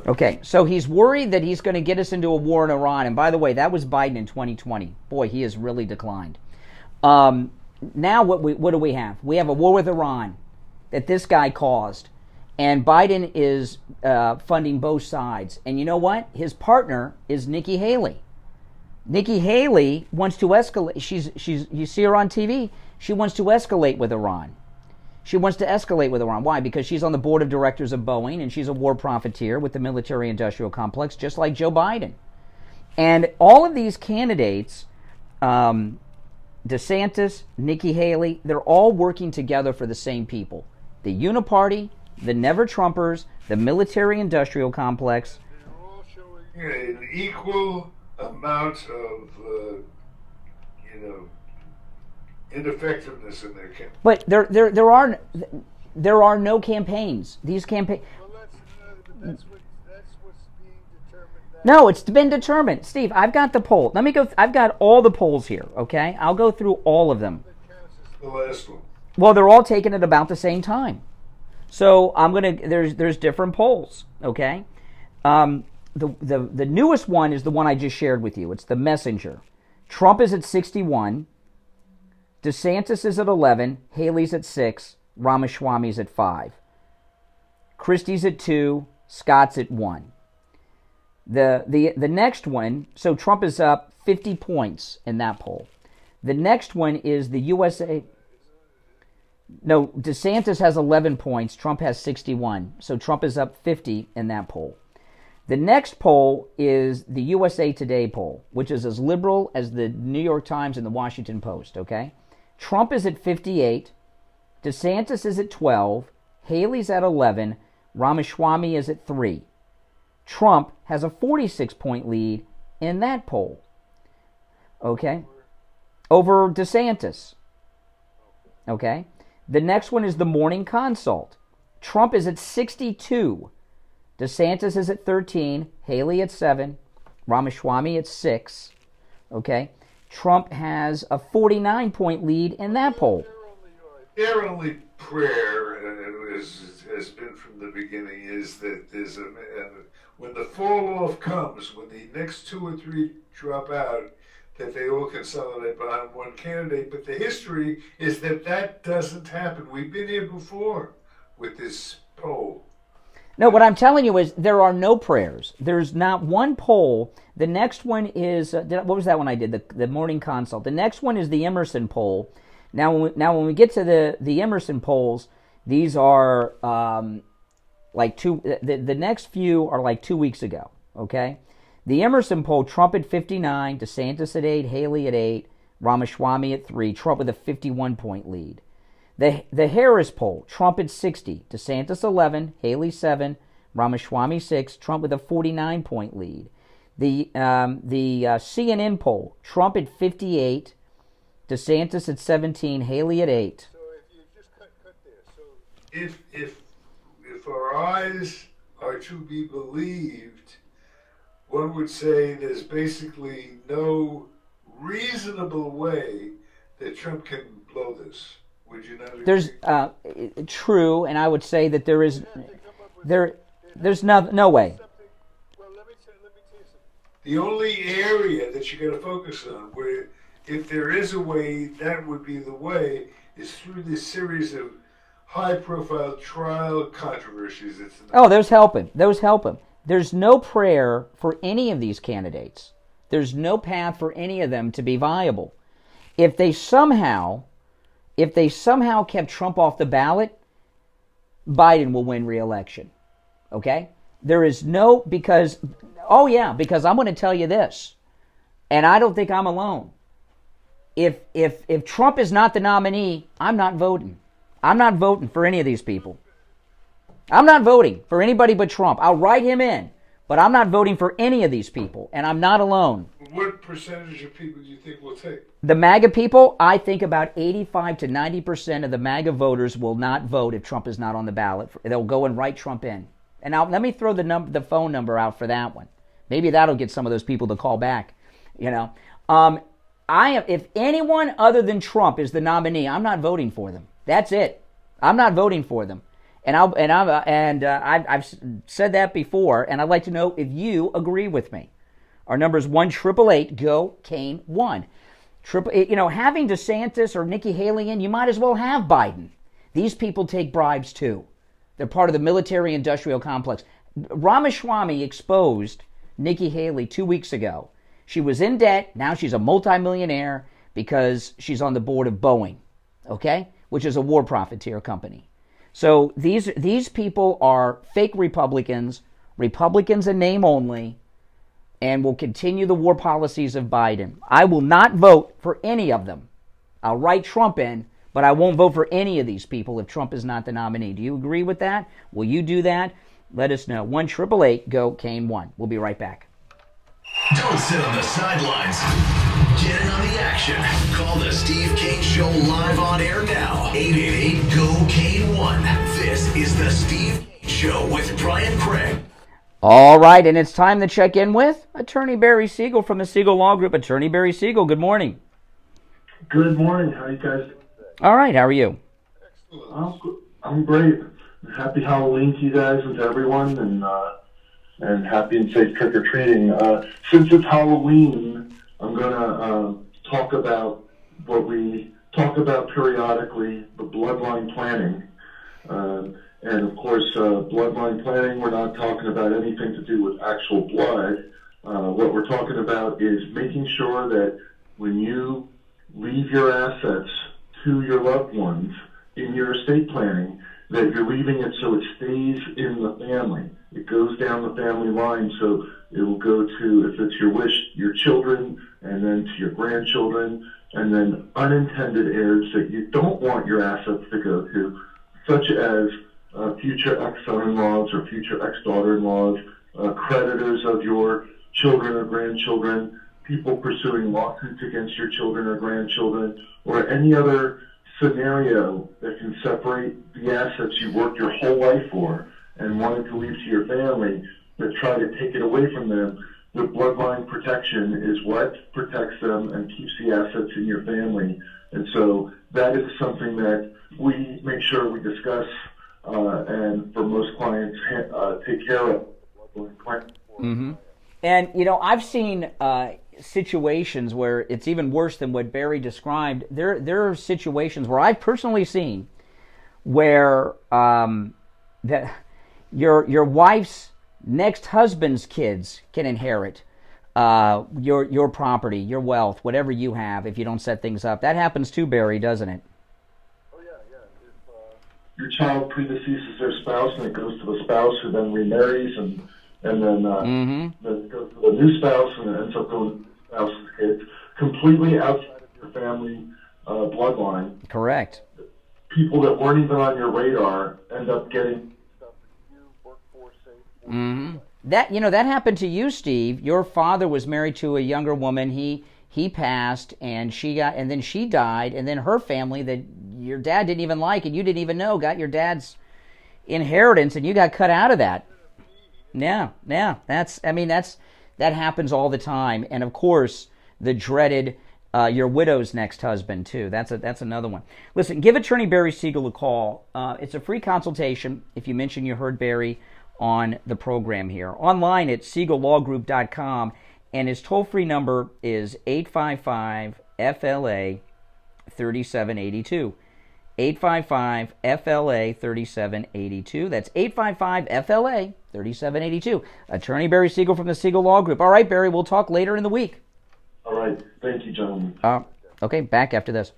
Okay, so he's worried that he's going to get us into a war in Iran. And by the way, that was Biden in 2020. Boy, he has really declined. Now what do we have? We have a war with Iran that this guy caused. And Biden is funding both sides. And you know what? His partner is Nikki Haley. Nikki Haley wants to escalate. You see her on TV. She wants to escalate with Iran. She wants to escalate with Iran. Why? Because she's on the board of directors of Boeing, and she's a war profiteer with the military-industrial complex, just like Joe Biden. And all of these candidates, DeSantis, Nikki Haley, they're all working together for the same people. The Uniparty, the Never-Trumpers, the military-industrial complex. An equal amount of, ineffectiveness in their campaign. But there are no campaigns. These campaigns. That's what's being determined. No, it's been determined. Steve, I've got the poll. Let me go. I've got all the polls here. Okay, I'll go through all of them. The last one. Well, they're all taken at about the same time. So I'm gonna. There's different polls. Okay. The newest one is the one I just shared with you. It's the Messenger. Trump is at 61. DeSantis is at 11. Haley's at 6. Ramaswamy's at 5. Christie's at 2. Scott's at 1. The next one, so Trump is up 50 points in that poll. The next one is the USA. No, DeSantis has 11 points. Trump has 61. So Trump is up 50 in that poll. The next poll is the USA Today poll, which is as liberal as the New York Times and the Washington Post, okay? Trump is at 58. DeSantis is at 12. Haley's at 11. Ramaswamy is at 3. Trump has a 46-point lead in that poll, okay? Over DeSantis, okay? The next one is the Morning Consult. Trump is at 62. DeSantis is at 13, Haley at 7, Ramaswamy at 6, okay? Trump has a 49-point lead in that poll. Their only prayer has been from the beginning is that there's when the fall off comes, when the next 2 or 3 drop out, that they all consolidate behind one candidate. But the history is that doesn't happen. We've been here before with this poll. No, what I'm telling you is there are no prayers. There's not one poll. The next one is, what was that one I did? The Morning Consult. The next one is the Emerson poll. Now when we get to the Emerson polls, these are the next few are like 2 weeks ago, okay? The Emerson poll, Trump at 59, DeSantis at 8, Haley at 8, Ramaswamy at 3, Trump with a 51-point lead. The Harris poll, Trump at 60, DeSantis 11, Haley 7, Ramaswamy 6, Trump with a 49-point lead. The CNN poll, Trump at 58, DeSantis at 17, Haley at 8. So if you just cut there, so if our eyes are to be believed, one would say there's basically no reasonable way that Trump can blow this. Would you not agree? There's true, and I would say that there's no way. Well, let me tell you something. The only area that you got to focus on, where if there is a way, that would be the way, is through this series of high-profile trial controversies. Those help him. There's no prayer for any of these candidates. There's no path for any of them to be viable. If they somehow kept Trump off the ballot, Biden will win re-election. Okay? There is no, because I'm going to tell you this, and I don't think I'm alone. If Trump is not the nominee, I'm not voting. I'm not voting for any of these people. I'm not voting for anybody but Trump. I'll write him in, but I'm not voting for any of these people, and I'm not alone. What percentage of people do you think will take? The MAGA people, I think about 85 to 90% of the MAGA voters will not vote if Trump is not on the ballot. They'll go and write Trump in. And let me throw the phone number out for that one. Maybe that'll get some of those people to call back. You know, if anyone other than Trump is the nominee, I'm not voting for them. That's it. I'm not voting for them. And I've said that before, and I'd like to know if you agree with me. Our number is 1-888-GO-KANE-1. Having DeSantis or Nikki Haley in, you might as well have Biden. These people take bribes too. They're part of the military-industrial complex. Ramaswamy exposed Nikki Haley 2 weeks ago. She was in debt. Now she's a multimillionaire because she's on the board of Boeing, okay, which is a war profiteer company. So these people are fake Republicans in name only, and will continue the war policies of Biden. I will not vote for any of them. I'll write Trump in, but I won't vote for any of these people if Trump is not the nominee. Do you agree with that? Will you do that? Let us know. 1-888-GO-KANE-1. We'll be right back. Don't sit on the sidelines. Get in on the action. Call the Steve Kane Show live on air now. 888-GO-KANE-1. This is the Steve Kane Show with Brian Craig. All right, and it's time to check in with Attorney Barry Siegel from the Siegel Law Group. Attorney Barry Siegel, good morning. Good morning. How are you guys doing? All right, how are you? I'm great. Happy Halloween to you guys and to everyone, and happy and safe trick-or-treating. Since it's Halloween, I'm going to talk about what we talk about periodically, the bloodline planning. And, of course, bloodline planning, we're not talking about anything to do with actual blood. What we're talking about is making sure that when you leave your assets to your loved ones in your estate planning, that you're leaving it so it stays in the family. It goes down the family line, so it will go to, if it's your wish, your children, and then to your grandchildren, and then unintended heirs that you don't want your assets to go to, such as future ex-son-in-laws or future ex-daughter-in-laws, creditors of your children or grandchildren, people pursuing lawsuits against your children or grandchildren, or any other scenario that can separate the assets you worked your whole life for and wanted to leave to your family, that try to take it away from them. The bloodline protection is what protects them and keeps the assets in your family. And so that is something that we make sure we discuss and for most clients take care of. Mm-hmm. And, you know, I've seen situations where it's even worse than what Barry described. There are situations where I've personally seen where that your wife's next husband's kids can inherit your property, your wealth, whatever you have, if you don't set things up. That happens too, Barry, doesn't it? Oh, yeah. If your child predeceases their spouse and it goes to the spouse who then remarries and then it goes to the new spouse and it ends up going to the spouse's kids, completely outside of your family bloodline. Correct. People that weren't even on your radar end up getting stuff that you work for, safe. Mm-hmm. That happened to you, Steve. Your father was married to a younger woman. He passed, and then she died, and then her family that your dad didn't even like and you didn't even know got your dad's inheritance, and you got cut out of that. Yeah. That happens all the time, and of course the dreaded your widow's next husband too. That's another one. Listen, give Attorney Barry Siegel a call. It's a free consultation if you mention you heard Barry on the program here. Online at SiegelLawGroup.com, and his toll-free number is 855-FLA-3782. 855-FLA-3782. That's 855-FLA-3782. Attorney Barry Siegel from the Siegel Law Group. All right, Barry, we'll talk later in the week. All right. Thank you, gentlemen. Okay, back after this.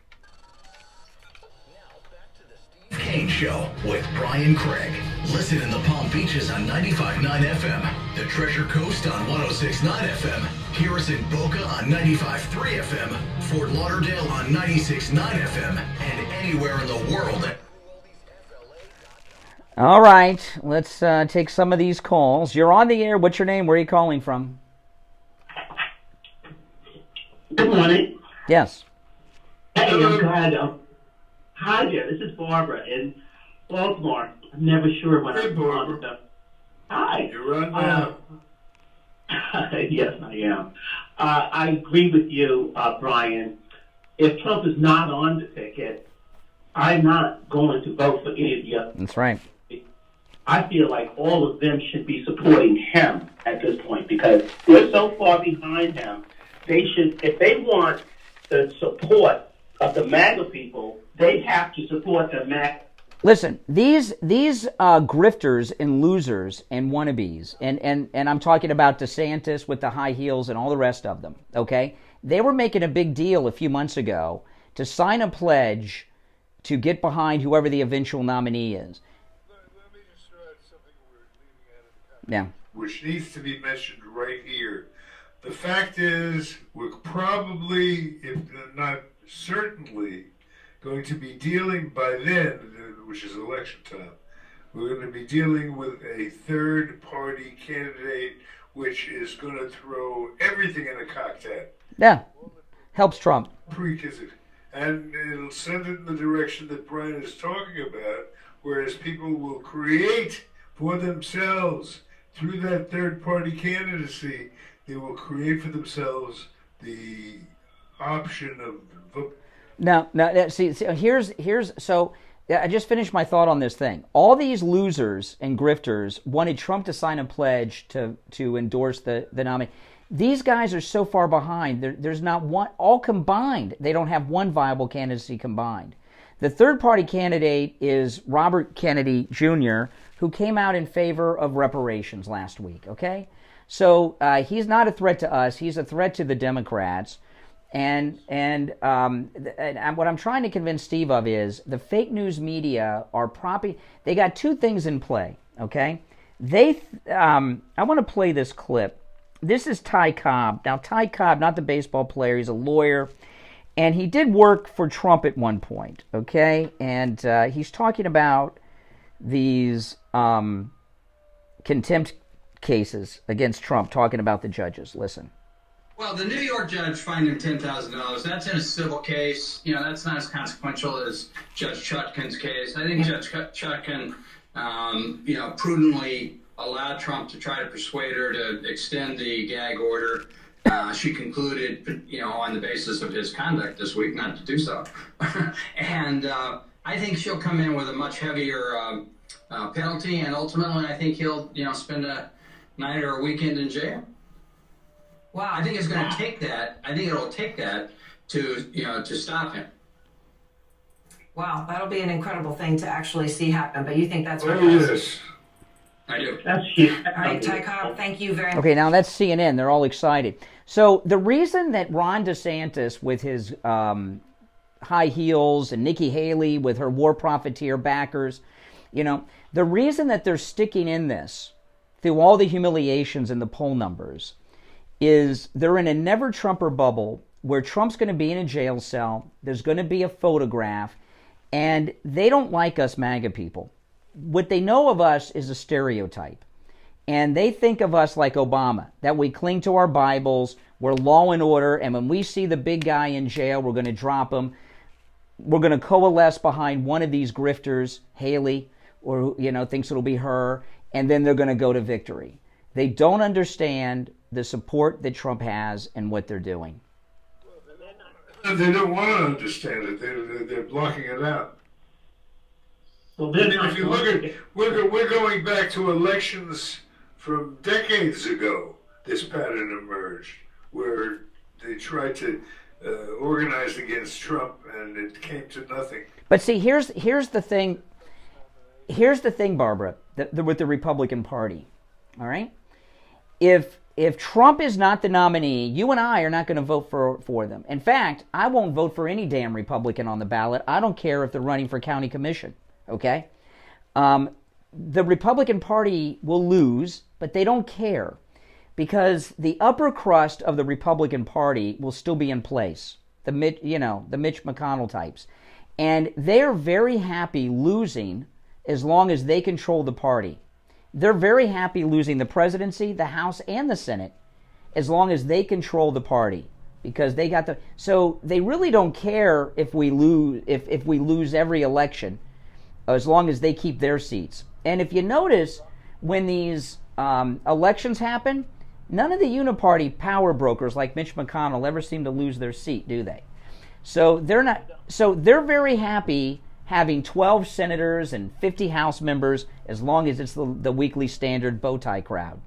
Steve Kane Show with Brian Craig. Listen in the Palm Beaches on 95.9 FM, the Treasure Coast on 106.9 FM, hear us in Boca on 95.3 FM, Fort Lauderdale on 96.9 FM, and anywhere in the world. All right, let's take some of these calls. You're on the air. What's your name? Where are you calling from? Good morning. Yes. Hey, I'm glad. Hi there. This is Barbara in Baltimore. I'm never sure when I'm on stuff. Hi. You're on now. Yes, I am. I agree with you, Brian. If Trump is not on the ticket, I'm not going to vote for any of the others. That's right. I feel like all of them should be supporting him at this point because we're so far behind him. They should, if they want the support of the MAGA people, they have to support the MAGA Listen, these grifters and losers and wannabes, and I'm talking about DeSantis with the high heels and all the rest of them, okay? They were making a big deal a few months ago to sign a pledge to get behind whoever the eventual nominee is. Let me just throw out something we're leaving out of the Yeah. which needs to be mentioned right here. The fact is, we're probably, if not certainly, going to be dealing by then, which is election time, we're going to be dealing with a third-party candidate, which is going to throw everything in a cocktail. Yeah, helps Trump. And it'll send it in the direction that Brian is talking about, whereas people will create for themselves, through that third-party candidacy, they will create for themselves the option of vote. Now, see, so I just finished my thought on this thing. All these losers and grifters wanted Trump to sign a pledge to endorse the nominee. These guys are so far behind. There's not one, all combined, they don't have one viable candidacy combined. The third-party candidate is Robert Kennedy Jr., who came out in favor of reparations last week, okay? So he's not a threat to us. He's a threat to the Democrats. And what I'm trying to convince Steve of is the fake news media are they got two things in play, okay? I want to play this clip. This is Ty Cobb. Now, Ty Cobb, not the baseball player, he's a lawyer, and he did work for Trump at one point, okay? And he's talking about these contempt cases against Trump, talking about the judges. Listen. Well, the New York judge fined him $10,000. That's in a civil case. You know, that's not as consequential as Judge Chutkan's case. I think Judge Chutkan, prudently allowed Trump to try to persuade her to extend the gag order. She concluded, on the basis of his conduct this week, not to do so. And I think she'll come in with a much heavier penalty, and ultimately, I think he'll, spend a night or a weekend in jail. Wow. I think it's going to take that. I think it'll take that to stop him. Wow, that'll be an incredible thing to actually see happen. But you think that's what yes. I do. That's huge. All right, Ty Cobb, thank you very much. Okay, now that's CNN. They're all excited. So the reason that Ron DeSantis with his high heels and Nikki Haley with her war profiteer backers, the reason that they're sticking in this through all the humiliations and the poll numbers is they're in a never-Trumper bubble where Trump's going to be in a jail cell, there's going to be a photograph, and they don't like us MAGA people. What they know of us is a stereotype. And they think of us like Obama, that we cling to our Bibles, we're law and order, and when we see the big guy in jail, we're going to drop him. We're going to coalesce behind one of these grifters, Haley, or, thinks it'll be her, and then they're going to go to victory. They don't understand the support that Trump has and what they're doing. They don't want to understand it. They're blocking it out. Well, if you look at, we're going back to elections from decades ago. This pattern emerged where they tried to organize against Trump, and it came to nothing. But see, here's the thing. Here's the thing, Barbara, with the Republican Party. All right, if Trump is not the nominee, you and I are not going to vote for them. In fact, I won't vote for any damn Republican on the ballot. I don't care if they're running for county commission. Okay? The Republican Party will lose, but they don't care because the upper crust of the Republican Party will still be in place. The Mitch McConnell types. And they're very happy losing as long as they control the party. They're very happy losing the presidency, the House, and the Senate as long as they control the party because they got the. So they really don't care if we lose if we lose every election as long as they keep their seats. And if you notice, when these elections happen, none of the uniparty power brokers like Mitch McConnell ever seem to lose their seat, do they? So they're not. So they're very happy having 12 senators and 50 House members as long as it's the Weekly Standard bow tie crowd.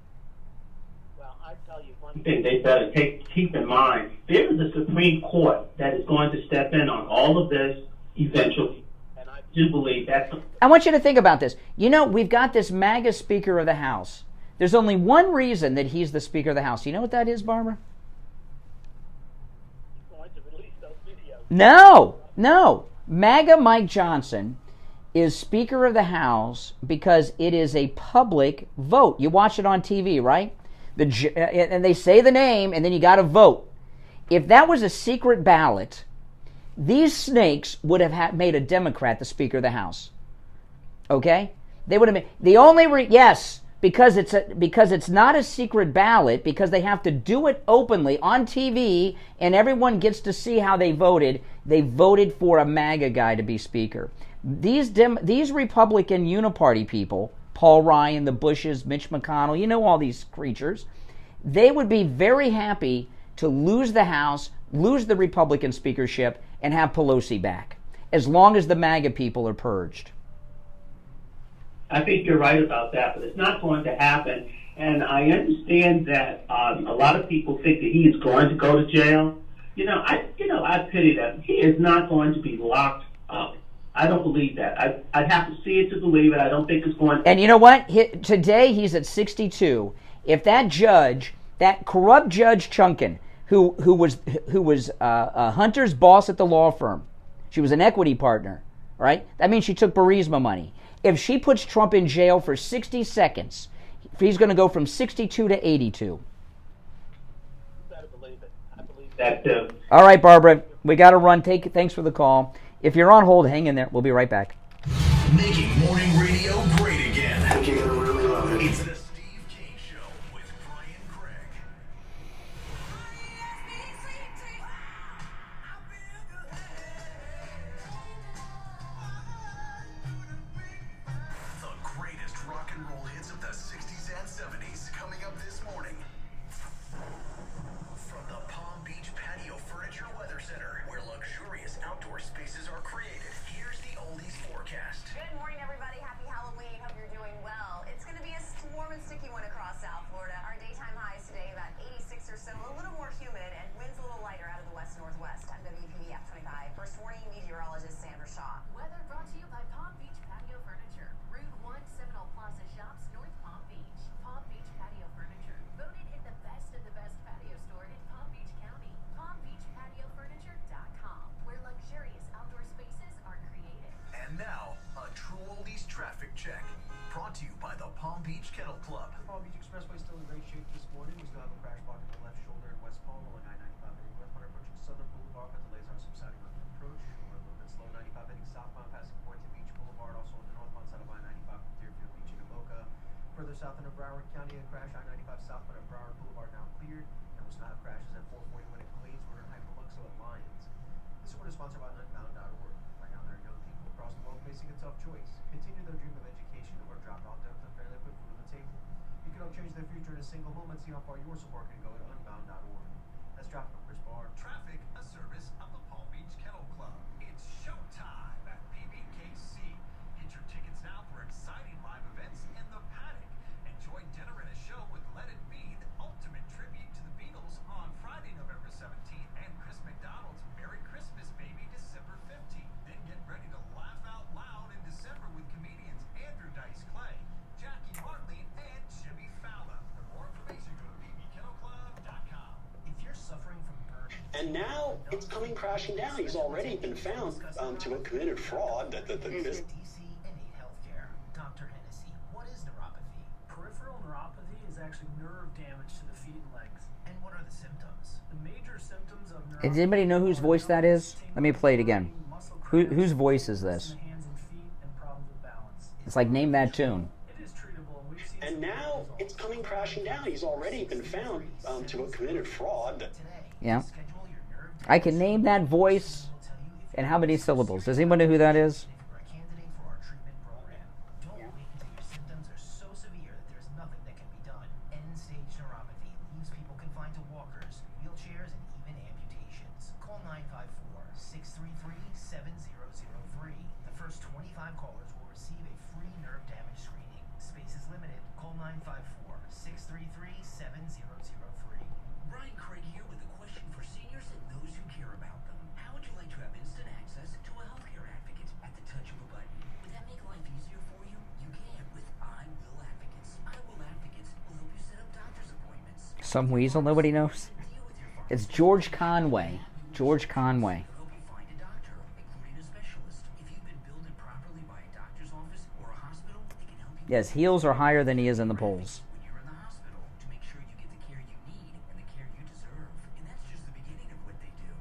Well, I tell you one thing they better keep in mind. There is a Supreme Court that is going to step in on all of this eventually. And I've do believe that's... I want you to think about this. You know, we've got this MAGA Speaker of the House. There's only one reason that he's the Speaker of the House. You know what that is, Barbara? No. MAGA Mike Johnson is Speaker of the House because it is a public vote. You watch it on TV, right? And they say the name, and then you got to vote. If that was a secret ballot, these snakes would have made a Democrat the Speaker of the House. Okay? They would have made the only because it's not a secret ballot, because they have to do it openly on TV and everyone gets to see how they voted. They voted for a MAGA guy to be Speaker. These Republican uniparty people, Paul Ryan, the Bushes, Mitch McConnell, you know all these creatures, they would be very happy to lose the House, lose the Republican speakership, and have Pelosi back, as long as the MAGA people are purged. I think you're right about that, but it's not going to happen. And I understand that a lot of people think that he is going to go to jail. I pity that. He is not going to be locked up. I don't believe that. I'd have to see it to believe it. I don't think it's going to. And you know what? Today he's at 62. If that judge, that corrupt Judge Chunkin, who was Hunter's boss at the law firm, she was an equity partner, right? That means she took Burisma money. If she puts Trump in jail for 60 seconds, he's going to go from 62 to 82. I believe it. I believe that too. All right, Barbara, we got to run. Thanks for the call. If you're on hold, hang in there. We'll be right back. Making morning radio great again. I think you're going to really love it. It's the Steve Kane Show with Brian Craig. The greatest rock and roll hits of the 60s and 70s coming up this morning. From the Palm Beach Patio Furniture Weather Center, where luxurious outdoor spaces are created, here's the oldies forecast. Good morning, everybody. Happy Halloween. Hope you're doing well. It's going to be a warm and sticky one across South Florida. Our daytime highs today about 86 or so, a little more humid, and winds a little lighter out of the west-northwest. I'm WPV F25. First warning, meteorologist Sandra Shaw. Weather brought to you by Palm Beach Patio Furniture. Route 1, Seminole Plaza Shops, North Palm Beach. Palm Beach Patio Furniture. Voted in the best of the best patio store in Palm Beach County. PalmBeachPatioFurniture.com, where luxurious outdoor spaces are created. And now, a true oldies traffic check. Brought to you by the Palm Beach Kennel Club. The Palm Beach Expressway still in great shape this morning. We still have a crash block on the left shoulder in West Palm along I-95 heading northbound approaching Southern Boulevard, but delays are subsiding on the approach. We're a little bit slow 95 heading southbound passing Boynton Beach Boulevard, also on the northbound side of I-95 from Deerfield Beach into Boca. Further south into Broward County, a crash I-95 southbound at Broward Boulevard now cleared. And we still have crashes at 441 at Glades, Road and Hyperluxo at Lyons. This report is sponsored by Unbound.org. Right now there are young people across the world facing a tough choice. Continue their dream of education or drop off death and fairly put food on the table. You can help change their future in a single moment. See how far your support can go at Unbound.org. That's traffic from Chris Barr. Traffic, a service of the Palm Beach Kennel Club. It's showtime at PBKC. Get your tickets now for exciting live events in the paddock. Enjoy dinner and a show with Let It Be, the ultimate tribute to the Beatles on Friday, November 17th, and Chris McDonald's Merry Christmas Baby December 15th. Then get ready to laugh out loud in December with comedians Andrew Dice Clay, Jackie Martling, and Jimmy Fallon. For more information, go to bbkennelclub.com. If you're suffering from burnout, And now it's coming crashing down. He's already been found to have committed fraud. DC and need healthcare. Dr. Hennessy, what is neuropathy? Peripheral neuropathy is actually nerve damage to the feet and legs. And what are the symptoms? The major symptoms of neuropathy. Does anybody know whose voice that is? Let me play it again. Whose voice is this? It's like, name that tune. And now it's coming crashing down. He's already been found to have committed fraud. Yeah. I can name that voice and how many syllables. Does anyone know who that is? Symptoms are so severe that there's nothing that can be done. End-stage neuropathy leaves people confined to walkers, wheelchairs, and even amputations. Call 954-633-7003. The first 25 callers will receive a free nerve damage screening. Space is limited. Call 954-633-7003. Brian Craig here with a question for seniors and those who care about them. How would you like to have instant access to a healthcare advocate at the touch of a button? Some weasel nobody knows. It's George Conway. George Conway. Yes, heels are higher than he is in the polls.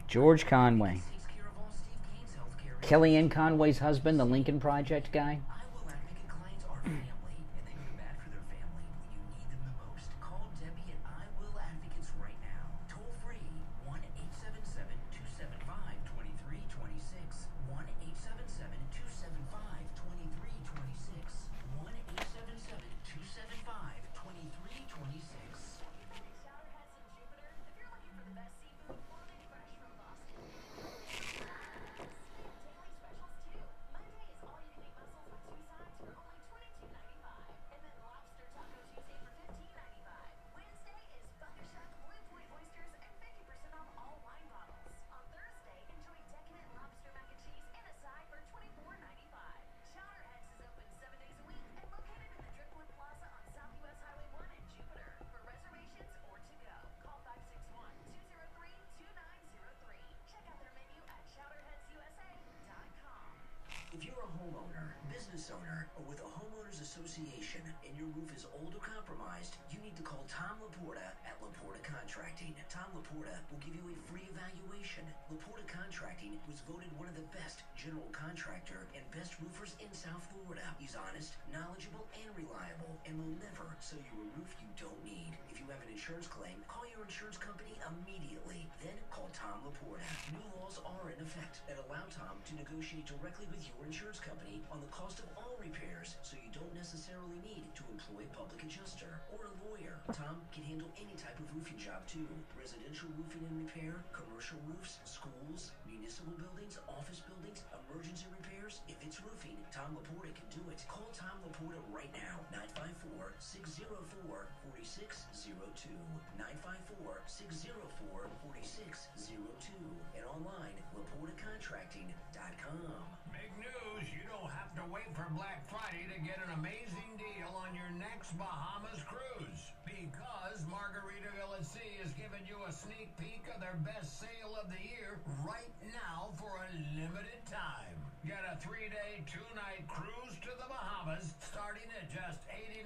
George Conway. Kellyanne Conway's husband, the Lincoln Project guy. If you're a homeowner, business owner, or with a homeowners association and your roof is old or compromised, you need to call Tom Laporta at Laporta Contracting. Tom Laporta will give you a free evaluation. Laporta Contracting was voted one of the best general contractor and best roofers in South Florida. He's honest, knowledgeable, and reliable, and will never sell you a roof you don't need. If you have an insurance claim, call your insurance company immediately. Then call Tom Laporta. New laws are in effect that allow Tom to negotiate directly with your insurance company on the cost of all repairs, so you don't necessarily need to employ a public adjuster or a lawyer. Tom can handle any type of roofing job too. Residential roofing and repair, commercial roofs, schools, municipal buildings, office buildings, emergency repairs. If it's roofing, Tom Laporta can do it. Call Tom Laporta right now. 954-604-4602. 954-604-4602. And online, LaportaContracting.com. Big news, you don't have to wait for Black Friday to get an amazing deal on your next Bahamas cruise. Because Margaritaville at Sea is giving you a sneak peek of their best sale of the year right now for a limited time. Get a 3-day, 2-night cruise to the Bahamas starting at just $89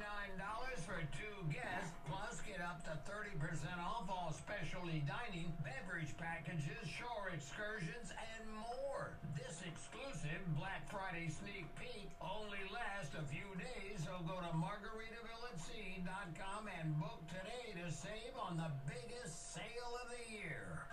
for 2 guests, plus get up to 30% off all specialty dining, beverage packages, shore excursions, and more. This exclusive Black Friday sneak peek only lasts a few days, so go to margaritavilleatsea.com and book today to save on the biggest sale of the year.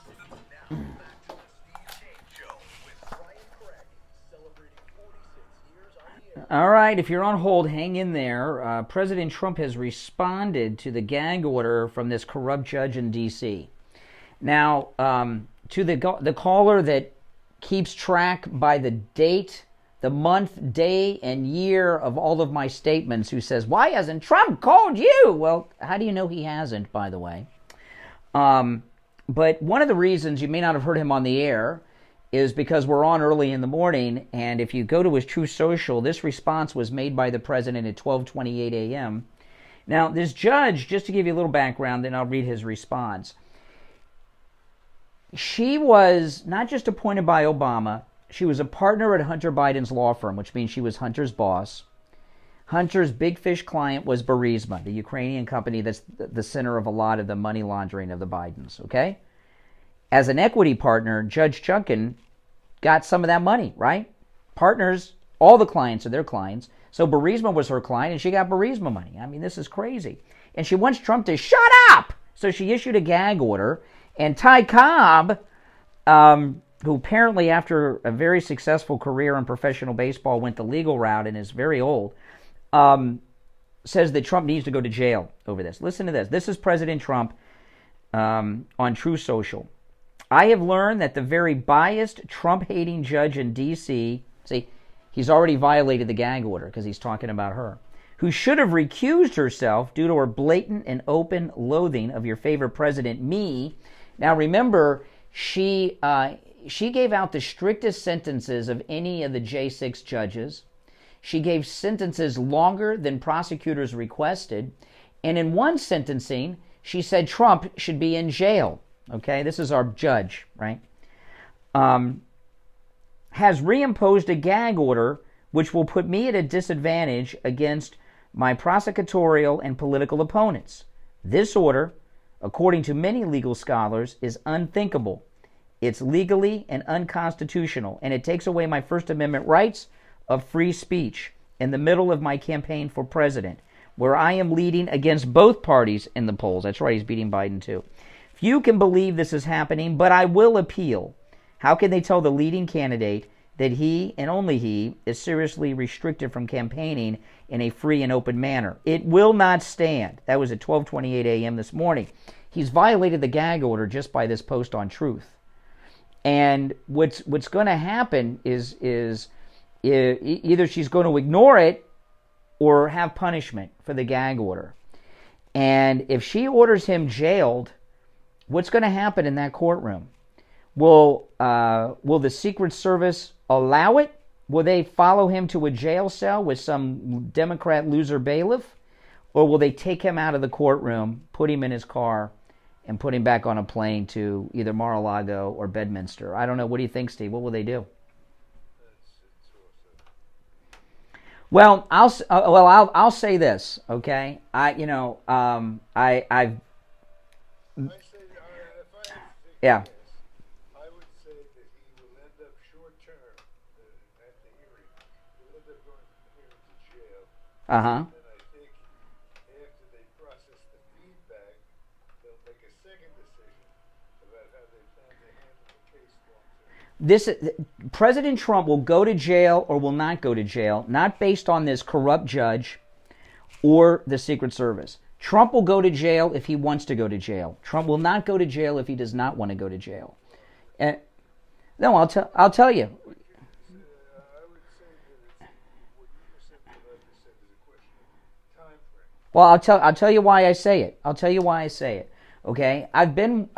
Now back to the Steve Kane Show with Brian Craig, celebrating 46 years on the air. All right, if you're on hold, hang in there. President Trump has responded to the gag order from this corrupt judge in D.C. Now, to the caller that keeps track by the date, the month, day, and year of all of my statements, who says, why hasn't Trump called you? Well, how do you know he hasn't, by the way? But one of the reasons you may not have heard him on the air is because we're on early in the morning, and if you go to his True Social, this response was made by the president at 12:28 a.m. Now, this judge, just to give you a little background, then I'll read his response. She was not just appointed by Obama, she was a partner at Hunter Biden's law firm, which means she was Hunter's boss. Hunter's big fish client was Burisma, the Ukrainian company that's the center of a lot of the money laundering of the Bidens, okay? As an equity partner, Judge Chunkin got some of that money, right? Partners, all the clients are their clients. So Burisma was her client, and she got Burisma money. I mean, this is crazy. And she wants Trump to shut up! So she issued a gag order, and Ty Cobb, who apparently after a very successful career in professional baseball went the legal route and is very old, says that Trump needs to go to jail over this. Listen to this. This is President Trump on True Social. I have learned that the very biased, Trump-hating judge in D.C., see, he's already violated the gag order because he's talking about her, who should have recused herself due to her blatant and open loathing of your favorite president, me. Now remember, she gave out the strictest sentences of any of the J6 judges. She gave sentences longer than prosecutors requested. And in one sentencing, She said Trump should be in jail. Okay, this is our judge, right? Has reimposed a gag order which will put me at a disadvantage against my prosecutorial and political opponents. This order, according to many legal scholars, is unthinkable. It's legally and unconstitutional, and it takes away my First Amendment rights of free speech in the middle of my campaign for president, where I am leading against both parties in the polls. That's right, he's beating Biden too. Few can believe this is happening, but I will appeal. How can they tell the leading candidate that he, and only he, is seriously restricted from campaigning in a free and open manner? It will not stand. That was at 12:28 a.m. this morning. He's violated the gag order just by this post on Truth. And what's going to happen is either she's going to ignore it or have punishment for the gag order. And if she orders him jailed, what's going to happen in that courtroom? Will the Secret Service allow it? Will they follow him to a jail cell with some Democrat loser bailiff? Or will they take him out of the courtroom, put him in his car, and put him back on a plane to either Mar-a-Lago or Bedminster? I don't know. What do you think, Steve? What will they do? Well, I'll say this, okay? Yeah. I would say that he will end up short term at the hearing. He'll end up going from here to jail. Uh-huh. And I think after they process the feedback, they'll make a second decision about how they plan to handle the case long term. President Trump will go to jail or will not go to jail, not based on this corrupt judge or the Secret Service. Trump will go to jail if he wants to go to jail. Trump will not go to jail if he does not want to go to jail. And no, I'll tell you. Well, I'll tell you why I say it. I'll tell you why I say it. Okay, I've been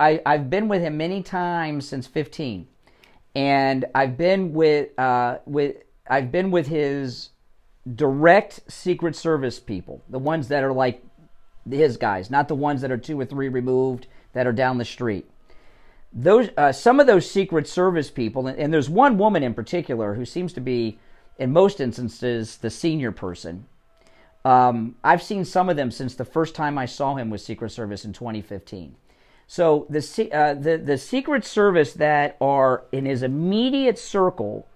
with him many times since 15, and I've been with his direct Secret Service people, the ones that are like his guys, not the ones that are 2 or 3 removed that are down the street. Those some of those Secret Service people, and there's one woman in particular who seems to be, in most instances, the senior person. I've seen some of them since the first time I saw him with Secret Service in 2015. So the Secret Service that are in his immediate circle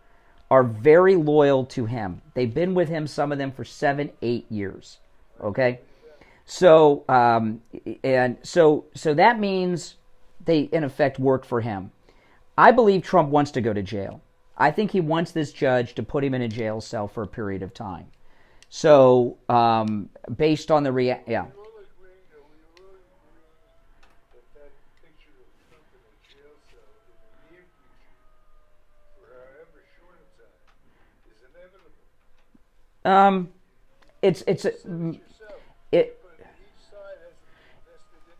are very loyal to him. They've been with him, some of them, for 7-8 years. Okay. So so that means they, in effect, work for him. I believe Trump wants to go to jail. I think he wants this judge to put him in a jail cell for a period of time. So, based on the yeah.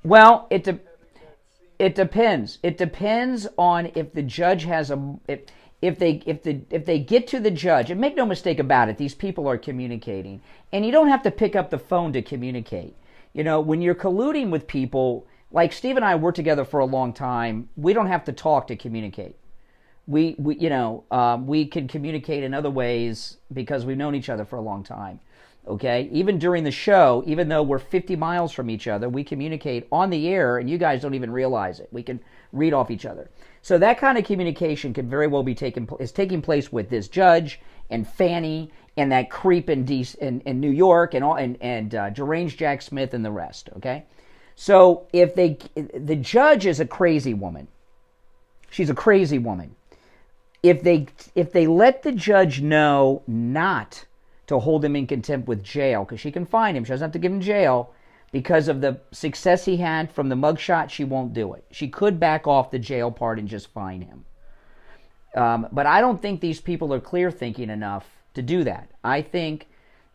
Well, it depends. It depends on if the judge has if they get to the judge, and make no mistake about it, these people are communicating, and you don't have to pick up the phone to communicate. You know, when you're colluding with people, like Steve and I worked together for a long time, we don't have to talk to communicate. We can communicate in other ways because we've known each other for a long time. Okay, even during the show, even though we're 50 miles from each other, we communicate on the air, and you guys don't even realize it. We can read off each other. So that kind of communication could very well be taking place with this judge and Fannie and that creep in New York and deranged Jack Smith and the rest. Okay, so if the judge is a crazy woman, she's a crazy woman. If they let the judge know not to hold him in contempt with jail, because she can fine him. She doesn't have to give him jail. Because of the success he had from the mugshot, she won't do it. She could back off the jail part and just fine him. But I don't think these people are clear thinking enough to do that. I think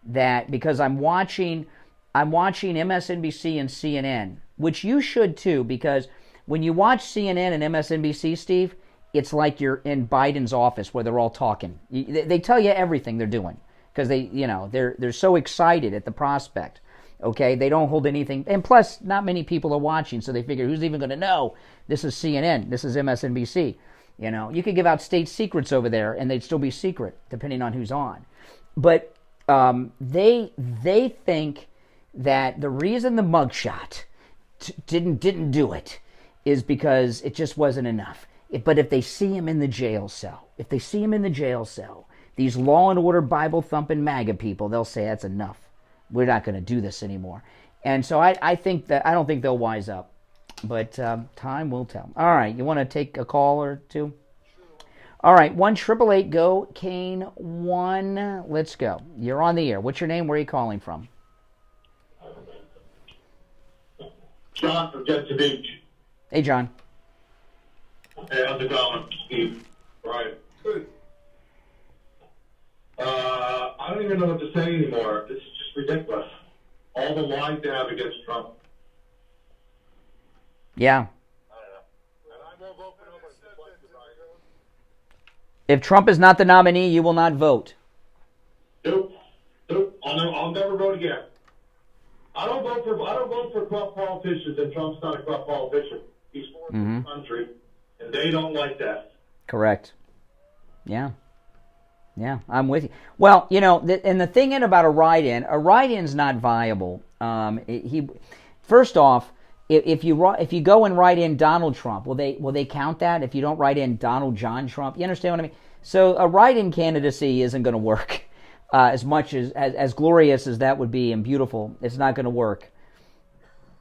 that because I'm watching MSNBC and CNN, which you should too, because when you watch CNN and MSNBC, Steve, it's like you're in Biden's office where they're all talking. They tell you everything they're doing. Because they're so excited at the prospect Okay, they don't hold anything, and plus, not many people are watching, so they figure, who's even going to know? This is CNN, this is MSNBC. You know, you could give out state secrets over there, and they'd still be secret, depending on who's on. But they think that the reason the mugshot didn't do it is because it just wasn't enough. But if they see him in the jail cell, these law and order Bible thumping MAGA people, they'll say that's enough. We're not going to do this anymore. And so I don't think they'll wise up. But time will tell. All right, you want to take a call or two? All right, 1-888-GO-KANE-1. Let's go. You're on the air. What's your name? Where are you calling from? John from Jet to Beach. Hey, John. Hey, how's it going, Steve? Right. Good. I don't even know what to say anymore. This is just ridiculous. All the lies they have against Trump. Yeah. If Trump is not the nominee, you will not vote. Nope. I'll never vote again. I don't vote for corrupt politicians, and Trump's not a corrupt politician. He's for the country, and they don't like that. Correct. Yeah, I'm with you. Well, you know, and the thing about a write-in's not viable. First off, if you go and write in Donald Trump, will they count that? If you don't write in Donald John Trump, you understand what I mean? So a write-in candidacy isn't going to work. As much as glorious as that would be and beautiful, it's not going to work.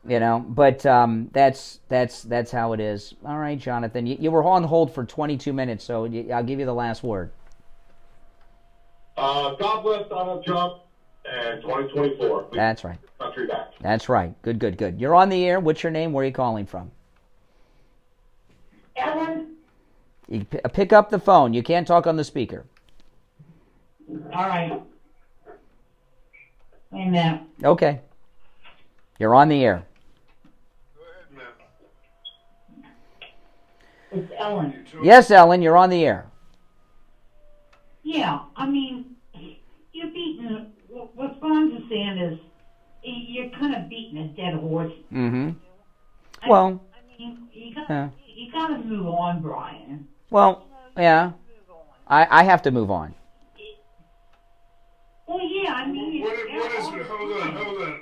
You know, but that's how it is. All right, Jonathan, you were on hold for 22 minutes, so I'll give you the last word. God bless Donald Trump and 2024. That's right. Country back. That's right. Good. You're on the air. What's your name? Where are you calling from? Ellen. You pick up the phone. You can't talk on the speaker. All right. Wait a minute. Okay. You're on the air. It's Ellen. Yes, Ellen, you're on the air. Yeah, I mean, you're beating. What's going to stand is you're kind of beating a dead horse. Mm-hmm. Well, I mean, you got to move on, Brian. Well, yeah. I have to move on. Well, yeah, I mean... Hold on.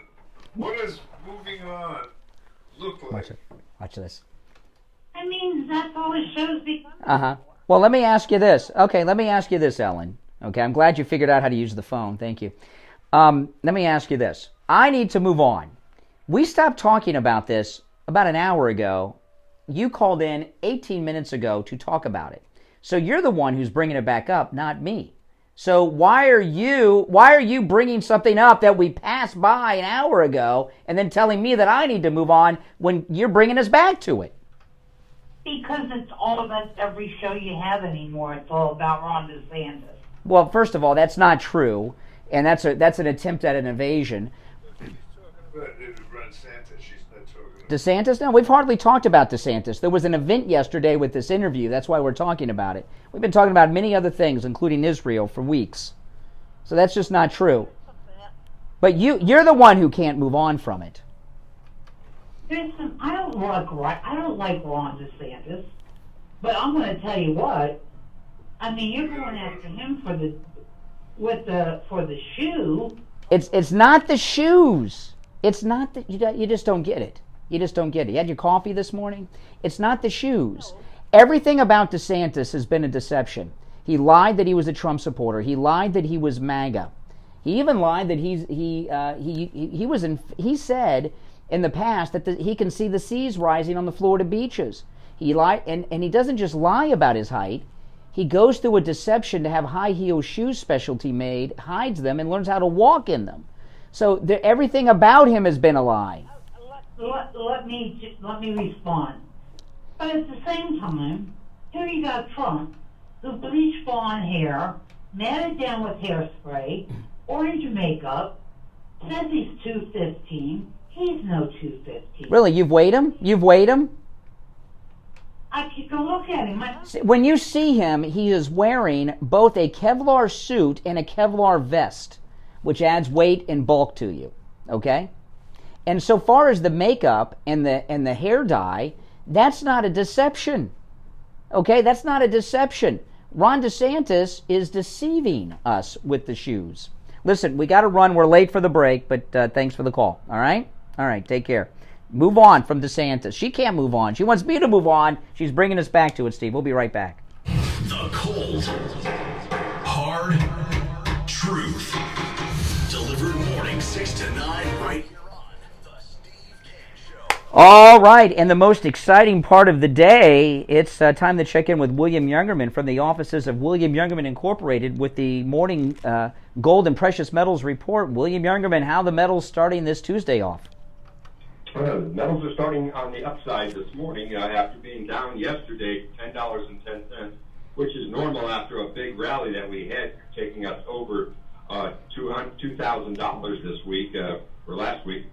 What does moving on look like? Watch this. I mean, that's all it shows because... Uh-huh. Well, let me ask you this. Okay, let me ask you this, Ellen. Okay, I'm glad you figured out how to use the phone. Thank you. Let me ask you this. I need to move on. We stopped talking about this about an hour ago. You called in 18 minutes ago to talk about it. So you're the one who's bringing it back up, not me. So why are you bringing something up that we passed by an hour ago and then telling me that I need to move on when you're bringing us back to it? Because it's all about every show you have anymore. It's all about Ron DeSantis. Well, first of all, that's not true, and that's an attempt at an evasion. DeSantis? No, we've hardly talked about DeSantis. There was an event yesterday with this interview. That's why we're talking about it. We've been talking about many other things, including Israel, for weeks. So that's just not true. But you're the one who can't move on from it. Listen, I don't like Ron DeSantis, but I'm going to tell you what. I mean, you're going after him for the shoe. It's not the shoes. It's not that you just don't get it. You just don't get it. You had your coffee this morning? It's not the shoes. Everything about DeSantis has been a deception. He lied that he was a Trump supporter. He lied that he was MAGA. He even lied that he said in the past that he can see the seas rising on the Florida beaches. He lied, and he doesn't just lie about his height. He goes through a deception to have high heel shoes specialty made, hides them, and learns how to walk in them. So everything about him has been a lie. Let me respond. But at the same time, here you got Trump, who bleached blonde hair, matted down with hairspray, orange makeup, says he's 215. He's no 215. Really, you've weighed him? You've weighed him? You can look at him. When you see him, he is wearing both a Kevlar suit and a Kevlar vest, which adds weight and bulk to you. Okay? And so far as the makeup and the hair dye, that's not a deception. Okay, that's not a deception. Ron DeSantis is deceiving us with the shoes. Listen, we got to run. We're late for the break, but thanks for the call. All right? All right, take care. Move on from DeSantis. She can't move on. She wants me to move on. She's bringing us back to it, Steve. We'll be right back. The cold, hard truth. Delivered morning 6 to 9 right here on The Steve Kane Show. All right, and the most exciting part of the day, it's time to check in with William Youngerman from the offices of William Youngerman Incorporated with the morning gold and precious metals report. William Youngerman, how the metals starting this Tuesday off? Metals are starting on the upside this morning after being down yesterday $10.10, which is normal after a big rally that we had, taking us over $2,000 this week or last week.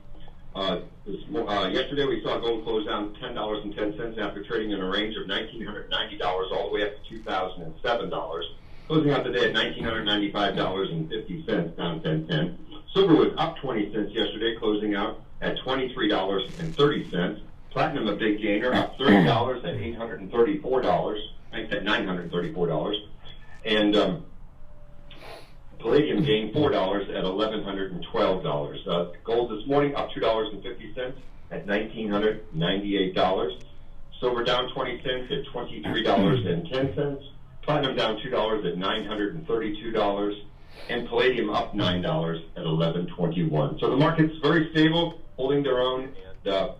Yesterday we saw gold close down $10.10 after trading in a range of $1,990 all the way up to $2,007. Closing out the day at $1,995.50, down 10 cents. Silver was up 20 cents yesterday, closing out at $23.30. Platinum, a big gainer, up $30 at $834. I think at $934. And palladium gained $4 at $1,112. Gold this morning up $2.50 at $1,998. Silver down 20 cents at $23.10. Platinum down $2 at $932. And palladium up $9 at $11.21. So the market's very stable, holding their own, and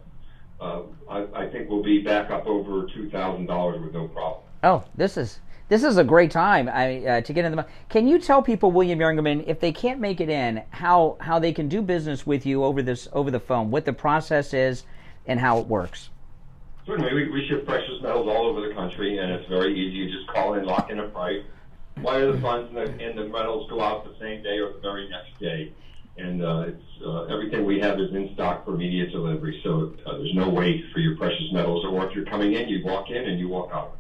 I think we'll be back up over $2,000 with no problem. Oh, this is a great time to get in the. Can you tell people, William Youngerman, if they can't make it in, how they can do business with you over the phone, what the process is, and how it works? Certainly, we ship precious metals all over the country, and it's very easy. You just call in, lock in a price, wire the funds, and the metals go out the same day or the very next day. And everything we have is in stock for immediate delivery, so there's no wait for your precious metals. Or if you're coming in, you walk in and you walk out.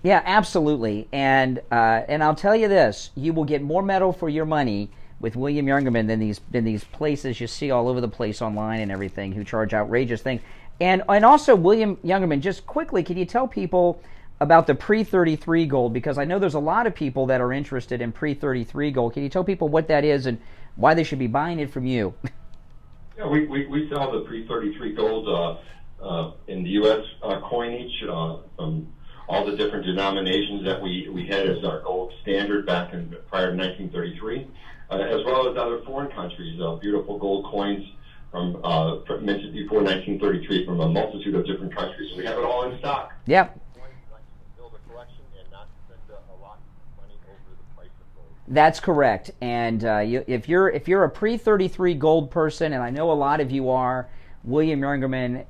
Yeah, absolutely. And I'll tell you this: you will get more metal for your money with William Youngerman than these places you see all over the place online and everything who charge outrageous things. And also, William Youngerman, just quickly, can you tell people about the pre-33 gold? Because I know there's a lot of people that are interested in pre-33 gold. Can you tell people what that is and why they should be buying it from you? Yeah, we sell the pre-33 gold in the U.S. coinage from all the different denominations that we had as our gold standard back prior to 1933, as well as other foreign countries. Beautiful gold coins from mentioned before 1933 from a multitude of different countries. So we have it all in stock. Yep. That's correct. And if you're a pre-33 gold person, and I know a lot of you are, William Youngerman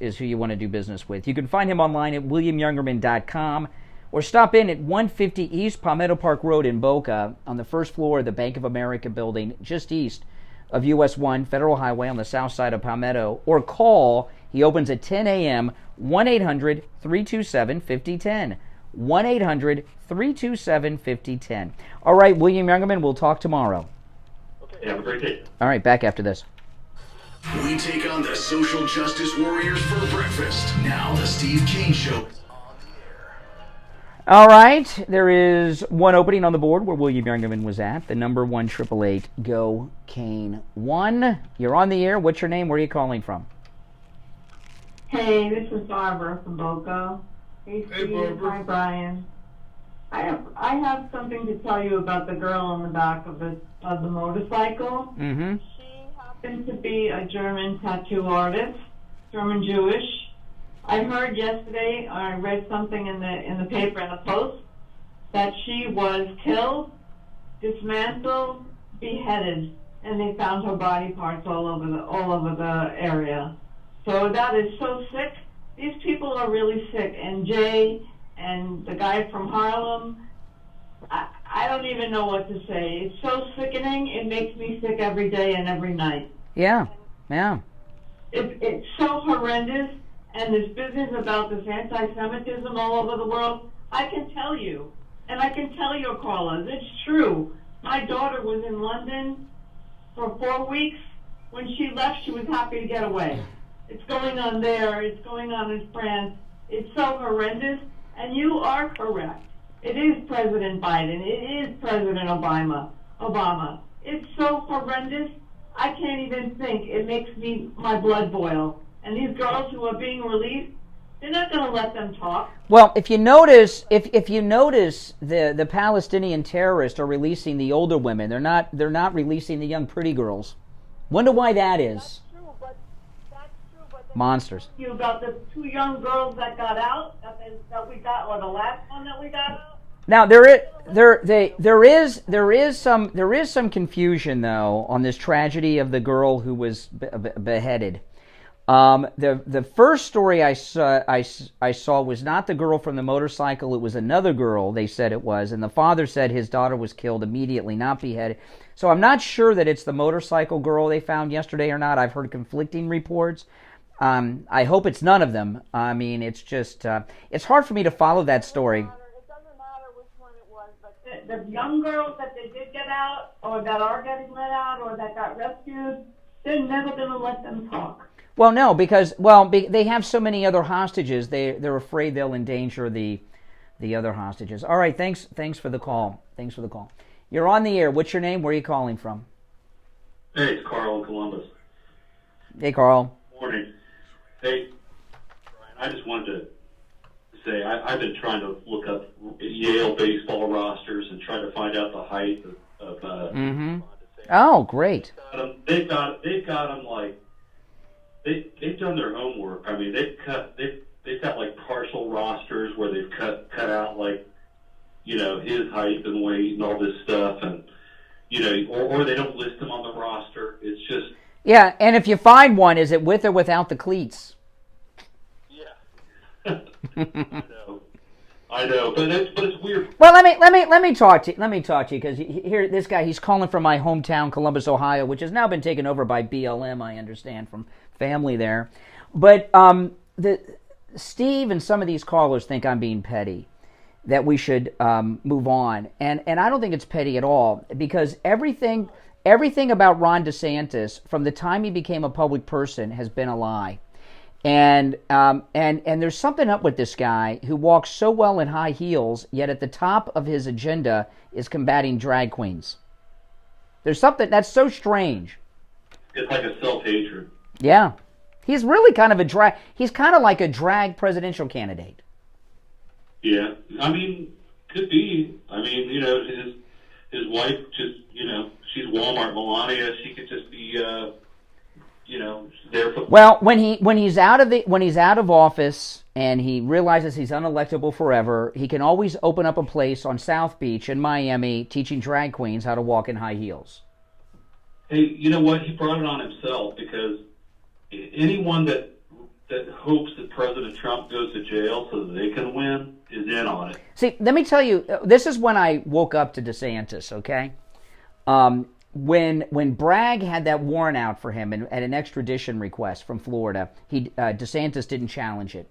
is who you want to do business with. You can find him online at williamyoungerman.com or stop in at 150 East Palmetto Park Road in Boca on the first floor of the Bank of America building just east of US 1 Federal Highway on the south side of Palmetto, or call. He opens at 10 a.m. 1-800-327-5010. 1-800-327-5010. All right, William Youngerman, we'll talk tomorrow. Okay, have a great day. All right, back after this. We take on the social justice warriors for breakfast. Now the Steve Kane Show. All right, there is one opening on the board where William Youngerman was at, the number 1-888-GO-KANE-1. You're on the air. What's your name? Where are you calling from? Hey, this is Barbara from Boca. Hey, Steve. Hi, Brian. I have something to tell you about the girl on the back of the motorcycle. Mm-hmm. She happened to be a German tattoo artist, German Jewish. I heard yesterday, or I read something in the paper, in the Post, that she was killed, dismantled, beheaded, and they found her body parts all over the area. So that is so sick. These people are really sick. And Jay and the guy from Harlem, I don't even know what to say. It's so sickening. It makes me sick every day and every night. Yeah, yeah. It's so horrendous. And this business about this anti-Semitism all over the world, I can tell you, and I can tell your callers, it's true. My daughter was in London for 4 weeks When she left, she was happy to get away. It's going on there. It's going on in France. It's so horrendous. And you are correct. It is President Biden. It is President Obama. It's so horrendous. I can't even think. It makes my blood boil. And these girls who are being released, they're not going to let them talk. Well, if you notice, if you notice, the Palestinian terrorists are releasing the older women. They're not releasing the young pretty girls. Wonder why that is. That's true, but Monsters. you about the 2 young girls that got out that we got, or the last one that we got out. Now there is some confusion though on this tragedy of the girl who was beheaded. The first story I saw was not the girl from the motorcycle. It was another girl. They said it was, and the father said his daughter was killed immediately, not beheaded. So I'm not sure that it's the motorcycle girl they found yesterday or not. I've heard conflicting reports. I hope it's none of them. I mean, it's just it's hard for me to follow that story. It doesn't matter which one it was, but the young girls that they did get out, or that are getting let out, or that got rescued, they're never going to let them talk. Well, no, because they have so many other hostages. They're afraid they'll endanger the other hostages. All right, thanks for the call. Thanks for the call. You're on the air. What's your name? Where are you calling from? Hey, it's Carl in Columbus. Hey, Carl. Morning. Hey, Brian, I just wanted to say I've been trying to look up Yale baseball rosters and try to find out the height of Oh, great. They've got them like they've done their homework. I mean, they've got like partial rosters where they've cut out like, you know, his height and weight and all this stuff, and you know, or they don't list him on the roster. It's just and if you find one, is it with or without the cleats? I know, but it's weird. Well, let me talk to you because here this guy, he's calling from my hometown, Columbus, Ohio, which has now been taken over by BLM, I understand, from family there. But Steve and some of these callers think I'm being petty, that we should move on, and I don't think it's petty at all, because everything about Ron DeSantis from the time he became a public person has been a lie. And there's something up with this guy who walks so well in high heels, yet at the top of his agenda is combating drag queens. There's something that's so strange. It's like a self-hatred. Yeah. He's really kind of he's kind of like a drag presidential candidate. Yeah. I mean, could be. I mean, you know, his wife just, you know, she's Walmart Melania. She could just be, you know, there for. Well, when he's out of office and he realizes he's unelectable forever, he can always open up a place on South Beach in Miami teaching drag queens how to walk in high heels. Hey, you know what? He brought it on himself, because anyone that hopes that President Trump goes to jail so that they can win is in on it. See, let me tell you, this is when I woke up to DeSantis, okay? When Bragg had that warrant out for him and an extradition request from Florida, DeSantis didn't challenge it,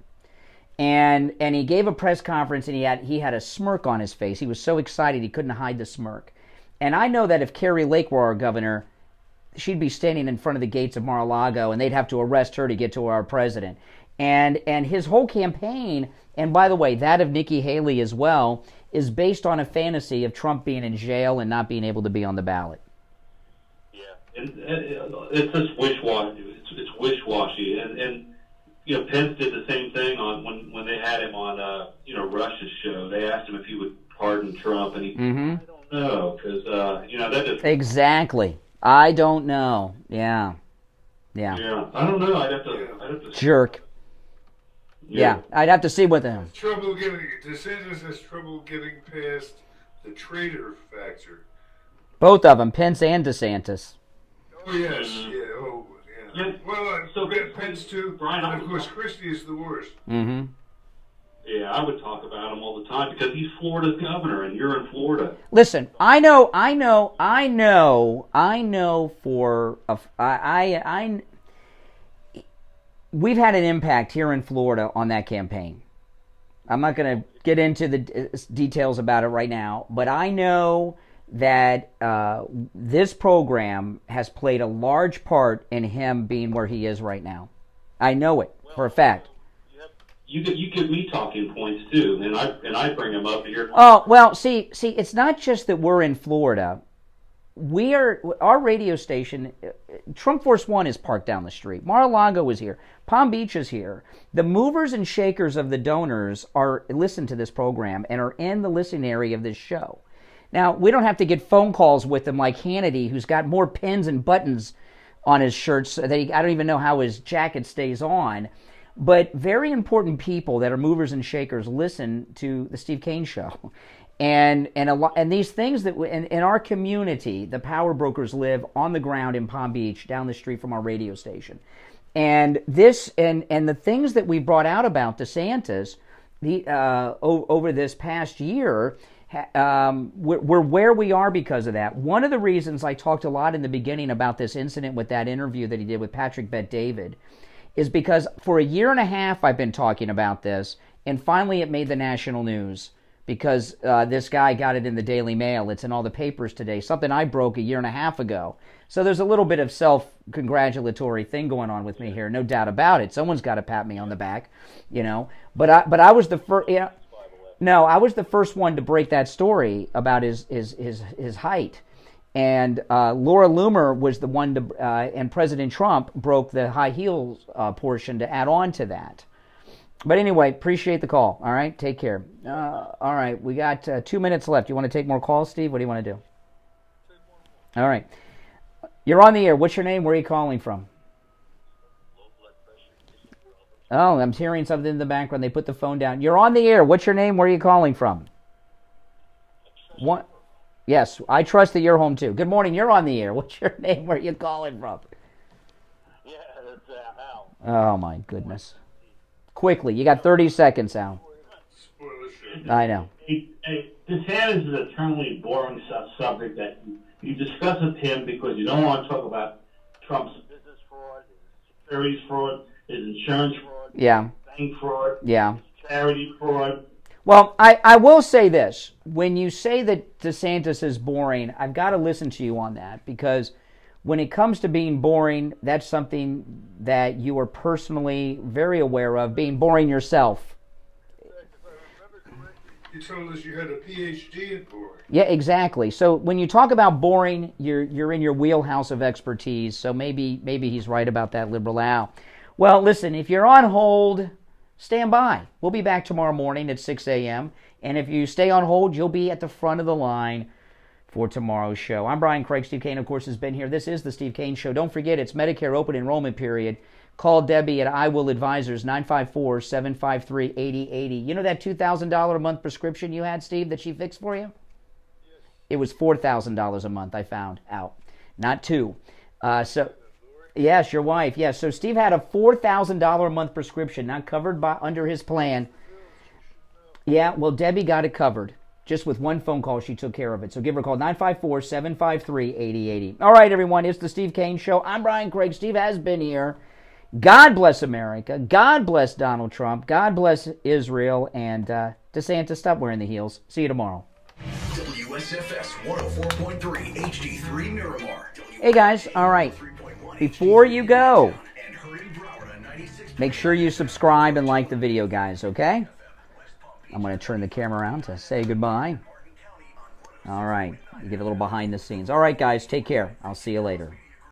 and he gave a press conference and he had a smirk on his face. He was so excited he couldn't hide the smirk. And I know that if Carrie Lake were our governor, she'd be standing in front of the gates of Mar-a-Lago and they'd have to arrest her to get to our president. And his whole campaign, and by the way, that of Nikki Haley as well, is based on a fantasy of Trump being in jail and not being able to be on the ballot. And it's just wish-washy. It's wish-washy, and you know, Pence did the same thing on when they had him on you know, Rush's show. They asked him if he would pardon Trump, and he I don't know, because you know, that just exactly. I don't know. Yeah. Yeah, I don't know. I'd have to jerk. Yeah, I'd have to see with him. DeSantis has trouble getting past the traitor factor. Both of them, Pence and DeSantis. Oh yes, yeah. Well, so Pence too, Brian, and of course Christie is the worst. Mm-hmm. Yeah, I would talk about him all the time because he's Florida's governor, and you're in Florida. Listen, I know. We've had an impact here in Florida on that campaign. I'm not going to get into the details about it right now, but I know that this program has played a large part in him being where he is right now. I know it for a fact. You give me talking points too, and I bring them up here. Oh well, see, it's not just that we're in Florida. Our radio station, Trump Force One is parked down the street. Mar-a-Lago is here. Palm Beach is here. The movers and shakers of the donors listen to this program and are in the listening area of this show. Now, we don't have to get phone calls with them like Hannity, who's got more pins and buttons on his shirts that I don't even know how his jacket stays on. But very important people that are movers and shakers listen to the Steve Kane Show. And these things that in our community, the power brokers live on the ground in Palm Beach, down the street from our radio station. And this and the things that we brought out about DeSantis over this past year, we're where we are because of that. One of the reasons I talked a lot in the beginning about this incident with that interview that he did with Patrick Bet-David is because for a year and a half I've been talking about this, and finally it made the national news. Because this guy got it in the Daily Mail. It's in all the papers today. Something I broke a year and a half ago. So there's a little bit of self-congratulatory thing going on with me here. No doubt about it. Someone's got to pat me on the back, you know. But I was the first. You know, no, I was the first one to break that story about his height. And Laura Loomer was the one to, and President Trump broke the high heels portion to add on to that. But anyway, appreciate the call. All right, take care. All right, we got 2 minutes left. You want to take more calls, Steve? What do you want to do? All right. You're on the air. What's your name? Where are you calling from? Oh, I'm hearing something in the background. They put the phone down. You're on the air. What's your name? Where are you calling from? What? Yes, I trust that you're home too. Good morning. You're on the air. What's your name? Where are you calling from? Yeah, it's Al. Oh, my goodness. Quickly, you got 30 seconds, Al. I know. DeSantis is an eternally boring subject that you discuss with him because you don't want to talk about Trump's business fraud, his securities fraud, his insurance fraud, yeah, bank fraud, yeah, charity fraud. Well, I will say this. When you say that DeSantis is boring, I've got to listen to you on that because when it comes to being boring, that's something that you are personally very aware of, being boring yourself. You told us you had a PhD in boring. Yeah, exactly. So when you talk about boring, you're in your wheelhouse of expertise. So maybe he's right about that, Liberal Al. Well, listen, if you're on hold, stand by. We'll be back tomorrow morning at 6 a.m. And if you stay on hold, you'll be at the front of the line for tomorrow's show. I'm Brian Craig. Steve Kane, of course, has been here. This is the Steve Kane Show. Don't forget, it's Medicare open enrollment period. Call Debbie at I Will Advisors, 954-753-8080. You know that $2,000 a month prescription you had, Steve, that she fixed for you? Yes. It was $4,000 a month, I found out. Not two. Yes, your wife. Yes, so Steve had a $4,000 a month prescription, not covered under his plan. Yeah, well, Debbie got it covered. Just with one phone call, she took care of it. So give her a call, 954-753-8080. All right, everyone, it's the Steve Kane Show. I'm Brian Craig. Steve has been here. God bless America. God bless Donald Trump. God bless Israel. And DeSantis, stop wearing the heels. See you tomorrow. WSFS 104.3 HD3 Miramar. Hey, guys. All right. Before you go, make sure you subscribe and like the video, guys, okay? I'm going to turn the camera around to say goodbye. All right. You get a little behind the scenes. All right, guys. Take care. I'll see you later.